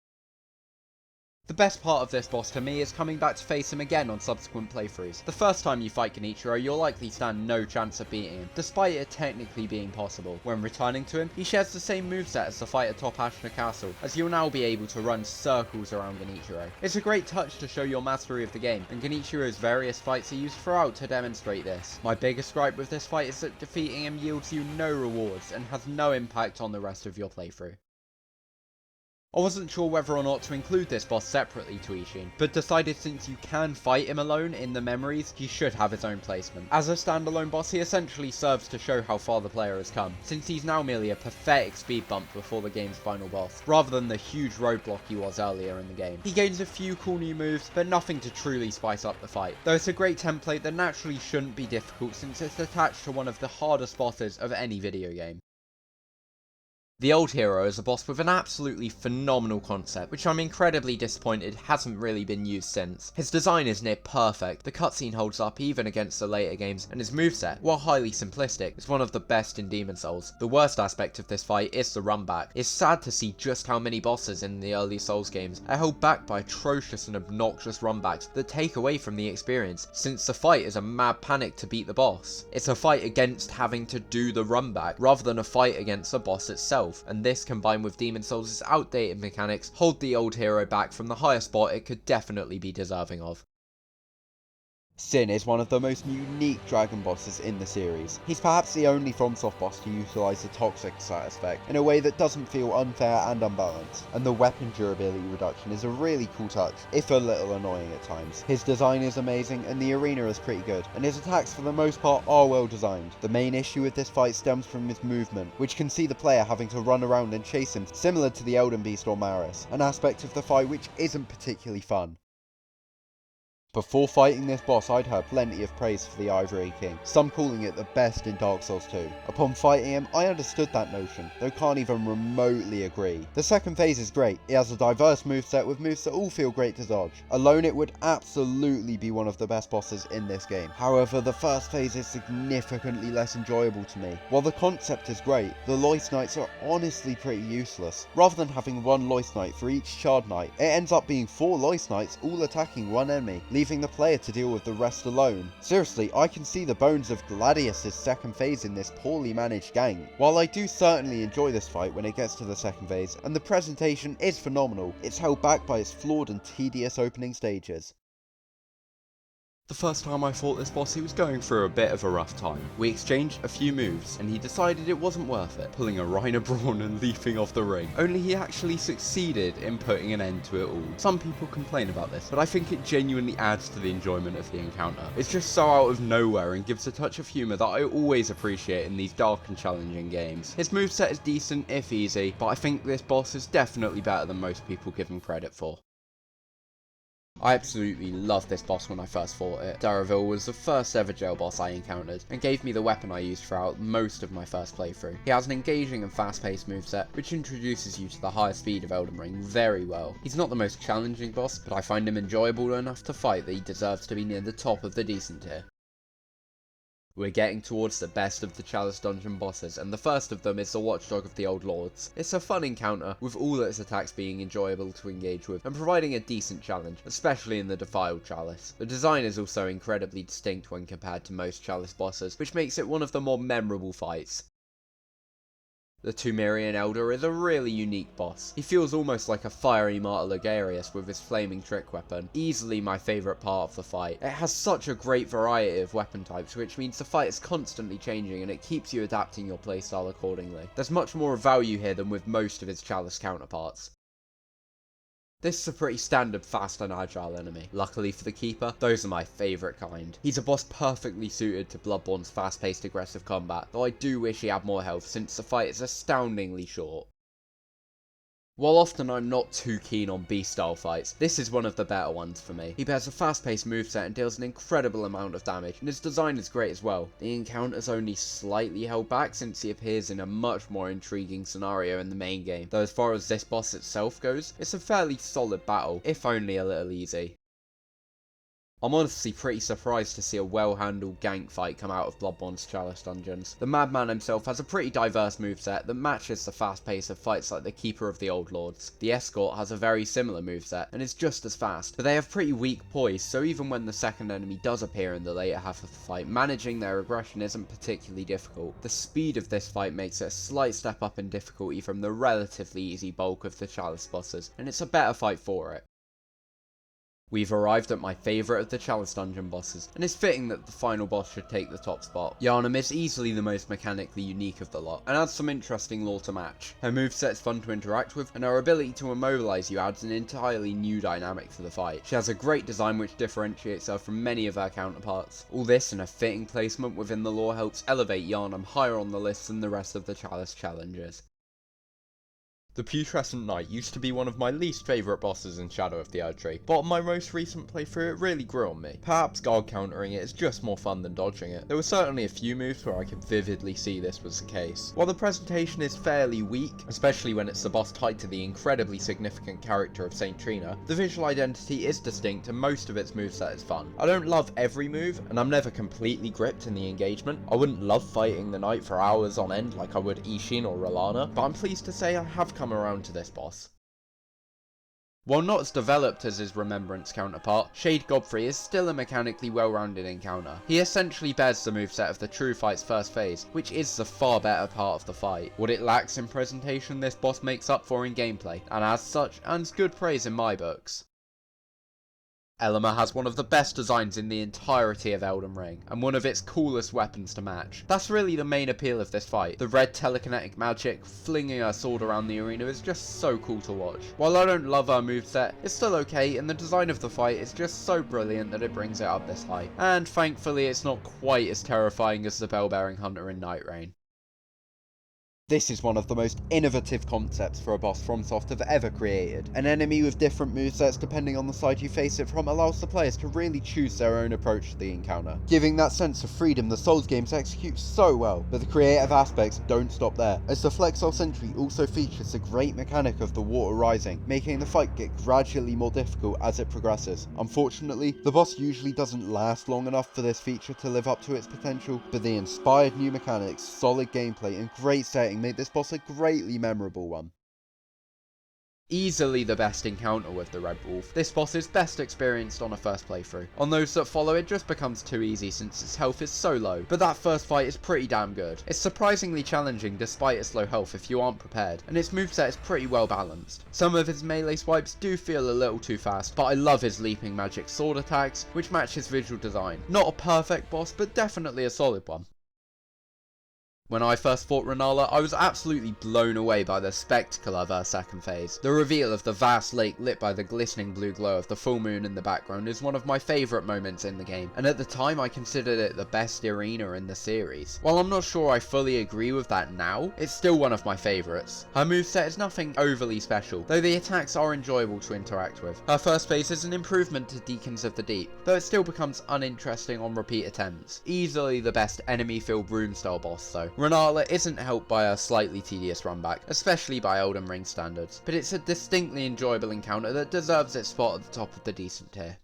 The best part of this boss to me is coming back to face him again on subsequent playthroughs. The first time you fight Genichiro, you'll likely stand no chance of beating him, despite it technically being possible. When returning to him, he shares the same moveset as the fight atop Ashna Castle, as you'll now be able to run circles around Genichiro. It's a great touch to show your mastery of the game, and Genichiro's various fights are used throughout to demonstrate this. My biggest gripe with this fight is that defeating him yields you no rewards, and has no impact on the rest of your playthrough. I wasn't sure whether or not to include this boss separately to Ishin, but decided since you can fight him alone in the memories, he should have his own placement. As a standalone boss, he essentially serves to show how far the player has come, since he's now merely a pathetic speed bump before the game's final boss, rather than the huge roadblock he was earlier in the game. He gains a few cool new moves, but nothing to truly spice up the fight, though it's a great template that naturally shouldn't be difficult since it's attached to one of the hardest bosses of any video game. The Old Hero is a boss with an absolutely phenomenal concept, which I'm incredibly disappointed hasn't really been used since. His design is near perfect, the cutscene holds up even against the later games, and his moveset, while highly simplistic, is one of the best in Demon Souls. The worst aspect of this fight is the run back. It's sad to see just how many bosses in the early Souls games are held back by atrocious and obnoxious runbacks that take away from the experience, since the fight is a mad panic to beat the boss. It's a fight against having to do the run back, rather than a fight against the boss itself. And this, combined with Demon Souls' outdated mechanics, hold the Old Hero back from the higher spot it could definitely be deserving of. Sin is one of the most unique dragon bosses in the series. He's perhaps the only FromSoft boss to utilise the toxic status effect in a way that doesn't feel unfair and unbalanced, and the weapon durability reduction is a really cool touch, if a little annoying at times. His design is amazing and the arena is pretty good, and his attacks for the most part are well designed. The main issue with this fight stems from his movement, which can see the player having to run around and chase him, similar to the Elden Beast or Maris, an aspect of the fight which isn't particularly fun. Before fighting this boss, I'd heard plenty of praise for the Ivory King, some calling it the best in Dark Souls 2. Upon fighting him, I understood that notion, though can't even remotely agree. The second phase is great, it has a diverse moveset with moves that all feel great to dodge. Alone it would absolutely be one of the best bosses in this game. However, the first phase is significantly less enjoyable to me. While the concept is great, the Loist Knights are honestly pretty useless. Rather than having one Loist Knight for each Shard Knight, it ends up being 4 Loist Knights all attacking one enemy, leaving the player to deal with the rest alone. Seriously, I can see the bones of Gladius's second phase in this poorly managed gank. While I do certainly enjoy this fight when it gets to the second phase, and the presentation is phenomenal, it's held back by its flawed and tedious opening stages. The first time I fought this boss, he was going through a bit of a rough time. We exchanged a few moves, and he decided it wasn't worth it, pulling a Reiner Brawn and leaping off the ring. Only he actually succeeded in putting an end to it all. Some people complain about this, but I think it genuinely adds to the enjoyment of the encounter. It's just so out of nowhere and gives a touch of humour that I always appreciate in these dark and challenging games. His moveset is decent, if easy, but I think this boss is definitely better than most people give him credit for. I absolutely loved this boss when I first fought it. Serviceable was the first ever jail boss I encountered, and gave me the weapon I used throughout most of my first playthrough. He has an engaging and fast-paced moveset, which introduces you to the higher speed of Elden Ring very well. He's not the most challenging boss, but I find him enjoyable enough to fight that he deserves to be near the top of the decent tier. We're getting towards the best of the Chalice Dungeon bosses, and the first of them is the Watchdog of the Old Lords. It's a fun encounter, with all its attacks being enjoyable to engage with, and providing a decent challenge, especially in the Defiled Chalice. The design is also incredibly distinct when compared to most Chalice bosses, which makes it one of the more memorable fights. The Tumerian Elder is a really unique boss. He feels almost like a fiery Martyr Ligarius with his flaming trick weapon. Easily my favourite part of the fight. It has such a great variety of weapon types, which means the fight is constantly changing and it keeps you adapting your playstyle accordingly. There's much more value here than with most of his Chalice counterparts. This is a pretty standard fast and agile enemy. Luckily for the Keeper, those are my favourite kind. He's a boss perfectly suited to Bloodborne's fast-paced aggressive combat, though I do wish he had more health since the fight is astoundingly short. While often I'm not too keen on beast-style fights, this is one of the better ones for me. He bears a fast-paced moveset and deals an incredible amount of damage, and his design is great as well. The encounter's only slightly held back since he appears in a much more intriguing scenario in the main game, though as far as this boss itself goes, it's a fairly solid battle, if only a little easy. I'm honestly pretty surprised to see a well-handled gank fight come out of Bloodborne's Chalice dungeons. The Madman himself has a pretty diverse moveset that matches the fast pace of fights like the Keeper of the Old Lords. The Escort has a very similar moveset and is just as fast, but they have pretty weak poise, so even when the second enemy does appear in the later half of the fight, managing their aggression isn't particularly difficult. The speed of this fight makes it a slight step up in difficulty from the relatively easy bulk of the Chalice bosses, and it's a better fight for it. We've arrived at my favourite of the Chalice dungeon bosses, and it's fitting that the final boss should take the top spot. Yharnam is easily the most mechanically unique of the lot, and adds some interesting lore to match. Her moveset's fun to interact with, and her ability to immobilise you adds an entirely new dynamic to the fight. She has a great design which differentiates her from many of her counterparts. All this and a fitting placement within the lore helps elevate Yharnam higher on the list than the rest of the Chalice challenges. The Putrescent Knight used to be one of my least favourite bosses in Shadow of the Erdtree, but on my most recent playthrough it really grew on me. Perhaps guard countering it is just more fun than dodging it. There were certainly a few moves where I could vividly see this was the case. While the presentation is fairly weak, especially when it's the boss tied to the incredibly significant character of Saint Trina, the visual identity is distinct and most of its moveset is fun. I don't love every move, and I'm never completely gripped in the engagement. I wouldn't love fighting the knight for hours on end like I would Ishin or R'Larna, but I'm pleased to say I have come around to this boss. While not as developed as his Remembrance counterpart, Shade Godfrey is still a mechanically well-rounded encounter. He essentially bears the moveset of the true fight's first phase, which is the far better part of the fight. What it lacks in presentation, this boss makes up for in gameplay, and as such, earns good praise in my books. Elima has one of the best designs in the entirety of Elden Ring, and one of its coolest weapons to match. That's really the main appeal of this fight. The red telekinetic magic, flinging her sword around the arena is just so cool to watch. While I don't love her moveset, it's still okay, and the design of the fight is just so brilliant that it brings it up this high. And thankfully it's not quite as terrifying as the bell-bearing hunter in Nightreign. This is one of the most innovative concepts for a boss FromSoft have ever created. An enemy with different movesets depending on the side you face it from allows the players to really choose their own approach to the encounter, giving that sense of freedom the Souls games execute so well. But the creative aspects don't stop there, as the Flexile Sentry also features the great mechanic of the water rising, making the fight get gradually more difficult as it progresses. Unfortunately, the boss usually doesn't last long enough for this feature to live up to its potential, but the inspired new mechanics, solid gameplay and great setting made this boss a greatly memorable one. Easily the best encounter with the Red Wolf, this boss is best experienced on a first playthrough. On those that follow it just becomes too easy since its health is so low, but that first fight is pretty damn good. It's surprisingly challenging despite its low health if you aren't prepared, and its moveset is pretty well balanced. Some of his melee swipes do feel a little too fast, but I love his leaping magic sword attacks, which match his visual design. Not a perfect boss, but definitely a solid one. When I first fought Renala, I was absolutely blown away by the spectacle of her second phase. The reveal of the vast lake lit by the glistening blue glow of the full moon in the background is one of my favourite moments in the game, and at the time I considered it the best arena in the series. While I'm not sure I fully agree with that now, it's still one of my favourites. Her moveset is nothing overly special, though the attacks are enjoyable to interact with. Her first phase is an improvement to Deacons of the Deep, though it still becomes uninteresting on repeat attempts. Easily the best enemy-filled room-style boss though. Renala isn't helped by a slightly tedious runback, especially by Elden Ring standards, but it's a distinctly enjoyable encounter that deserves its spot at the top of the decent tier.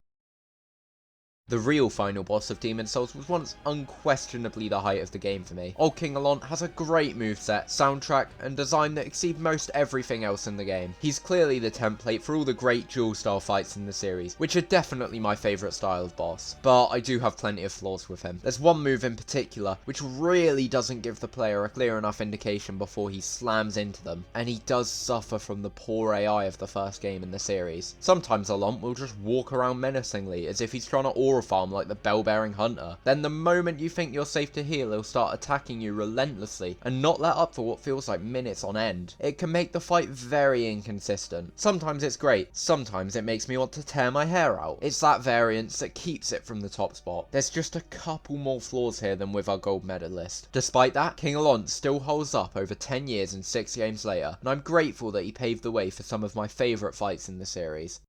The real final boss of Demon's Souls was once unquestionably the height of the game for me. Old King Alont has a great moveset, soundtrack, and design that exceed most everything else in the game. He's clearly the template for all the great duel style fights in the series, which are definitely my favourite style of boss, but I do have plenty of flaws with him. There's one move in particular which really doesn't give the player a clear enough indication before he slams into them, and he does suffer from the poor AI of the first game in the series. Sometimes Alont will just walk around menacingly as if he's trying to aura farm like the bell-bearing hunter. Then the moment you think you're safe to heal, he'll start attacking you relentlessly and not let up for what feels like minutes on end. It can make the fight very inconsistent. Sometimes it's great, sometimes it makes me want to tear my hair out. It's that variance that keeps it from the top spot. There's just a couple more flaws here than with our gold medalist. Despite that, King Alont still holds up over 10 years and 6 games later, and I'm grateful that he paved the way for some of my favourite fights in the series.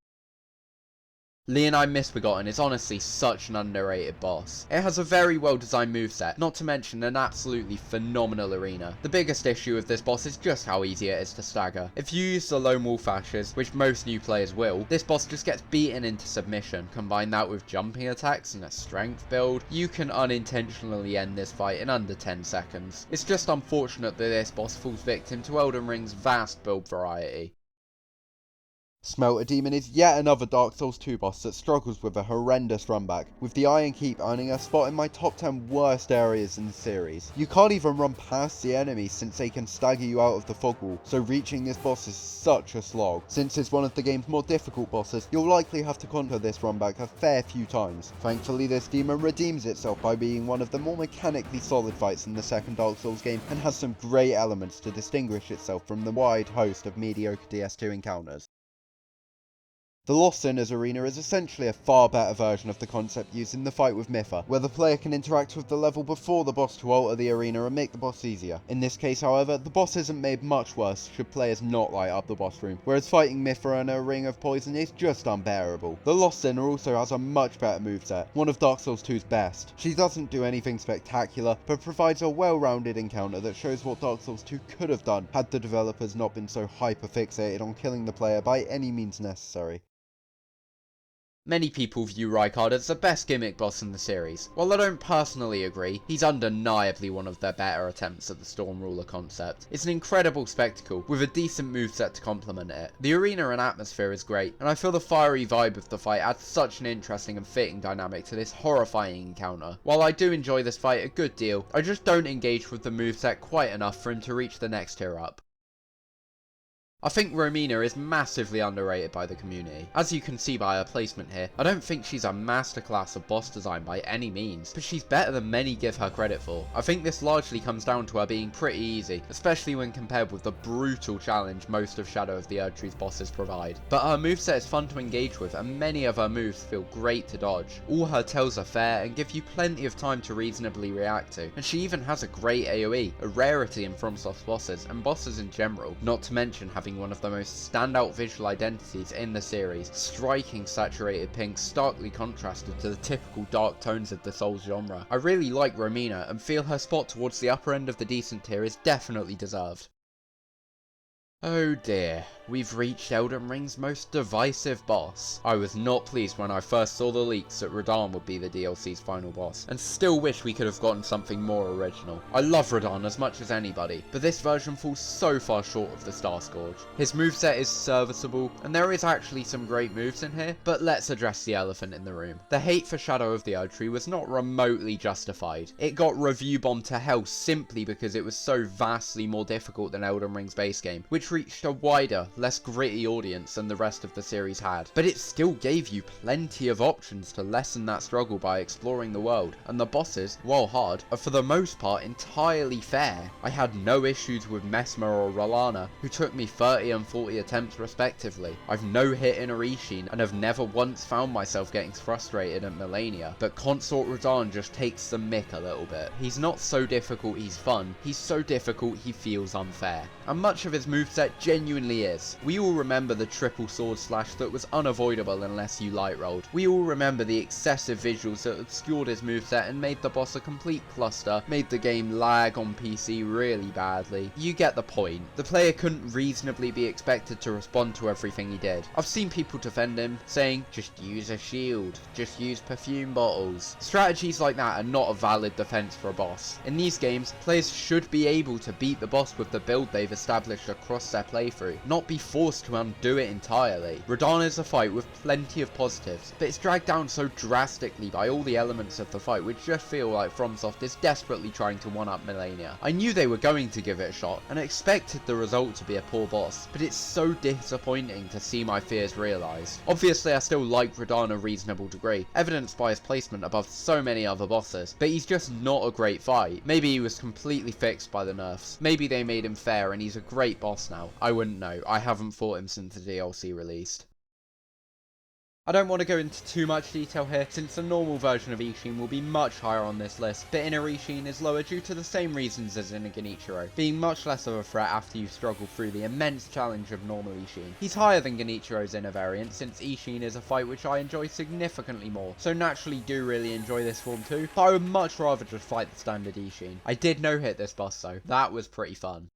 Leonine Misbegotten is honestly such an underrated boss. It has a very well designed moveset, not to mention an absolutely phenomenal arena. The biggest issue with this boss is just how easy it is to stagger. If you use the Lone Wolf Ashes, which most new players will, this boss just gets beaten into submission. Combine that with jumping attacks and a strength build, you can unintentionally end this fight in under 10 seconds. It's just unfortunate that this boss falls victim to Elden Ring's vast build variety. Smelter Demon is yet another Dark Souls 2 boss that struggles with a horrendous runback, with the Iron Keep earning a spot in my top 10 worst areas in the series. You can't even run past the enemies since they can stagger you out of the fog wall, so reaching this boss is such a slog. Since it's one of the game's more difficult bosses, you'll likely have to conquer this runback a fair few times. Thankfully, this demon redeems itself by being one of the more mechanically solid fights in the second Dark Souls game, and has some great elements to distinguish itself from the wide host of mediocre DS2 encounters. The Lost Sinners arena is essentially a far better version of the concept used in the fight with Mithra, where the player can interact with the level before the boss to alter the arena and make the boss easier. In this case, however, the boss isn't made much worse should players not light up the boss room, whereas fighting Mithra in a ring of poison is just unbearable. The Lost Sinner also has a much better moveset, one of Dark Souls 2's best. She doesn't do anything spectacular, but provides a well-rounded encounter that shows what Dark Souls 2 could have done had the developers not been so hyper-fixated on killing the player by any means necessary. Many people view Rykard as the best gimmick boss in the series. While I don't personally agree, he's undeniably one of their better attempts at the Storm Ruler concept. It's an incredible spectacle, with a decent moveset to complement it. The arena and atmosphere is great, and I feel the fiery vibe of the fight adds such an interesting and fitting dynamic to this horrifying encounter. While I do enjoy this fight a good deal, I just don't engage with the moveset quite enough for him to reach the next tier up. I think Romina is massively underrated by the community. As you can see by her placement here, I don't think she's a masterclass of boss design by any means, but she's better than many give her credit for. I think this largely comes down to her being pretty easy, especially when compared with the brutal challenge most of Shadow of the Erdtree's bosses provide. But her moveset is fun to engage with, and many of her moves feel great to dodge. All her tells are fair and give you plenty of time to reasonably react to, and she even has a great AoE, a rarity in FromSoft bosses, and bosses in general, not to mention having one of the most standout visual identities in the series, striking saturated pink starkly contrasted to the typical dark tones of the Souls genre. I really like Romina and feel her spot towards the upper end of the decent tier is definitely deserved. Oh dear, we've reached Elden Ring's most divisive boss. I was not pleased when I first saw the leaks that Radahn would be the DLC's final boss, and still wish we could have gotten something more original. I love Radahn as much as anybody, but this version falls so far short of the Star Scourge. His moveset is serviceable, and there is actually some great moves in here, but let's address the elephant in the room. The hate for Shadow of the Erdtree was not remotely justified. It got review bombed to hell simply because it was so vastly more difficult than Elden Ring's base game, which reached a wider, less gritty audience than the rest of the series had. But it still gave you plenty of options to lessen that struggle by exploring the world, and the bosses, while hard, are for the most part entirely fair. I had no issues with Mesmer or Rolana, who took me 30 and 40 attempts respectively. I've no hit in Orishin, and have never once found myself getting frustrated at Melania, but Consort Radahn just takes the mick a little bit. He's not so difficult he's fun, he's so difficult he feels unfair. And much of his moveset genuinely is. We all remember the triple sword slash that was unavoidable unless you light rolled. We all remember the excessive visuals that obscured his moveset and made the boss a complete cluster, made the game lag on PC really badly. You get the point. The player couldn't reasonably be expected to respond to everything he did. I've seen people defend him, saying, just use a shield, just use perfume bottles. Strategies like that are not a valid defense for a boss. In these games, players should be able to beat the boss with the build they've established across their playthrough, not be forced to undo it entirely. Radahn is a fight with plenty of positives, but it's dragged down so drastically by all the elements of the fight which just feel like FromSoft is desperately trying to one-up Melania. I knew they were going to give it a shot, and expected the result to be a poor boss, but it's so disappointing to see my fears realised. Obviously I still like Radahn a reasonable degree, evidenced by his placement above so many other bosses, but he's just not a great fight. Maybe he was completely fixed by the nerfs, maybe they made him fair and he's a great boss now. I wouldn't know, I haven't fought him since the DLC released. I don't want to go into too much detail here, since the normal version of Ishin will be much higher on this list, but Inner Ishin is lower due to the same reasons as Inner Genichiro, being much less of a threat after you struggle through the immense challenge of normal Ishin. He's higher than Genichiro's Inner variant, since Ishin is a fight which I enjoy significantly more, so naturally do really enjoy this form too, but I would much rather just fight the standard Ishin. I did no-hit this boss though, that was pretty fun.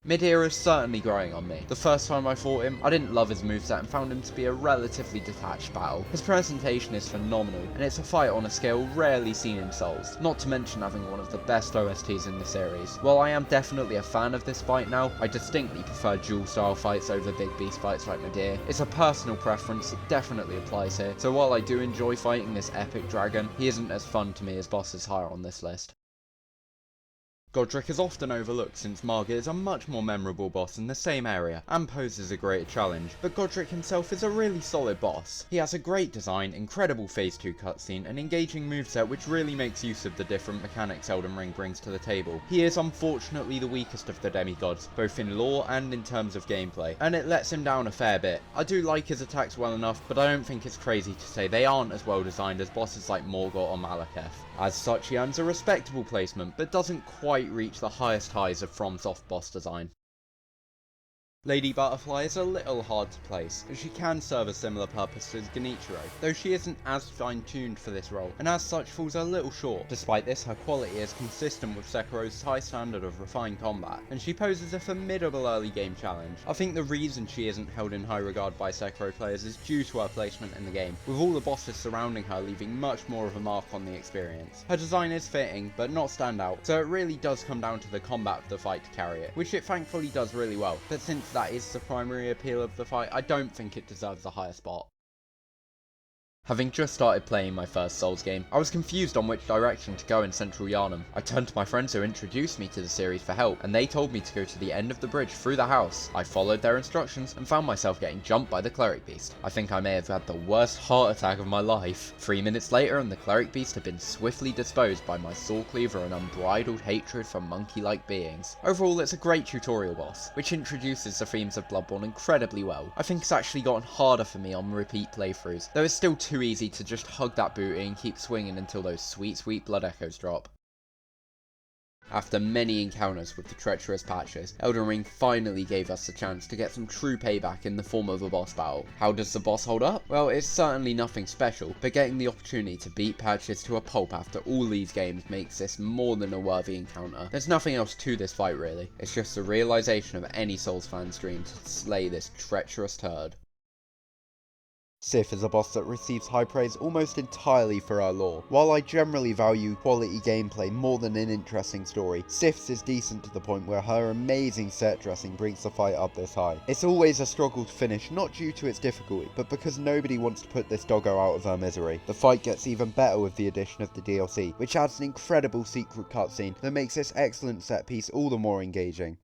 Mid-era is certainly growing on me. The first time I fought him, I didn't love his moveset and found him to be a relatively detached battle. His presentation is phenomenal, and it's a fight on a scale rarely seen in Souls, not to mention having one of the best OSTs in the series. While I am definitely a fan of this fight now, I distinctly prefer duel-style fights over big beast fights like Mediocre. It's a personal preference that definitely applies here, so while I do enjoy fighting this epic dragon, he isn't as fun to me as bosses higher on this list. Godric is often overlooked since Margit is a much more memorable boss in the same area and poses a greater challenge, but Godric himself is a really solid boss. He has a great design, incredible phase 2 cutscene, and engaging moveset which really makes use of the different mechanics Elden Ring brings to the table. He is unfortunately the weakest of the demigods, both in lore and in terms of gameplay, and it lets him down a fair bit. I do like his attacks well enough, but I don't think it's crazy to say they aren't as well designed as bosses like Morgott or Malekith. As such, he earns a respectable placement, but doesn't quite reach the highest highs of FromSoft boss design. Lady Butterfly is a little hard to place, but she can serve a similar purpose as Genichiro, though she isn't as fine-tuned for this role, and as such falls a little short. Despite this, her quality is consistent with Sekiro's high standard of refined combat, and she poses a formidable early game challenge. I think the reason she isn't held in high regard by Sekiro players is due to her placement in the game, with all the bosses surrounding her leaving much more of a mark on the experience. Her design is fitting, but not standout, so it really does come down to the combat of the fight to carry it, which it thankfully does really well, but since that is the primary appeal of the fight, I don't think it deserves a higher spot. Having just started playing my first Souls game, I was confused on which direction to go in Central Yharnam. I turned to my friends who introduced me to the series for help, and they told me to go to the end of the bridge through the house. I followed their instructions and found myself getting jumped by the cleric beast. I think I may have had the worst heart attack of my life. 3 minutes later and the cleric beast had been swiftly disposed by my sword cleaver and unbridled hatred for monkey-like beings. Overall, it's a great tutorial boss, which introduces the themes of Bloodborne incredibly well. I think it's actually gotten harder for me on repeat playthroughs, though it's still too easy to just hug that booty and keep swinging until those sweet blood echoes drop. After many encounters with the treacherous patches, Elden Ring finally gave us the chance to get some true payback in the form of a boss battle. How does the boss hold up? Well, it's certainly nothing special, but getting the opportunity to beat patches to a pulp after all these games makes this more than a worthy encounter. There's nothing else to this fight really, it's just the realization of any Souls fan's dream to slay this treacherous turd. Sif is a boss that receives high praise almost entirely for her lore. While I generally value quality gameplay more than an interesting story, Sif's is decent to the point where her amazing set dressing brings the fight up this high. It's always a struggle to finish, not due to its difficulty, but because nobody wants to put this doggo out of her misery. The fight gets even better with the addition of the DLC, which adds an incredible secret cutscene that makes this excellent set piece all the more engaging.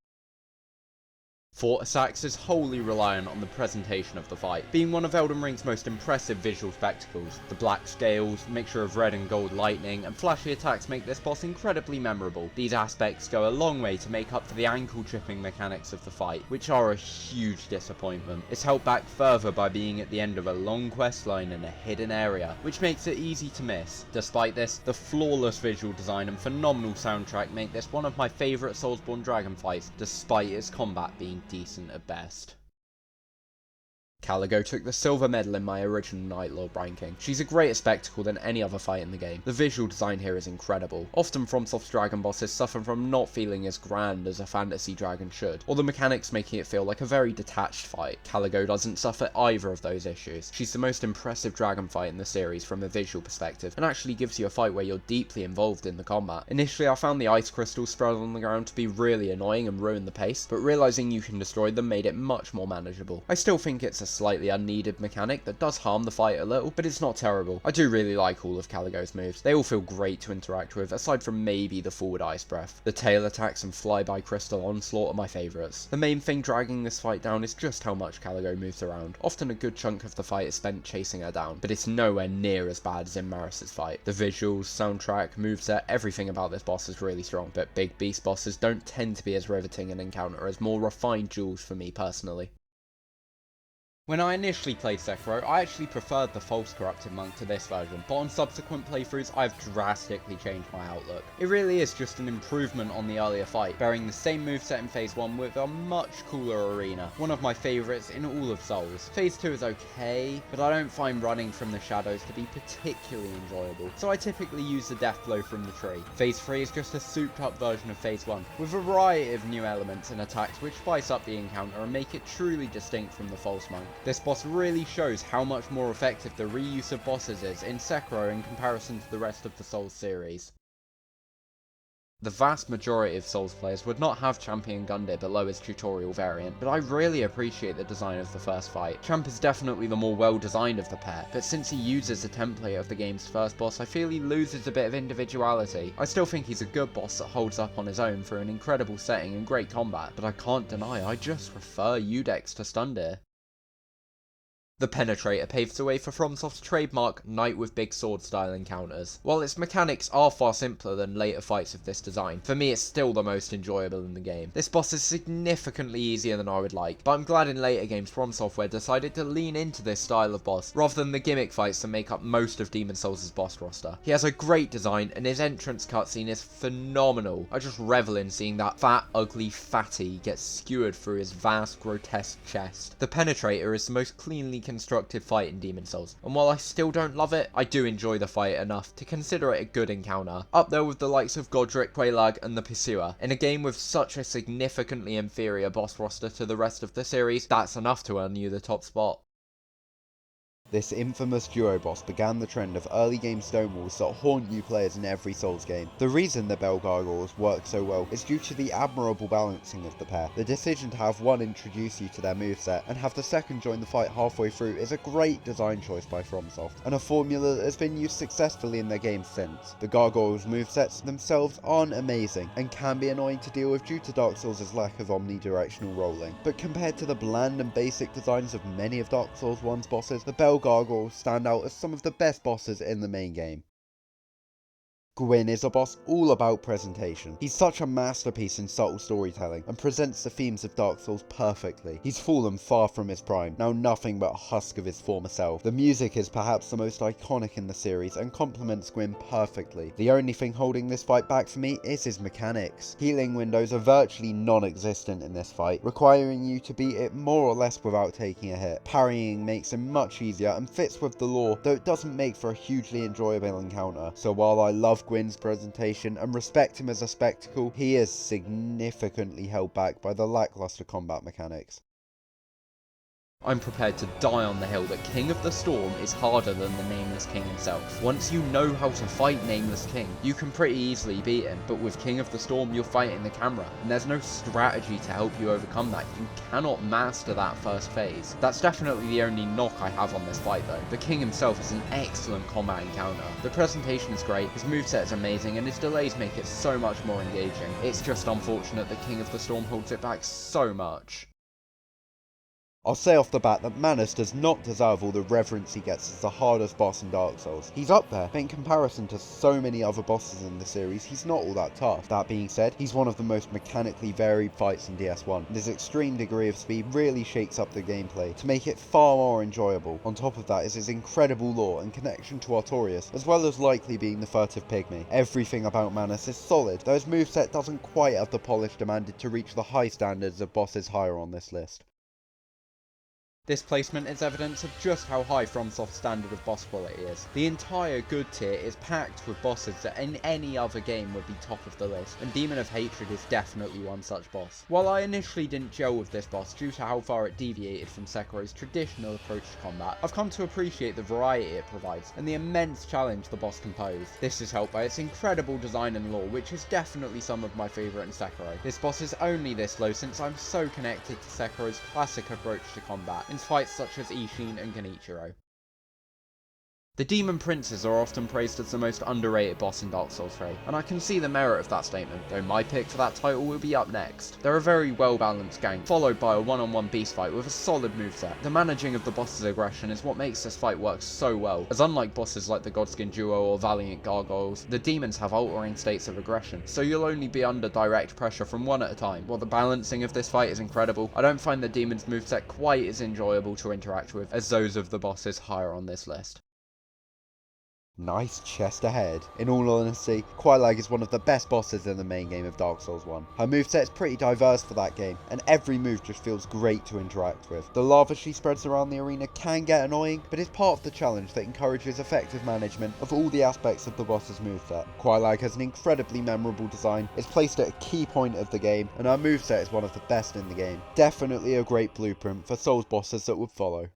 Forgettable is wholly reliant on the presentation of the fight, being one of Elden Ring's most impressive visual spectacles. The black scales, mixture of red and gold lightning, and flashy attacks make this boss incredibly memorable. These aspects go a long way to make up for the ankle-tripping mechanics of the fight, which are a huge disappointment. It's held back further by being at the end of a long quest line in a hidden area, which makes it easy to miss. Despite this, the flawless visual design and phenomenal soundtrack make this one of my favourite Soulsborne dragon fights, despite its combat being decent at best. Caligo took the silver medal in my original Night Lord ranking. She's a greater spectacle than any other fight in the game. The visual design here is incredible. Often FromSoft's dragon bosses suffer from not feeling as grand as a fantasy dragon should, or the mechanics making it feel like a very detached fight. Caligo doesn't suffer either of those issues. She's the most impressive dragon fight in the series from a visual perspective, and actually gives you a fight where you're deeply involved in the combat. Initially I found the ice crystals spread on the ground to be really annoying and ruin the pace, but realising you can destroy them made it much more manageable. I still think it's a slightly unneeded mechanic that does harm the fight a little, but it's not terrible. I do really like all of Caligo's moves. They all feel great to interact with, aside from maybe the forward ice breath. The tail attacks and flyby crystal onslaught are my favourites. The main thing dragging this fight down is just how much Caligo moves around. Often a good chunk of the fight is spent chasing her down, but it's nowhere near as bad as in Maris's fight. The visuals, soundtrack, moveset, everything about this boss is really strong, but big beast bosses don't tend to be as riveting an encounter as more refined jewels for me personally. When I initially played Sekiro, I actually preferred the false corrupted monk to this version, but on subsequent playthroughs I've drastically changed my outlook. It really is just an improvement on the earlier fight, bearing the same moveset in Phase 1 with a much cooler arena, one of my favourites in all of Souls. Phase 2 is okay, but I don't find running from the shadows to be particularly enjoyable, so I typically use the death blow from the tree. Phase 3 is just a souped up version of Phase 1, with a variety of new elements and attacks which spice up the encounter and make it truly distinct from the false monk. This boss really shows how much more effective the reuse of bosses is in Sekiro in comparison to the rest of the Souls series. The vast majority of Souls players would not have Champion Gundyr below his tutorial variant, but I really appreciate the design of the first fight. Champ is definitely the more well designed of the pair, but since he uses a template of the game's first boss, I feel he loses a bit of individuality. I still think he's a good boss that holds up on his own for an incredible setting and great combat, but I can't deny I just prefer Udex to Gundyr. The Penetrator paves the way for FromSoft's trademark Knight with Big Sword style encounters. While its mechanics are far simpler than later fights of this design, for me it's still the most enjoyable in the game. This boss is significantly easier than I would like, but I'm glad in later games From Software decided to lean into this style of boss, rather than the gimmick fights that make up most of Demon Souls' boss roster. He has a great design, and his entrance cutscene is phenomenal. I just revel in seeing that fat, ugly fatty get skewered through his vast, grotesque chest. The Penetrator is the most cleanly constructed fight in Demon Souls, and while I still don't love it, I do enjoy the fight enough to consider it a good encounter, up there with the likes of Godric, Quelaag and the Pursuer. In a game with such a significantly inferior boss roster to the rest of the series, that's enough to earn you the top spot. This infamous duo boss began the trend of early game stonewalls that haunt new players in every Souls game. The reason the bell gargoyles work so well is due to the admirable balancing of the pair. The decision to have one introduce you to their moveset and have the second join the fight halfway through is a great design choice by FromSoft, and a formula that has been used successfully in their games since. The gargoyles movesets themselves aren't amazing, and can be annoying to deal with due to Dark Souls' lack of omnidirectional rolling, but compared to the bland and basic designs of many of Dark Souls 1's bosses, the bell gargoyles stand out as some of the best bosses in the main game. Gwyn is a boss all about presentation. He's such a masterpiece in subtle storytelling, and presents the themes of Dark Souls perfectly. He's fallen far from his prime, now nothing but a husk of his former self. The music is perhaps the most iconic in the series, and complements Gwyn perfectly. The only thing holding this fight back for me is his mechanics. Healing windows are virtually non-existent in this fight, requiring you to beat it more or less without taking a hit. Parrying makes him much easier, and fits with the lore, though it doesn't make for a hugely enjoyable encounter. So while I love Gwyn's presentation and respect him as a spectacle, he is significantly held back by the lackluster combat mechanics. I'm prepared to die on the hill that King of the Storm is harder than the Nameless King himself. Once you know how to fight Nameless King, you can pretty easily beat him, but with King of the Storm you're fighting the camera, and there's no strategy to help you overcome that. You cannot master that first phase. That's definitely the only knock I have on this fight though. The King himself is an excellent combat encounter. The presentation is great, his moveset is amazing, and his delays make it so much more engaging. It's just unfortunate that King of the Storm holds it back so much. I'll say off the bat that Manus does not deserve all the reverence he gets as the hardest boss in Dark Souls. He's up there, but in comparison to so many other bosses in the series, he's not all that tough. That being said, he's one of the most mechanically varied fights in DS1, and his extreme degree of speed really shakes up the gameplay to make it far more enjoyable. On top of that is his incredible lore and connection to Artorias, as well as likely being the furtive pygmy. Everything about Manus is solid, though his moveset doesn't quite have the polish demanded to reach the high standards of bosses higher on this list. This placement is evidence of just how high FromSoft's standard of boss quality is. The entire good tier is packed with bosses that in any other game would be top of the list, and Demon of Hatred is definitely one such boss. While I initially didn't gel with this boss due to how far it deviated from Sekiro's traditional approach to combat, I've come to appreciate the variety it provides, and the immense challenge the boss can pose. This is helped by its incredible design and lore, which is definitely some of my favourite in Sekiro. This boss is only this low since I'm so connected to Sekiro's classic approach to combat, in fights such as Ishin and Genichiro. The Demon Princes are often praised as the most underrated boss in Dark Souls 3, and I can see the merit of that statement, though my pick for that title will be up next. They're a very well balanced gank, followed by a one-on-one beast fight with a solid moveset. The managing of the boss's aggression is what makes this fight work so well, as unlike bosses like the Godskin Duo or Valiant Gargoyles, the demons have altering states of aggression, so you'll only be under direct pressure from one at a time. While the balancing of this fight is incredible, I don't find the demon's moveset quite as enjoyable to interact with as those of the bosses higher on this list. Nice chest ahead. In all honesty, Quailag is one of the best bosses in the main game of Dark Souls 1. Her moveset is pretty diverse for that game, and every move just feels great to interact with. The lava she spreads around the arena can get annoying, but it's part of the challenge that encourages effective management of all the aspects of the boss's moveset. Quailag has an incredibly memorable design, is placed at a key point of the game, and her moveset is one of the best in the game. Definitely a great blueprint for Souls bosses that would follow.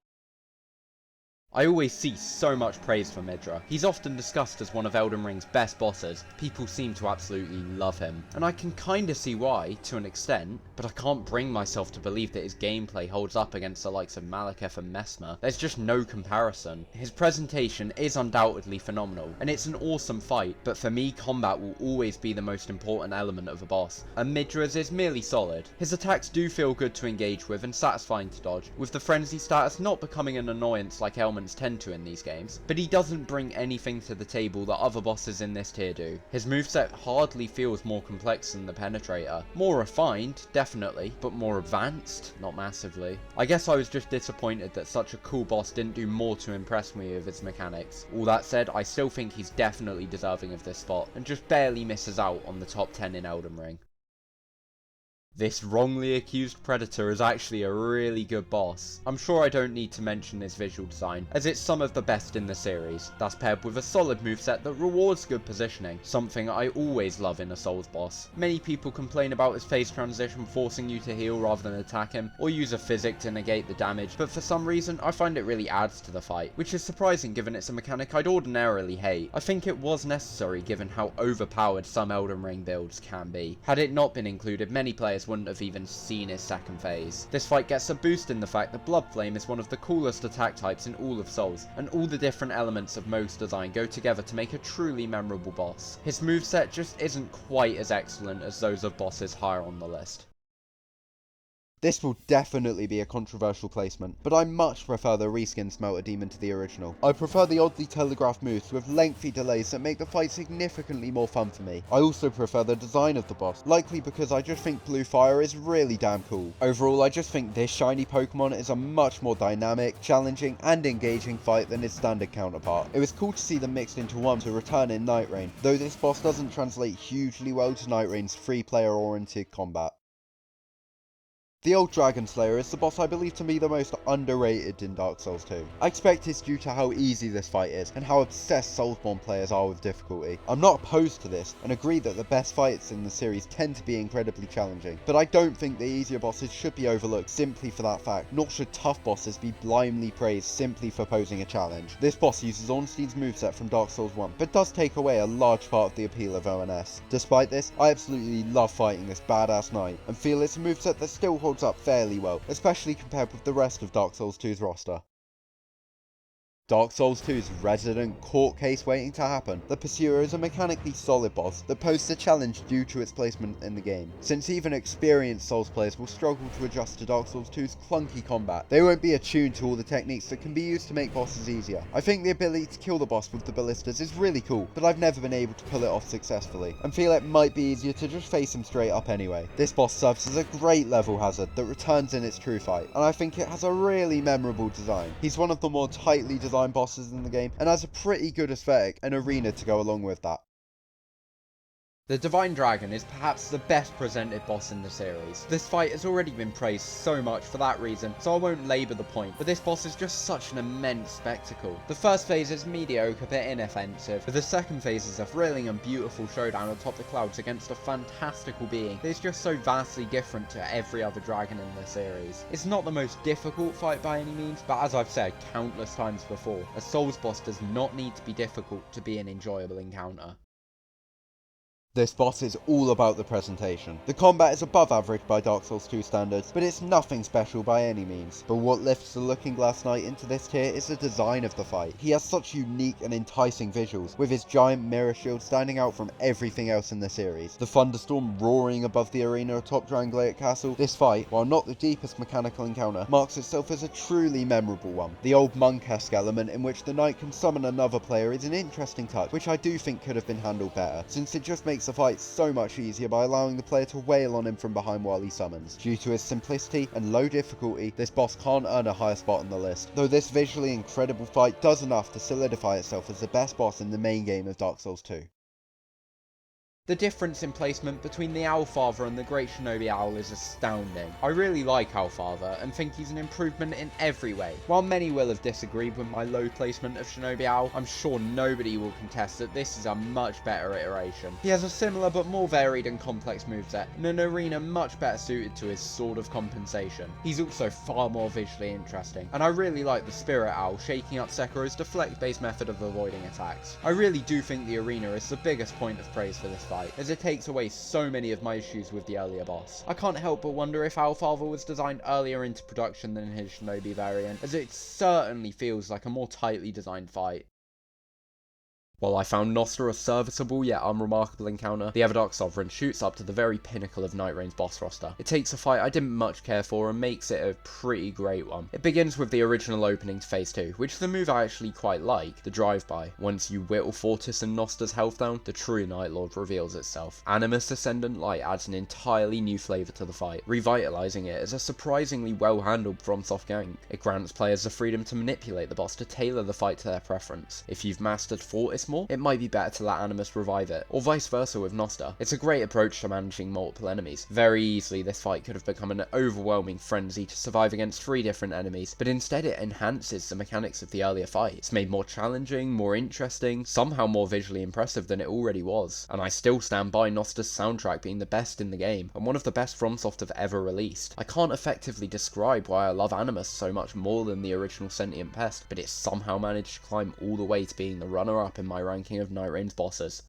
I always see so much praise for Midra. He's often discussed as one of Elden Ring's best bosses. People seem to absolutely love him. And I can kinda see why, to an extent, but I can't bring myself to believe that his gameplay holds up against the likes of Malekith and Messmer. There's just no comparison. His presentation is undoubtedly phenomenal, and it's an awesome fight, but for me combat will always be the most important element of a boss, and Midra's is merely solid. His attacks do feel good to engage with and satisfying to dodge, with the frenzy status not becoming an annoyance like Elman's tend to in these games, but he doesn't bring anything to the table that other bosses in this tier do. His moveset hardly feels more complex than the Penetrator. More refined, definitely, but more advanced? Not massively. I guess I was just disappointed that such a cool boss didn't do more to impress me with his mechanics. All that said, I still think he's definitely deserving of this spot, and just barely misses out on the top 10 in Elden Ring. This wrongly accused predator is actually a really good boss. I'm sure I don't need to mention his visual design, as it's some of the best in the series. That's paired with a solid moveset that rewards good positioning, something I always love in a Souls boss. Many people complain about his phase transition forcing you to heal rather than attack him, or use a physic to negate the damage, but for some reason I find it really adds to the fight, which is surprising given it's a mechanic I'd ordinarily hate. I think it was necessary given how overpowered some Elden Ring builds can be. Had it not been included, many players wouldn't have even seen his second phase. This fight gets a boost in the fact that Blood Flame is one of the coolest attack types in all of Souls, and all the different elements of Mohg's design go together to make a truly memorable boss. His moveset just isn't quite as excellent as those of bosses higher on the list. This will definitely be a controversial placement, but I much prefer the reskin Smelter Demon to the original. I prefer the oddly telegraphed moves with lengthy delays that make the fight significantly more fun for me. I also prefer the design of the boss, likely because I just think Blue Fire is really damn cool. Overall, I just think this shiny Pokemon is a much more dynamic, challenging, and engaging fight than its standard counterpart. It was cool to see them mixed into one to return in Nightreign, though this boss doesn't translate hugely well to Nightrein's free-player oriented combat. The old Dragon Slayer is the boss I believe to be the most underrated in Dark Souls 2. I expect it's due to how easy this fight is, and how obsessed Soulsborne players are with difficulty. I'm not opposed to this, and agree that the best fights in the series tend to be incredibly challenging, but I don't think the easier bosses should be overlooked simply for that fact, nor should tough bosses be blindly praised simply for posing a challenge. This boss uses Ornstein's moveset from Dark Souls 1, but does take away a large part of the appeal of ONS. Despite this, I absolutely love fighting this badass knight, and feel it's a moveset that still holds up fairly well, especially compared with the rest of Dark Souls 2's roster. Dark Souls 2's resident court case waiting to happen. The Pursuer is a mechanically solid boss that poses a challenge due to its placement in the game, since even experienced Souls players will struggle to adjust to Dark Souls 2's clunky combat. They won't be attuned to all the techniques that can be used to make bosses easier. I think the ability to kill the boss with the ballistas is really cool, but I've never been able to pull it off successfully, and feel it might be easier to just face him straight up anyway. This boss serves as a great level hazard that returns in its true fight, and I think it has a really memorable design. He's one of the more tightly designed bosses in the game, and has a pretty good aesthetic and arena to go along with that. The Divine Dragon is perhaps the best presented boss in the series. This fight has already been praised so much for that reason, so I won't labour the point, but this boss is just such an immense spectacle. The first phase is mediocre but inoffensive, but the second phase is a thrilling and beautiful showdown atop the clouds against a fantastical being that is just so vastly different to every other dragon in the series. It's not the most difficult fight by any means, but as I've said countless times before, a Souls boss does not need to be difficult to be an enjoyable encounter. This boss is all about the presentation. The combat is above average by Dark Souls 2 standards, but it's nothing special by any means. But what lifts the Looking Glass Knight into this tier is the design of the fight. He has such unique and enticing visuals, with his giant mirror shield standing out from everything else in the series. The thunderstorm roaring above the arena atop Drangleic Castle. This fight, while not the deepest mechanical encounter, marks itself as a truly memorable one. The old monk-esque element in which the knight can summon another player is an interesting touch, which I do think could have been handled better, since it just makes the fight so much easier by allowing the player to wail on him from behind while he summons. Due to his simplicity and low difficulty, this boss can't earn a higher spot on the list, though this visually incredible fight does enough to solidify itself as the best boss in the main game of Dark Souls 2. The difference in placement between the Owlfather and the Great Shinobi Owl is astounding. I really like Owlfather and think he's an improvement in every way. While many will have disagreed with my low placement of Shinobi Owl, I'm sure nobody will contest that this is a much better iteration. He has a similar but more varied and complex moveset, and an arena much better suited to his Sword of Compensation. He's also far more visually interesting, and I really like the Spirit Owl shaking up Sekiro's deflect-based method of avoiding attacks. I really do think the arena is the biggest point of praise for this fight, as it takes away so many of my issues with the earlier boss. I can't help but wonder if Owlfather was designed earlier into production than his Shinobi variant, as it certainly feels like a more tightly designed fight. While I found Nostra a serviceable yet unremarkable encounter, the Everdark Sovereign shoots up to the very pinnacle of Nightrein's boss roster. It takes a fight I didn't much care for and makes it a pretty great one. It begins with the original opening to Phase 2, which is a move I actually quite like, the drive-by. Once you whittle Fortis and Nostra's health down, the true Night Lord reveals itself. Animus Ascendant Light adds an entirely new flavour to the fight, revitalising it as a surprisingly well-handled FromSoft gank. It grants players the freedom to manipulate the boss to tailor the fight to their preference. If you've mastered Fortis more, it might be better to let Animus revive it, or vice versa with Nosta. It's a great approach to managing multiple enemies. Very easily this fight could have become an overwhelming frenzy to survive against 3 different enemies, but instead it enhances the mechanics of the earlier fight. It's made more challenging, more interesting, somehow more visually impressive than it already was, and I still stand by Nosta's soundtrack being the best in the game, and one of the best FromSoft have ever released. I can't effectively describe why I love Animus so much more than the original Sentient Pest, but it's somehow managed to climb all the way to being the runner-up in my ranking of Nightreign's bosses.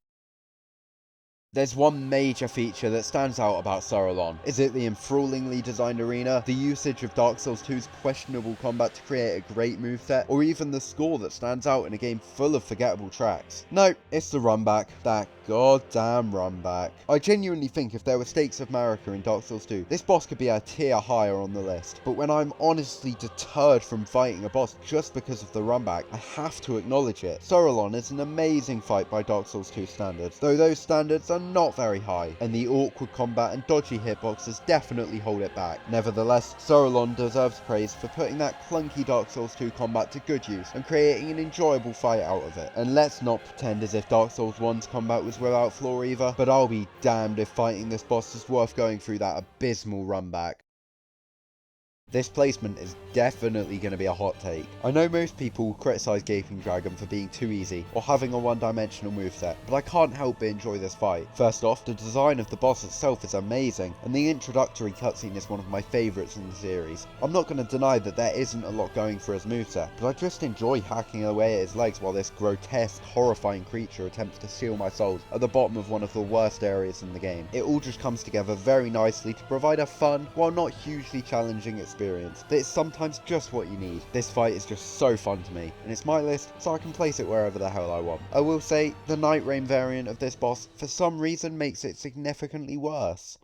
There's one major feature that stands out about Sauron. Is it the enthrallingly designed arena, the usage of Dark Souls 2's questionable combat to create a great moveset, or even the score that stands out in a game full of forgettable tracks? No, it's the runback. That goddamn runback. I genuinely think if there were stakes of Mediocre in Dark Souls 2, this boss could be a tier higher on the list. But when I'm honestly deterred from fighting a boss just because of the runback, I have to acknowledge it. Sauron is an amazing fight by Dark Souls 2 standards, though those standards are not very high, and the awkward combat and dodgy hitboxes definitely hold it back. Nevertheless, Sauron deserves praise for putting that clunky Dark Souls 2 combat to good use and creating an enjoyable fight out of it. And let's not pretend as if Dark Souls 1's combat was without flaw either, but I'll be damned if fighting this boss is worth going through that abysmal runback. This placement is definitely going to be a hot take. I know most people criticise Gaping Dragon for being too easy or having a one-dimensional moveset, but I can't help but enjoy this fight. First off, the design of the boss itself is amazing, and the introductory cutscene is one of my favourites in the series. I'm not going to deny that there isn't a lot going for his moveset, but I just enjoy hacking away at his legs while this grotesque, horrifying creature attempts to steal my souls at the bottom of one of the worst areas in the game. It all just comes together very nicely to provide a fun, while not hugely challenging experience that is sometimes just what you need. This fight is just so fun to me, and it's my list, so I can place it wherever the hell I want. I will say, the Nightreign variant of this boss, for some reason, makes it significantly worse.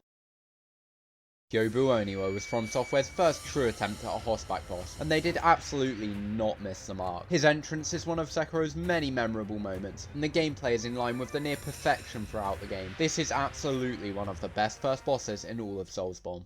Yobu Oniwa was FromSoftware's first true attempt at a horseback boss, and they did absolutely not miss the mark. His entrance is one of Sekiro's many memorable moments, and the gameplay is in line with the near perfection throughout the game. This is absolutely one of the best first bosses in all of Soulsborne.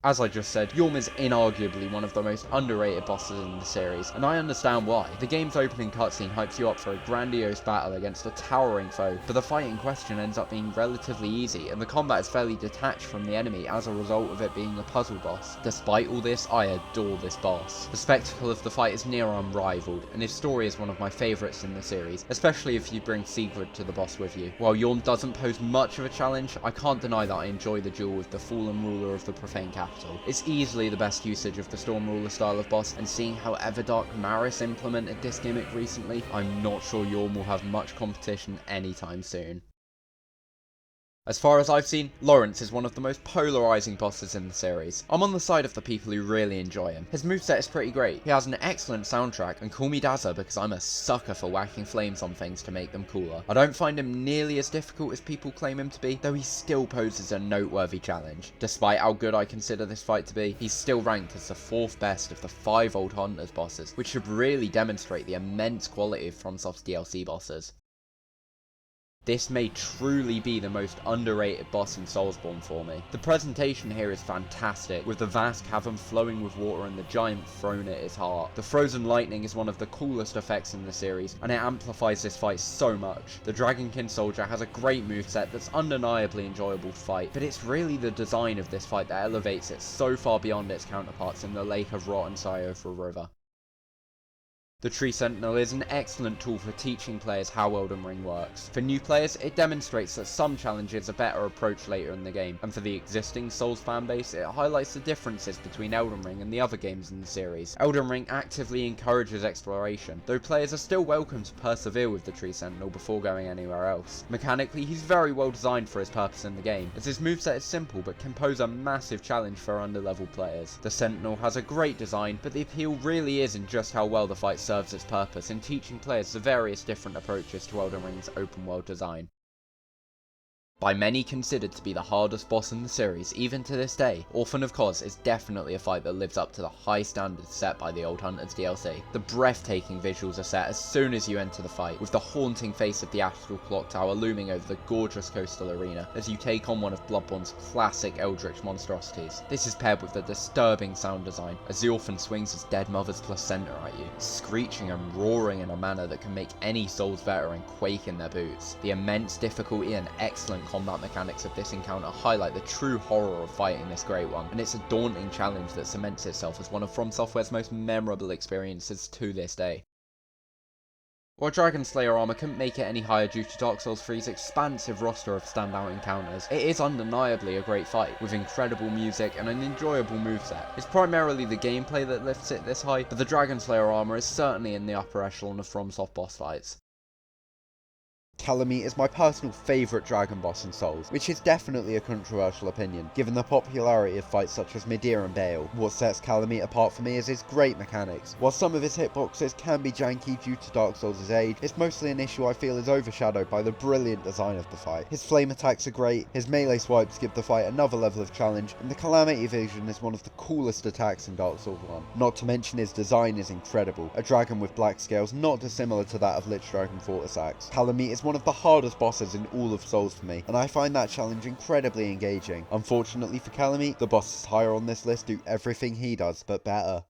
As I just said, Yhorm is inarguably one of the most underrated bosses in the series, and I understand why. The game's opening cutscene hypes you up for a grandiose battle against a towering foe, but the fight in question ends up being relatively easy, and the combat is fairly detached from the enemy as a result of it being a puzzle boss. Despite all this, I adore this boss. The spectacle of the fight is near unrivaled, and his story is one of my favourites in the series, especially if you bring Sigurd to the boss with you. While Yhorm doesn't pose much of a challenge, I can't deny that I enjoy the duel with the fallen ruler of the profane capital. It's easily the best usage of the Storm Ruler style of boss, and seeing how Everdark Maris implemented this gimmick recently, I'm not sure Yhorm will have much competition anytime soon. As far as I've seen, Lawrence is one of the most polarising bosses in the series. I'm on the side of the people who really enjoy him. His moveset is pretty great, he has an excellent soundtrack, and call me Dazza because I'm a sucker for whacking flames on things to make them cooler. I don't find him nearly as difficult as people claim him to be, though he still poses a noteworthy challenge. Despite how good I consider this fight to be, he's still ranked as the 4th best of the 5 Old Hunters bosses, which should really demonstrate the immense quality of FromSoft's DLC bosses. This may truly be the most underrated boss in Soulsborne for me. The presentation here is fantastic, with the vast cavern flowing with water and the giant throne at its heart. The frozen lightning is one of the coolest effects in the series, and it amplifies this fight so much. The Dragonkin soldier has a great moveset that's undeniably enjoyable to fight, but it's really the design of this fight that elevates it so far beyond its counterparts in the Lake of Rot and Siofra River. The Tree Sentinel is an excellent tool for teaching players how Elden Ring works. For new players, it demonstrates that some challenges are better approached later in the game, and for the existing Souls fanbase, it highlights the differences between Elden Ring and the other games in the series. Elden Ring actively encourages exploration, though players are still welcome to persevere with the Tree Sentinel before going anywhere else. Mechanically, he's very well designed for his purpose in the game, as his moveset is simple but can pose a massive challenge for under-leveled players. The Sentinel has a great design, but the appeal really is in just how well the fight serves its purpose in teaching players the various different approaches to Elden Ring's open world design. By many considered to be the hardest boss in the series, even to this day, Orphan of Kos is definitely a fight that lives up to the high standards set by the Old Hunters DLC. The breathtaking visuals are set as soon as you enter the fight, with the haunting face of the Astral Clock Tower looming over the gorgeous coastal arena as you take on one of Bloodborne's classic eldritch monstrosities. This is paired with the disturbing sound design as the Orphan swings his dead mother's placenta at you, screeching and roaring in a manner that can make any Souls veteran quake in their boots. The immense difficulty and excellent combat mechanics of this encounter highlight the true horror of fighting this great one, and it's a daunting challenge that cements itself as one of From Software's most memorable experiences to this day. While Dragon Slayer armor couldn't make it any higher due to Dark Souls 3's expansive roster of standout encounters, it is undeniably a great fight, with incredible music and an enjoyable moveset. It's primarily the gameplay that lifts it this high, but the Dragon Slayer armor is certainly in the upper echelon of FromSoft boss fights. Calamite is my personal favourite dragon boss in Souls, which is definitely a controversial opinion, given the popularity of fights such as Mediocre and Bale. What sets Calamite apart for me is his great mechanics. While some of his hitboxes can be janky due to Dark Souls' age, it's mostly an issue I feel is overshadowed by the brilliant design of the fight. His flame attacks are great, his melee swipes give the fight another level of challenge, and the Calamity Vision is one of the coolest attacks in Dark Souls 1. Not to mention his design is incredible, a dragon with black scales not dissimilar to that of Lich Dragon Fortis Axe. Calamite is one of the hardest bosses in all of Souls for me, and I find that challenge incredibly engaging. Unfortunately for Calamite, the bosses higher on this list do everything he does, but better.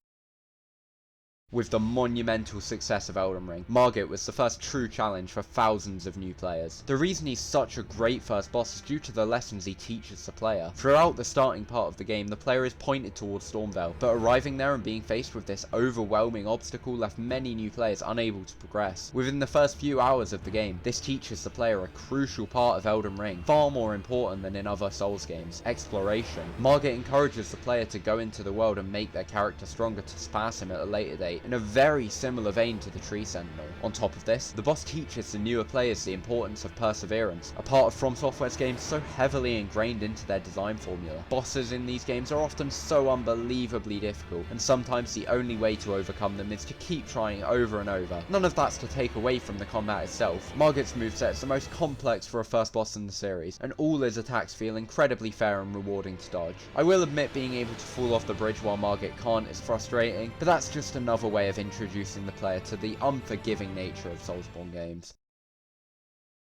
With the monumental success of Elden Ring, Margit was the first true challenge for thousands of new players. The reason he's such a great first boss is due to the lessons he teaches the player. Throughout the starting part of the game, the player is pointed towards Stormvale, but arriving there and being faced with this overwhelming obstacle left many new players unable to progress. Within the first few hours of the game, this teaches the player a crucial part of Elden Ring, far more important than in other Souls games: exploration. Margit encourages the player to go into the world and make their character stronger to surpass him at a later date, in a very similar vein to the Tree Sentinel. On top of this, the boss teaches the newer players the importance of perseverance, a part of From Software's games so heavily ingrained into their design formula. Bosses in these games are often so unbelievably difficult, and sometimes the only way to overcome them is to keep trying over and over. None of that's to take away from the combat itself. Margit's moveset is the most complex for a first boss in the series, and all his attacks feel incredibly fair and rewarding to dodge. I will admit being able to fall off the bridge while Margit can't is frustrating, but that's just another way of introducing the player to the unforgiving nature of Soulsborne games.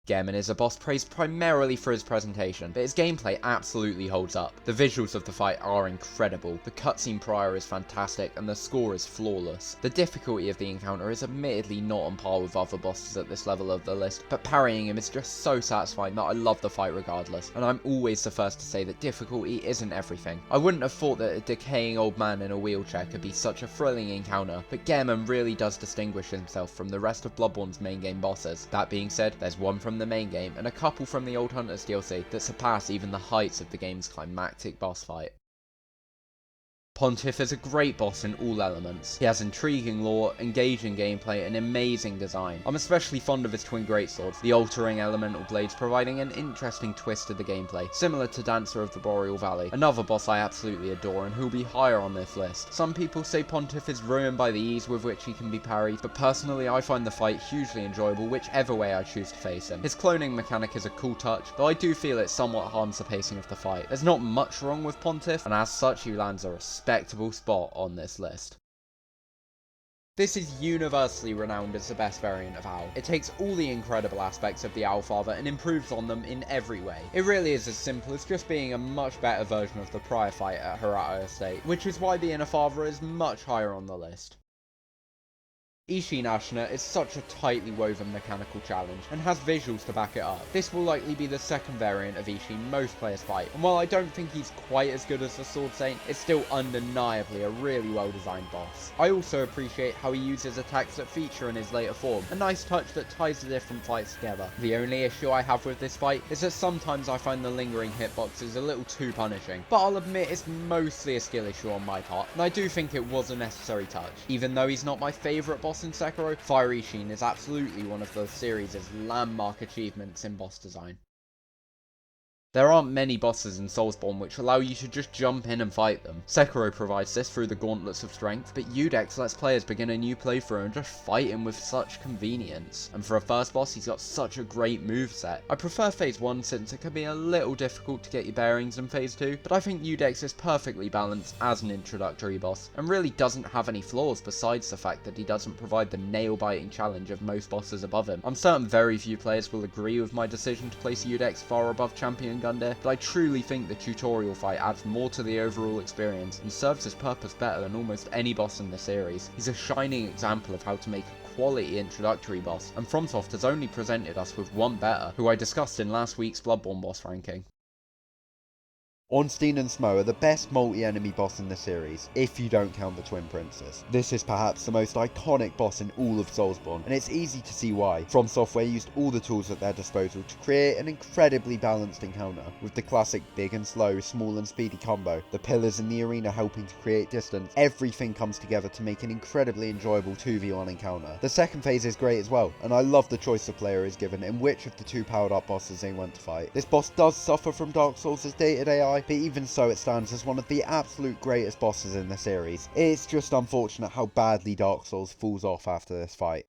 Gehrman is a boss praised primarily for his presentation, but his gameplay absolutely holds up. The visuals of the fight are incredible, the cutscene prior is fantastic, and the score is flawless. The difficulty of the encounter is admittedly not on par with other bosses at this level of the list, but parrying him is just so satisfying that I love the fight regardless, and I'm always the first to say that difficulty isn't everything. I wouldn't have thought that a decaying old man in a wheelchair could be such a thrilling encounter, but Gehrman really does distinguish himself from the rest of Bloodborne's main game bosses. That being said, there's one from the main game and a couple from the Old Hunters DLC that surpass even the heights of the game's climactic boss fight. Pontiff is a great boss in all elements. He has intriguing lore, engaging gameplay, and amazing design. I'm especially fond of his twin greatswords, the altering elemental blades providing an interesting twist to the gameplay, similar to Dancer of the Boreal Valley, another boss I absolutely adore and who'll be higher on this list. Some people say Pontiff is ruined by the ease with which he can be parried, but personally I find the fight hugely enjoyable whichever way I choose to face him. His cloning mechanic is a cool touch, though I do feel it somewhat harms the pacing of the fight. There's not much wrong with Pontiff, and as such he lands a respectable spot on this list. This is universally renowned as the best variant of Owl. It takes all the incredible aspects of the Owlfather and improves on them in every way. It really is as simple as just being a much better version of the prior fight at Harato Estate, which is why being a father is much higher on the list. Ishin Ashna is such a tightly woven mechanical challenge, and has visuals to back it up. This will likely be the second variant of Ishin most players fight, and while I don't think he's quite as good as the Sword Saint, it's still undeniably a really well designed boss. I also appreciate how he uses attacks that feature in his later form, a nice touch that ties the different fights together. The only issue I have with this fight is that sometimes I find the lingering hitboxes a little too punishing, but I'll admit it's mostly a skill issue on my part, and I do think it was a necessary touch. Even though he's not my favourite boss in Sekiro, Fire Ishin is absolutely one of the series' landmark achievements in boss design. There aren't many bosses in Soulsborne which allow you to just jump in and fight them. Sekiro provides this through the Gauntlets of Strength, but Udex lets players begin a new playthrough and just fight him with such convenience. And for a first boss, he's got such a great moveset. I prefer Phase 1 since it can be a little difficult to get your bearings in Phase 2, but I think Udex is perfectly balanced as an introductory boss, and really doesn't have any flaws besides the fact that he doesn't provide the nail-biting challenge of most bosses above him. I'm certain very few players will agree with my decision to place Udex far above Champion Gundyr, but I truly think the tutorial fight adds more to the overall experience and serves his purpose better than almost any boss in the series. He's a shining example of how to make a quality introductory boss, and FromSoft has only presented us with one better, who I discussed in last week's Bloodborne boss ranking. Ornstein and Smough are the best multi-enemy boss in the series, if you don't count the Twin Princes. This is perhaps the most iconic boss in all of Soulsborne, and it's easy to see why. From Software used all the tools at their disposal to create an incredibly balanced encounter, with the classic big and slow, small and speedy combo, the pillars in the arena helping to create distance. Everything comes together to make an incredibly enjoyable 2v1 encounter. The second phase is great as well, and I love the choice the player is given in which of the two powered up bosses they want to fight. This boss does suffer from Dark Souls' dated AI, but even so it stands as one of the absolute greatest bosses in the series. It's just unfortunate how badly Dark Souls falls off after this fight.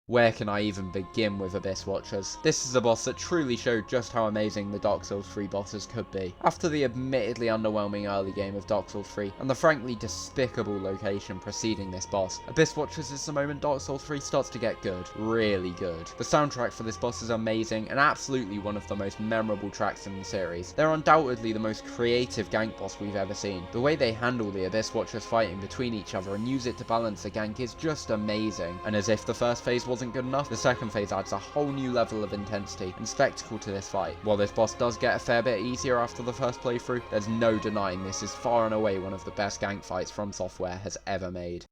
Where can I even begin with Abyss Watchers? This is a boss that truly showed just how amazing the Dark Souls 3 bosses could be. After the admittedly underwhelming early game of Dark Souls 3, and the frankly despicable location preceding this boss, Abyss Watchers is the moment Dark Souls 3 starts to get good. Really good. The soundtrack for this boss is amazing, and absolutely one of the most memorable tracks in the series. They're undoubtedly the most creative gank boss we've ever seen. The way they handle the Abyss Watchers fighting between each other and use it to balance the gank is just amazing. And as if the first phase wasn't good enough, the second phase adds a whole new level of intensity and spectacle to this fight. While this boss does get a fair bit easier after the first playthrough, there's no denying this is far and away one of the best gank fights FromSoftware has ever made.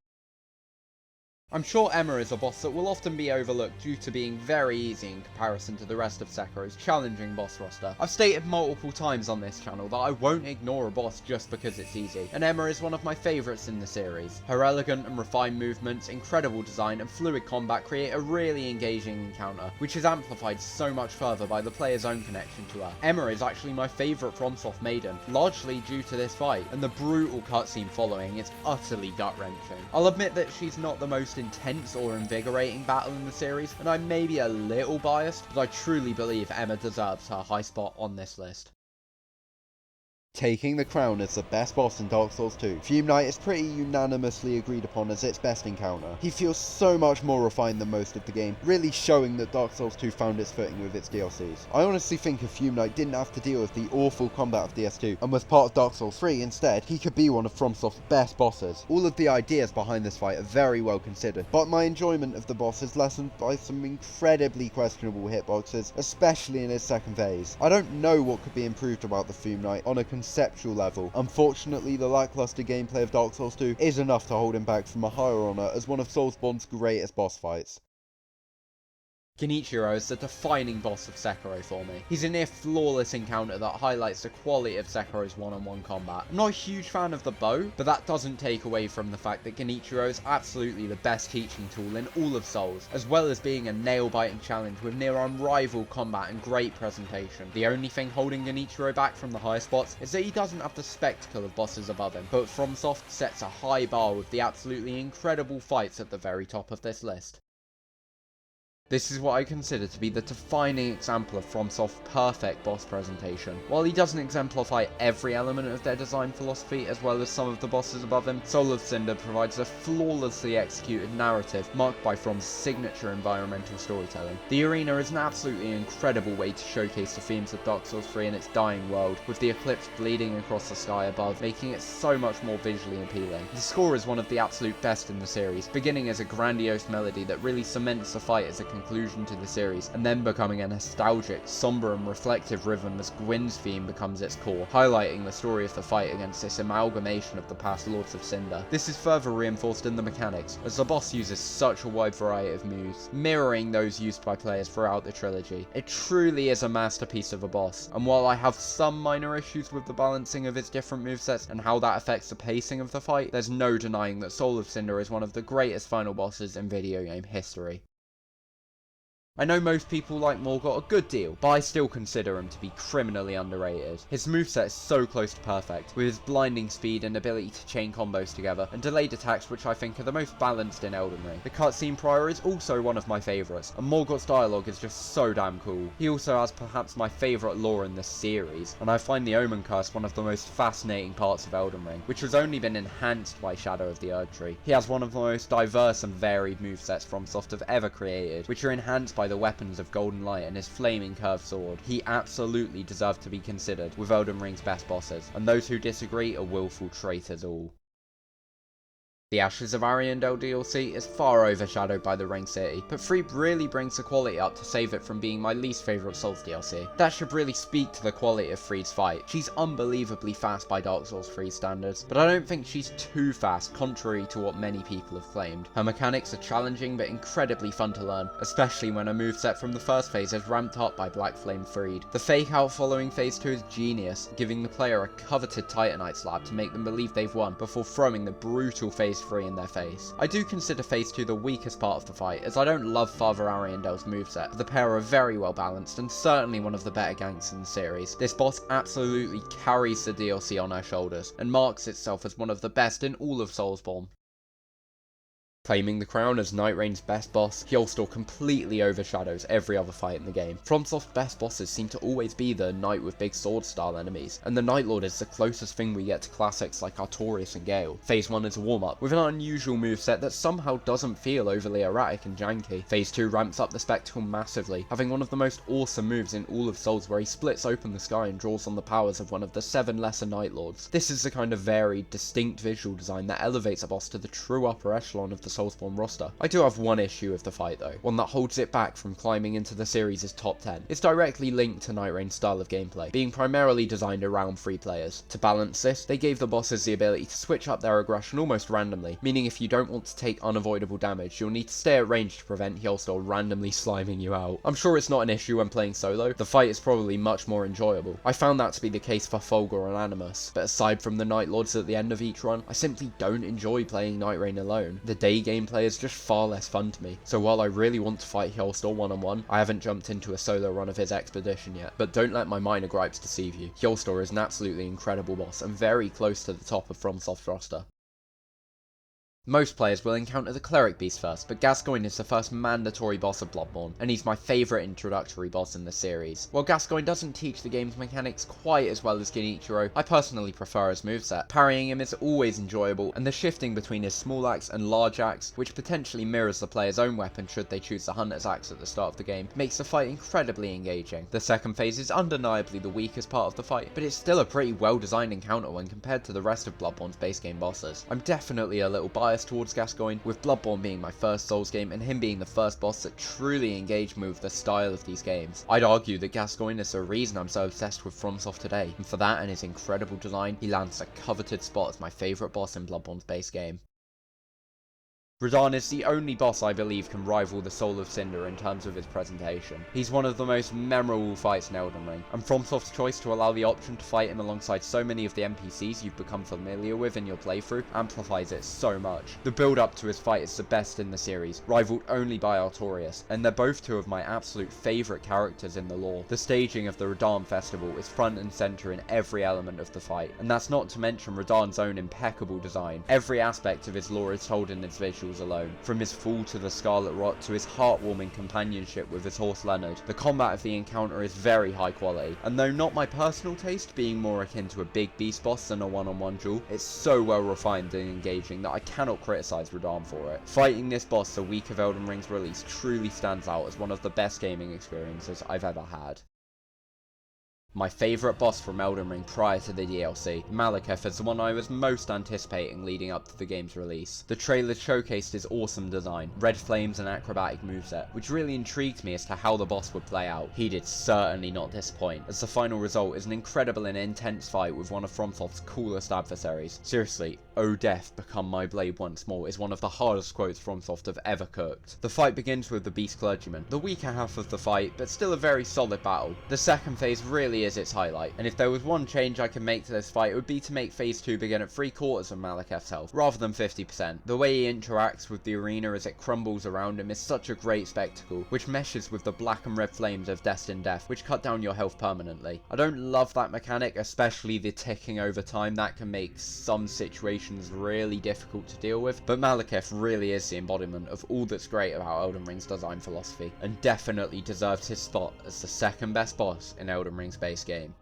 I'm sure Emma is a boss that will often be overlooked due to being very easy in comparison to the rest of Sekiro's challenging boss roster. I've stated multiple times on this channel that I won't ignore a boss just because it's easy, and Emma is one of my favourites in the series. Her elegant and refined movements, incredible design and fluid combat create a really engaging encounter, which is amplified so much further by the player's own connection to her. Emma is actually my favourite FromSoft maiden, largely due to this fight, and the brutal cutscene following is utterly gut-wrenching. I'll admit that she's not the most intense or invigorating battle in the series, and I may be a little biased, but I truly believe Emma deserves her high spot on this list. Taking the crown as the best boss in Dark Souls 2, Fume Knight is pretty unanimously agreed upon as its best encounter. He feels so much more refined than most of the game, really showing that Dark Souls 2 found its footing with its DLCs. I honestly think if Fume Knight didn't have to deal with the awful combat of DS2 and was part of Dark Souls 3 instead, he could be one of FromSoft's best bosses. All of the ideas behind this fight are very well considered, but my enjoyment of the boss is lessened by some incredibly questionable hitboxes, especially in his second phase. I don't know what could be improved about the Fume Knight on a conceptual level. Unfortunately, the lackluster gameplay of Dark Souls 2 is enough to hold him back from a higher honour as one of Soulsborne's greatest boss fights. Genichiro is the defining boss of Sekiro for me. He's a near flawless encounter that highlights the quality of Sekiro's one-on-one combat. I'm not a huge fan of the bow, but that doesn't take away from the fact that Genichiro is absolutely the best teaching tool in all of Souls, as well as being a nail-biting challenge with near unrivaled combat and great presentation. The only thing holding Genichiro back from the higher spots is that he doesn't have the spectacle of bosses above him, but FromSoft sets a high bar with the absolutely incredible fights at the very top of this list. This is what I consider to be the defining example of FromSoft's perfect boss presentation. While he doesn't exemplify every element of their design philosophy as well as some of the bosses above him, Soul of Cinder provides a flawlessly executed narrative marked by From's signature environmental storytelling. The arena is an absolutely incredible way to showcase the themes of Dark Souls 3 and its dying world, with the eclipse bleeding across the sky above, making it so much more visually appealing. The score is one of the absolute best in the series, beginning as a grandiose melody that really cements the fight as a conclusion to the series, and then becoming a nostalgic, somber and reflective rhythm as Gwyn's theme becomes its core, highlighting the story of the fight against this amalgamation of the past Lords of Cinder. This is further reinforced in the mechanics, as the boss uses such a wide variety of moves, mirroring those used by players throughout the trilogy. It truly is a masterpiece of a boss, and while I have some minor issues with the balancing of its different movesets and how that affects the pacing of the fight, there's no denying that Soul of Cinder is one of the greatest final bosses in video game history. I know most people like Morgott a good deal, but I still consider him to be criminally underrated. His moveset is so close to perfect, with his blinding speed and ability to chain combos together, and delayed attacks which I think are the most balanced in Elden Ring. The cutscene prior is also one of my favourites, and Morgott's dialogue is just so damn cool. He also has perhaps my favourite lore in this series, and I find the Omen Curse one of the most fascinating parts of Elden Ring, which has only been enhanced by Shadow of the Erdtree. He has one of the most diverse and varied movesets FromSoft have ever created, which are enhanced by the weapons of Golden Light and his flaming curved sword. He absolutely deserves to be considered with Elden Ring's best bosses, and those who disagree are willful traitors all. The Ashes of Ariandel DLC is far overshadowed by the Ring City, but Freep really brings the quality up to save it from being my least favourite Souls DLC. That should really speak to the quality of Freed's fight. She's unbelievably fast by Dark Souls 3 standards, but I don't think she's too fast, contrary to what many people have claimed. Her mechanics are challenging but incredibly fun to learn, especially when her moveset from the first phase is ramped up by Black Flame Freed. The fake out following phase 2 is genius, giving the player a coveted Titanite slab to make them believe they've won, before throwing the brutal phase 3 in their face. I do consider phase 2 the weakest part of the fight, as I don't love Father Ariandel's moveset, but the pair are very well balanced and certainly one of the better ganks in the series. This boss absolutely carries the DLC on her shoulders, and marks itself as one of the best in all of Soulsborne. Claiming the crown as Nightreign's best boss, Hjolstor completely overshadows every other fight in the game. FromSoft's best bosses seem to always be the knight with big sword style enemies, and the Night Lord is the closest thing we get to classics like Artorias and Gale. Phase 1 is a warm-up, with an unusual moveset that somehow doesn't feel overly erratic and janky. Phase 2 ramps up the spectacle massively, having one of the most awesome moves in all of Souls where he splits open the sky and draws on the powers of one of the 7 lesser Night Lords. This is the kind of varied, distinct visual design that elevates a boss to the true upper echelon of the Soulsborne roster. I do have one issue with the fight though, one that holds it back from climbing into the series' top 10. It's directly linked to Nightreign's style of gameplay, being primarily designed around free players. To balance this, they gave the bosses the ability to switch up their aggression almost randomly, meaning if you don't want to take unavoidable damage, you'll need to stay at range to prevent Hjolstor randomly sliming you out. I'm sure it's not an issue when playing solo, the fight is probably much more enjoyable. I found that to be the case for Fulgur and Animus, but aside from the Night Lords at the end of each run, I simply don't enjoy playing Nightreign alone. The day gameplay is just far less fun to me, so while I really want to fight Hjolstor one-on-one, I haven't jumped into a solo run of his expedition yet. But don't let my minor gripes deceive you. Hjolstor is an absolutely incredible boss, and very close to the top of FromSoft's roster. Most players will encounter the Cleric Beast first, but Gascoigne is the first mandatory boss of Bloodborne, and he's my favourite introductory boss in the series. While Gascoigne doesn't teach the game's mechanics quite as well as Genichiro, I personally prefer his moveset. Parrying him is always enjoyable, and the shifting between his small axe and large axe, which potentially mirrors the player's own weapon should they choose the Hunter's axe at the start of the game, makes the fight incredibly engaging. The second phase is undeniably the weakest part of the fight, but it's still a pretty well designed encounter when compared to the rest of Bloodborne's base game bosses. I'm definitely a little biased towards Gascoigne, with Bloodborne being my first Souls game and him being the first boss that truly engaged me with the style of these games. I'd argue that Gascoigne is the reason I'm so obsessed with FromSoft today, and for that and his incredible design, he lands a coveted spot as my favourite boss in Bloodborne's base game. Radahn is the only boss I believe can rival the Soul of Cinder in terms of his presentation. He's one of the most memorable fights in Elden Ring, and FromSoft's choice to allow the option to fight him alongside so many of the NPCs you've become familiar with in your playthrough amplifies it so much. The build up to his fight is the best in the series, rivaled only by Artorias, and they're both two of my absolute favourite characters in the lore. The staging of the Radahn Festival is front and centre in every element of the fight, and that's not to mention Radahn's own impeccable design. Every aspect of his lore is told in its visuals alone, from his fall to the Scarlet Rot to his heartwarming companionship with his horse Leonard. The combat of the encounter is very high quality, and though not my personal taste, being more akin to a big beast boss than a one-on-one duel, it's so well refined and engaging that I cannot criticise Radahn for it. Fighting this boss the week of Elden Ring's release truly stands out as one of the best gaming experiences I've ever had. My favourite boss from Elden Ring prior to the DLC, Malekith, is the one I was most anticipating leading up to the game's release. The trailer showcased his awesome design, red flames and acrobatic moveset, which really intrigued me as to how the boss would play out. He did certainly not disappoint, as the final result is an incredible and intense fight with one of FromSoft's coolest adversaries. Seriously, "O death, become my blade once more" is one of the hardest quotes FromSoft have ever cooked. The fight begins with the Beast Clergyman, the weaker half of the fight, but still a very solid battle. The second phase really is its highlight, and if there was one change I could make to this fight, it would be to make phase 2 begin at 3/4 of Maliketh's health, rather than 50%. The way he interacts with the arena as it crumbles around him is such a great spectacle, which meshes with the black and red flames of Destined Death, which cut down your health permanently. I don't love that mechanic, especially the ticking over time. That can make some situations really difficult to deal with, but Maliketh really is the embodiment of all that's great about Elden Ring's design philosophy, and definitely deserves his spot as the second best boss in Elden Ring's base game.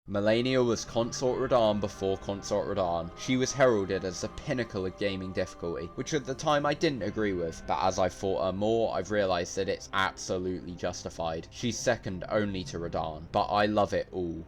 Malenia was Consort Radahn before Consort Radahn. She was heralded as the pinnacle of gaming difficulty, which at the time I didn't agree with, but as I've fought her more, I've realised that it's absolutely justified. She's second only to Radahn, but I love it all.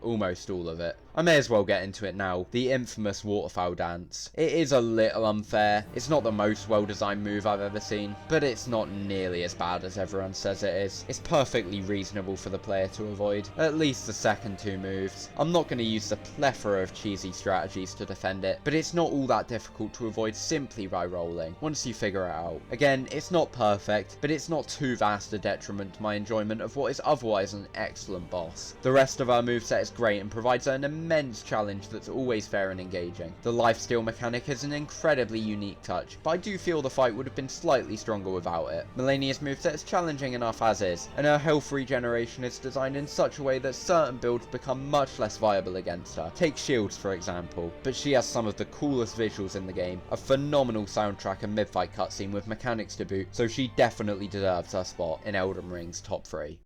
Almost all of it. I may as well get into it now. The infamous waterfowl dance. It is a little unfair. It's not the most well-designed move I've ever seen, but it's not nearly as bad as everyone says it is. It's perfectly reasonable for the player to avoid, at least the second two moves. I'm not going to use the plethora of cheesy strategies to defend it, but it's not all that difficult to avoid simply by rolling, once you figure it out. Again, it's not perfect, but it's not too vast a detriment to my enjoyment of what is otherwise an excellent boss. The rest of our moveset is great and provides an immense challenge that's always fair and engaging. The lifesteal mechanic is an incredibly unique touch, but I do feel the fight would have been slightly stronger without it. Malenia's moveset is challenging enough as is, and her health regeneration is designed in such a way that certain builds become much less viable against her. Take shields for example, but she has some of the coolest visuals in the game, a phenomenal soundtrack and mid-fight cutscene with mechanics to boot, so she definitely deserves her spot in Elden Ring's top 3.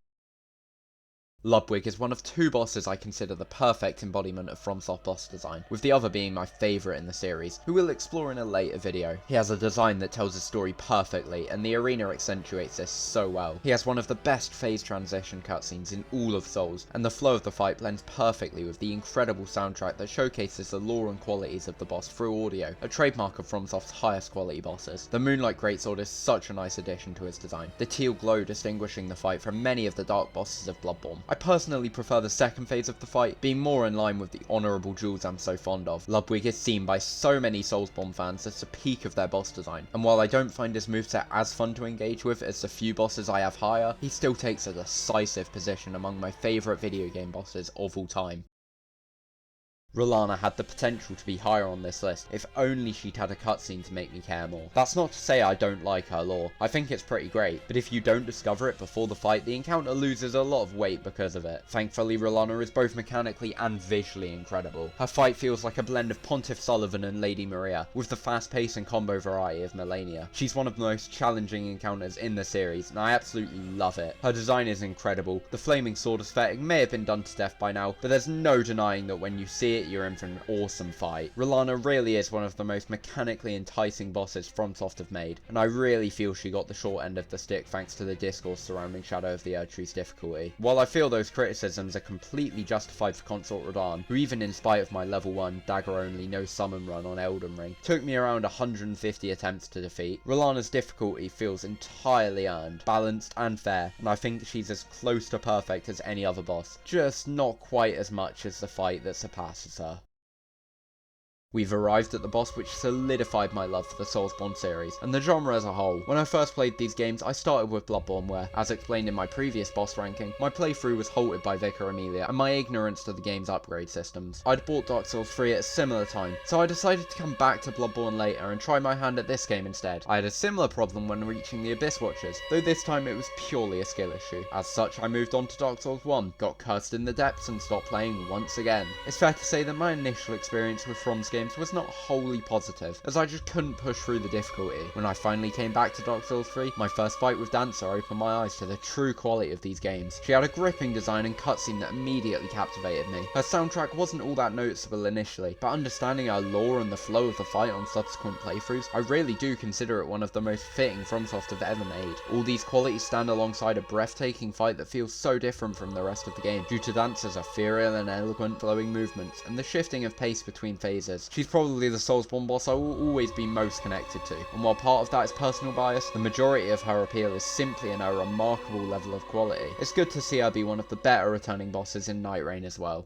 Ludwig is one of two bosses I consider the perfect embodiment of FromSoft boss design, with the other being my favourite in the series, who we'll explore in a later video. He has a design that tells a story perfectly, and the arena accentuates this so well. He has one of the best phase transition cutscenes in all of Souls, and the flow of the fight blends perfectly with the incredible soundtrack that showcases the lore and qualities of the boss through audio, a trademark of FromSoft's highest quality bosses. The Moonlight Greatsword is such a nice addition to his design, the teal glow distinguishing the fight from many of the dark bosses of Bloodborne. I personally prefer the second phase of the fight, being more in line with the honourable jewels I'm so fond of. Ludwig is seen by so many Soulsborne fans as the peak of their boss design, and while I don't find his moveset as fun to engage with as the few bosses I have higher, he still takes a decisive position among my favourite video game bosses of all time. R'Larna had the potential to be higher on this list, if only she'd had a cutscene to make me care more. That's not to say I don't like her lore, I think it's pretty great, but if you don't discover it before the fight, the encounter loses a lot of weight because of it. Thankfully, R'Larna is both mechanically and visually incredible. Her fight feels like a blend of Pontiff Sullivan and Lady Maria, with the fast pace and combo variety of Malenia. She's one of the most challenging encounters in the series, and I absolutely love it. Her design is incredible. The flaming sword aesthetic may have been done to death by now, but there's no denying that when you see it, you're in for an awesome fight. R'Larna really is one of the most mechanically enticing bosses FromSoft have made, and I really feel she got the short end of the stick thanks to the discourse surrounding Shadow of the Erdtree's difficulty. While I feel those criticisms are completely justified for Consort Radahn, who even in spite of my level 1 dagger only no summon run on Elden Ring, took me around 150 attempts to defeat, R'Larna's difficulty feels entirely earned, balanced and fair, and I think she's as close to perfect as any other boss, just not quite as much as the fight that surpasses her. We've arrived at the boss which solidified my love for the Soulsborne series, and the genre as a whole. When I first played these games, I started with Bloodborne where, as explained in my previous boss ranking, my playthrough was halted by Vicar Amelia and my ignorance to the game's upgrade systems. I'd bought Dark Souls 3 at a similar time, so I decided to come back to Bloodborne later and try my hand at this game instead. I had a similar problem when reaching the Abyss Watchers, though this time it was purely a skill issue. As such, I moved on to Dark Souls 1, got cursed in the depths and stopped playing once again. It's fair to say that my initial experience with From's games was not wholly positive, as I just couldn't push through the difficulty. When I finally came back to Dark Souls 3, my first fight with Dancer opened my eyes to the true quality of these games. She had a gripping design and cutscene that immediately captivated me. Her soundtrack wasn't all that noticeable initially, but understanding her lore and the flow of the fight on subsequent playthroughs, I really do consider it one of the most fitting FromSoft have ever made. All these qualities stand alongside a breathtaking fight that feels so different from the rest of the game, due to Dancer's ethereal and eloquent flowing movements, and the shifting of pace between phases. She's probably the Soulsborne boss I will always be most connected to, and while part of that is personal bias, the majority of her appeal is simply in her remarkable level of quality. It's good to see her be one of the better returning bosses in Nightreign as well.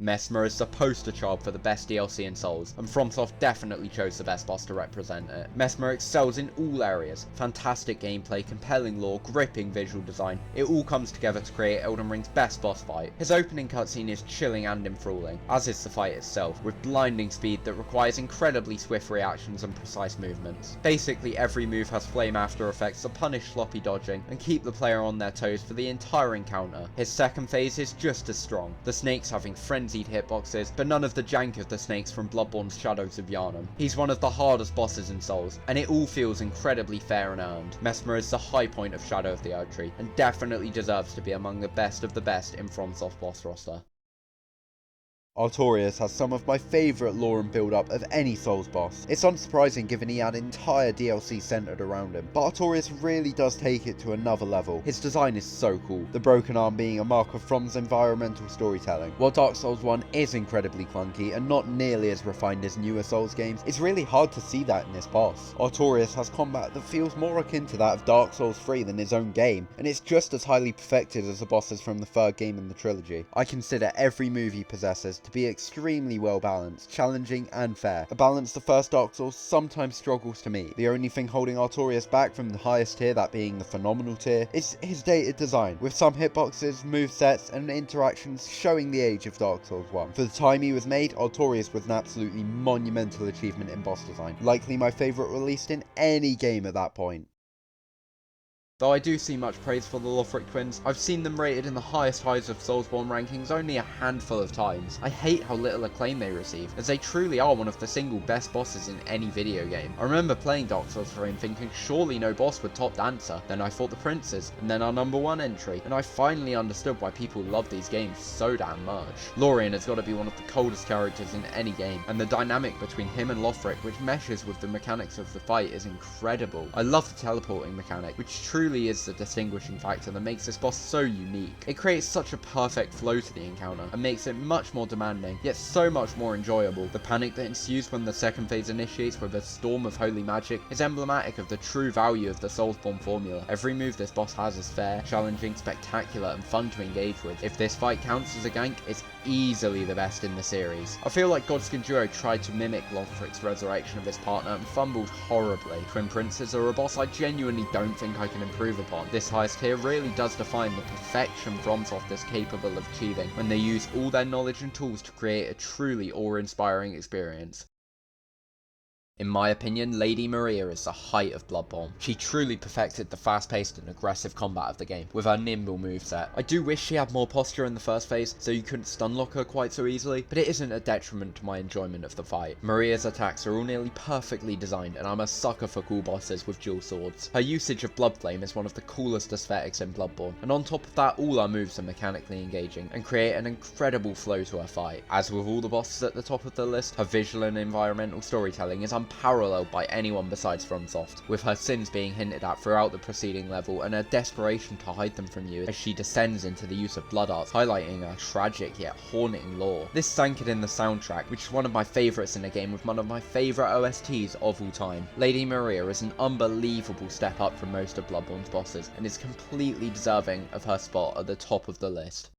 Mesmer is the poster child for the best DLC in Souls, and FromSoft definitely chose the best boss to represent it. Mesmer excels in all areas: fantastic gameplay, compelling lore, gripping visual design. It all comes together to create Elden Ring's best boss fight. His opening cutscene is chilling and enthralling, as is the fight itself, with blinding speed that requires incredibly swift reactions and precise movements. Basically every move has flame after effects to punish sloppy dodging and keep the player on their toes for the entire encounter. His second phase is just as strong, the snakes having frenzied hitboxes, but none of the jank of the snakes from Bloodborne's Shadows of Yharnam. He's one of the hardest bosses in Souls, and it all feels incredibly fair and earned. Mesmer is the high point of Shadow of the Erdtree, and definitely deserves to be among the best of the best in FromSoft boss roster. Artorias has some of my favourite lore and build-up of any Souls boss. It's unsurprising given he had entire DLC centred around him, but Artorias really does take it to another level. His design is so cool, the broken arm being a mark of From's environmental storytelling. While Dark Souls 1 is incredibly clunky and not nearly as refined as newer Souls games, it's really hard to see that in this boss. Artorias has combat that feels more akin to that of Dark Souls 3 than his own game, and it's just as highly perfected as the bosses from the third game in the trilogy. I consider every move he possesses to be extremely well balanced, challenging and fair. A balance the first Dark Souls sometimes struggles to meet. The only thing holding Artorias back from the highest tier, that being the phenomenal tier, is his dated design, with some hitboxes, movesets and interactions showing the age of Dark Souls 1. For the time he was made, Artorias was an absolutely monumental achievement in boss design, likely my favourite released in any game at that point. Though I do see much praise for the Lothric twins, I've seen them rated in the highest highs of Soulsborne rankings only a handful of times. I hate how little acclaim they receive, as they truly are one of the single best bosses in any video game. I remember playing Dark Souls 3 and thinking surely no boss would top Dancer, then I fought the princes, and then our number 1 entry, and I finally understood why people love these games so damn much. Lorien has got to be one of the coldest characters in any game, and the dynamic between him and Lothric, which meshes with the mechanics of the fight, is incredible. I love the teleporting mechanic, which truly is the distinguishing factor that makes this boss so unique. It creates such a perfect flow to the encounter and makes it much more demanding, yet so much more enjoyable. The panic that ensues when the second phase initiates with a storm of holy magic is emblematic of the true value of the Soulsborne formula. Every move this boss has is fair, challenging, spectacular and fun to engage with. If this fight counts as a gank, it's easily the best in the series. I feel like Godskin Duo tried to mimic Lothric's resurrection of his partner and fumbled horribly. Twin Princes are a boss I genuinely don't think I can improve upon. This highest tier really does define the perfection FromSoft is capable of achieving when they use all their knowledge and tools to create a truly awe-inspiring experience. In my opinion, Lady Maria is the height of Bloodborne. She truly perfected the fast-paced and aggressive combat of the game, with her nimble moveset. I do wish she had more posture in the first phase, so you couldn't stunlock her quite so easily, but it isn't a detriment to my enjoyment of the fight. Maria's attacks are all nearly perfectly designed, and I'm a sucker for cool bosses with dual swords. Her usage of Bloodflame is one of the coolest aesthetics in Bloodborne, and on top of that, all her moves are mechanically engaging, and create an incredible flow to her fight. As with all the bosses at the top of the list, her visual and environmental storytelling is unparalleled by anyone besides FromSoft, with her sins being hinted at throughout the preceding level and her desperation to hide them from you as she descends into the use of blood arts, highlighting a tragic yet haunting lore. This sank it in the soundtrack, which is one of my favourites in the game with one of my favourite OSTs of all time. Lady Maria is an unbelievable step up from most of Bloodborne's bosses and is completely deserving of her spot at the top of the list.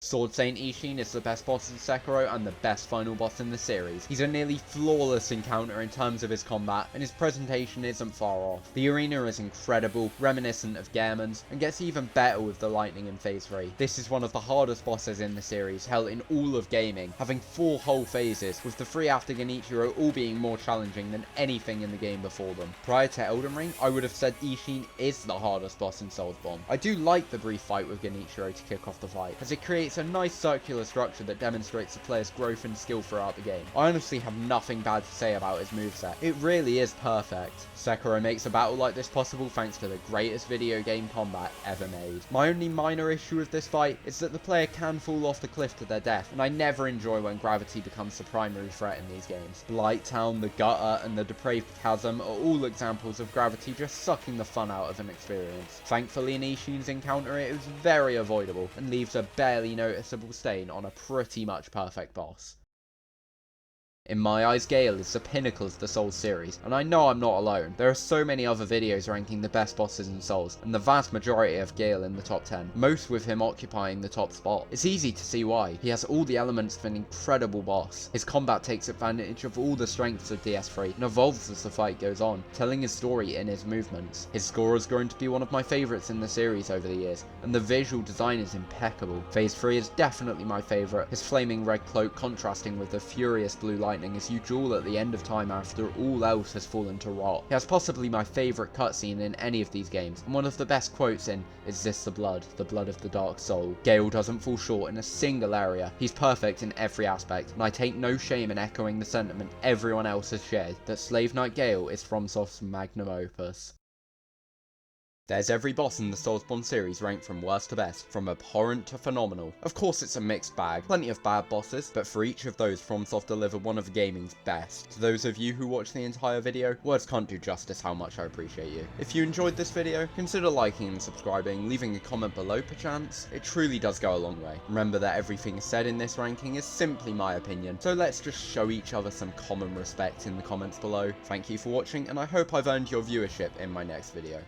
Sword Saint Ishin is the best boss in Sekiro and the best final boss in the series. He's a nearly flawless encounter in terms of his combat, and his presentation isn't far off. The arena is incredible, reminiscent of Gehrman's, and gets even better with the lightning in Phase 3. This is one of the hardest bosses in the series, held in all of gaming, having 4 whole phases, with the 3 after Genichiro all being more challenging than anything in the game before them. Prior to Elden Ring, I would have said Ishin is the hardest boss in Soulsborne. I do like the brief fight with Genichiro to kick off the fight, as it creates a nice circular structure that demonstrates the player's growth and skill throughout the game. I honestly have nothing bad to say about his moveset. It really is perfect. Sekiro makes a battle like this possible thanks to the greatest video game combat ever made. My only minor issue with this fight is that the player can fall off the cliff to their death, and I never enjoy when gravity becomes the primary threat in these games. Blighttown, the Gutter, and the Depraved Chasm are all examples of gravity just sucking the fun out of an experience. Thankfully in Ishin's encounter it was very avoidable, and leaves a barely noticeable stain on a pretty much perfect boss. In my eyes, Gale is the pinnacle of the Souls series, and I know I'm not alone. There are so many other videos ranking the best bosses in Souls, and the vast majority have Gale in the top 10, most with him occupying the top spot. It's easy to see why. He has all the elements of an incredible boss. His combat takes advantage of all the strengths of DS3 and evolves as the fight goes on, telling his story in his movements. His score has grown to be one of my favourites in the series over the years, and the visual design is impeccable. Phase 3 is definitely my favourite, his flaming red cloak contrasting with the furious blue lightning as you duel at the end of time after all else has fallen to rot. He has possibly my favourite cutscene in any of these games, and one of the best quotes in "Is this the blood of the dark soul?" Gale doesn't fall short in a single area. He's perfect in every aspect, and I take no shame in echoing the sentiment everyone else has shared, that Slave Knight Gale is FromSoft's magnum opus. There's every boss in the Soulsborne series ranked from worst to best, from abhorrent to phenomenal. Of course it's a mixed bag, plenty of bad bosses, but for each of those FromSoft deliver one of gaming's best. To those of you who watch the entire video, words can't do justice how much I appreciate you. If you enjoyed this video, consider liking and subscribing, leaving a comment below perchance. It truly does go a long way. Remember that everything said in this ranking is simply my opinion, so let's just show each other some common respect in the comments below. Thank you for watching, and I hope I've earned your viewership in my next video.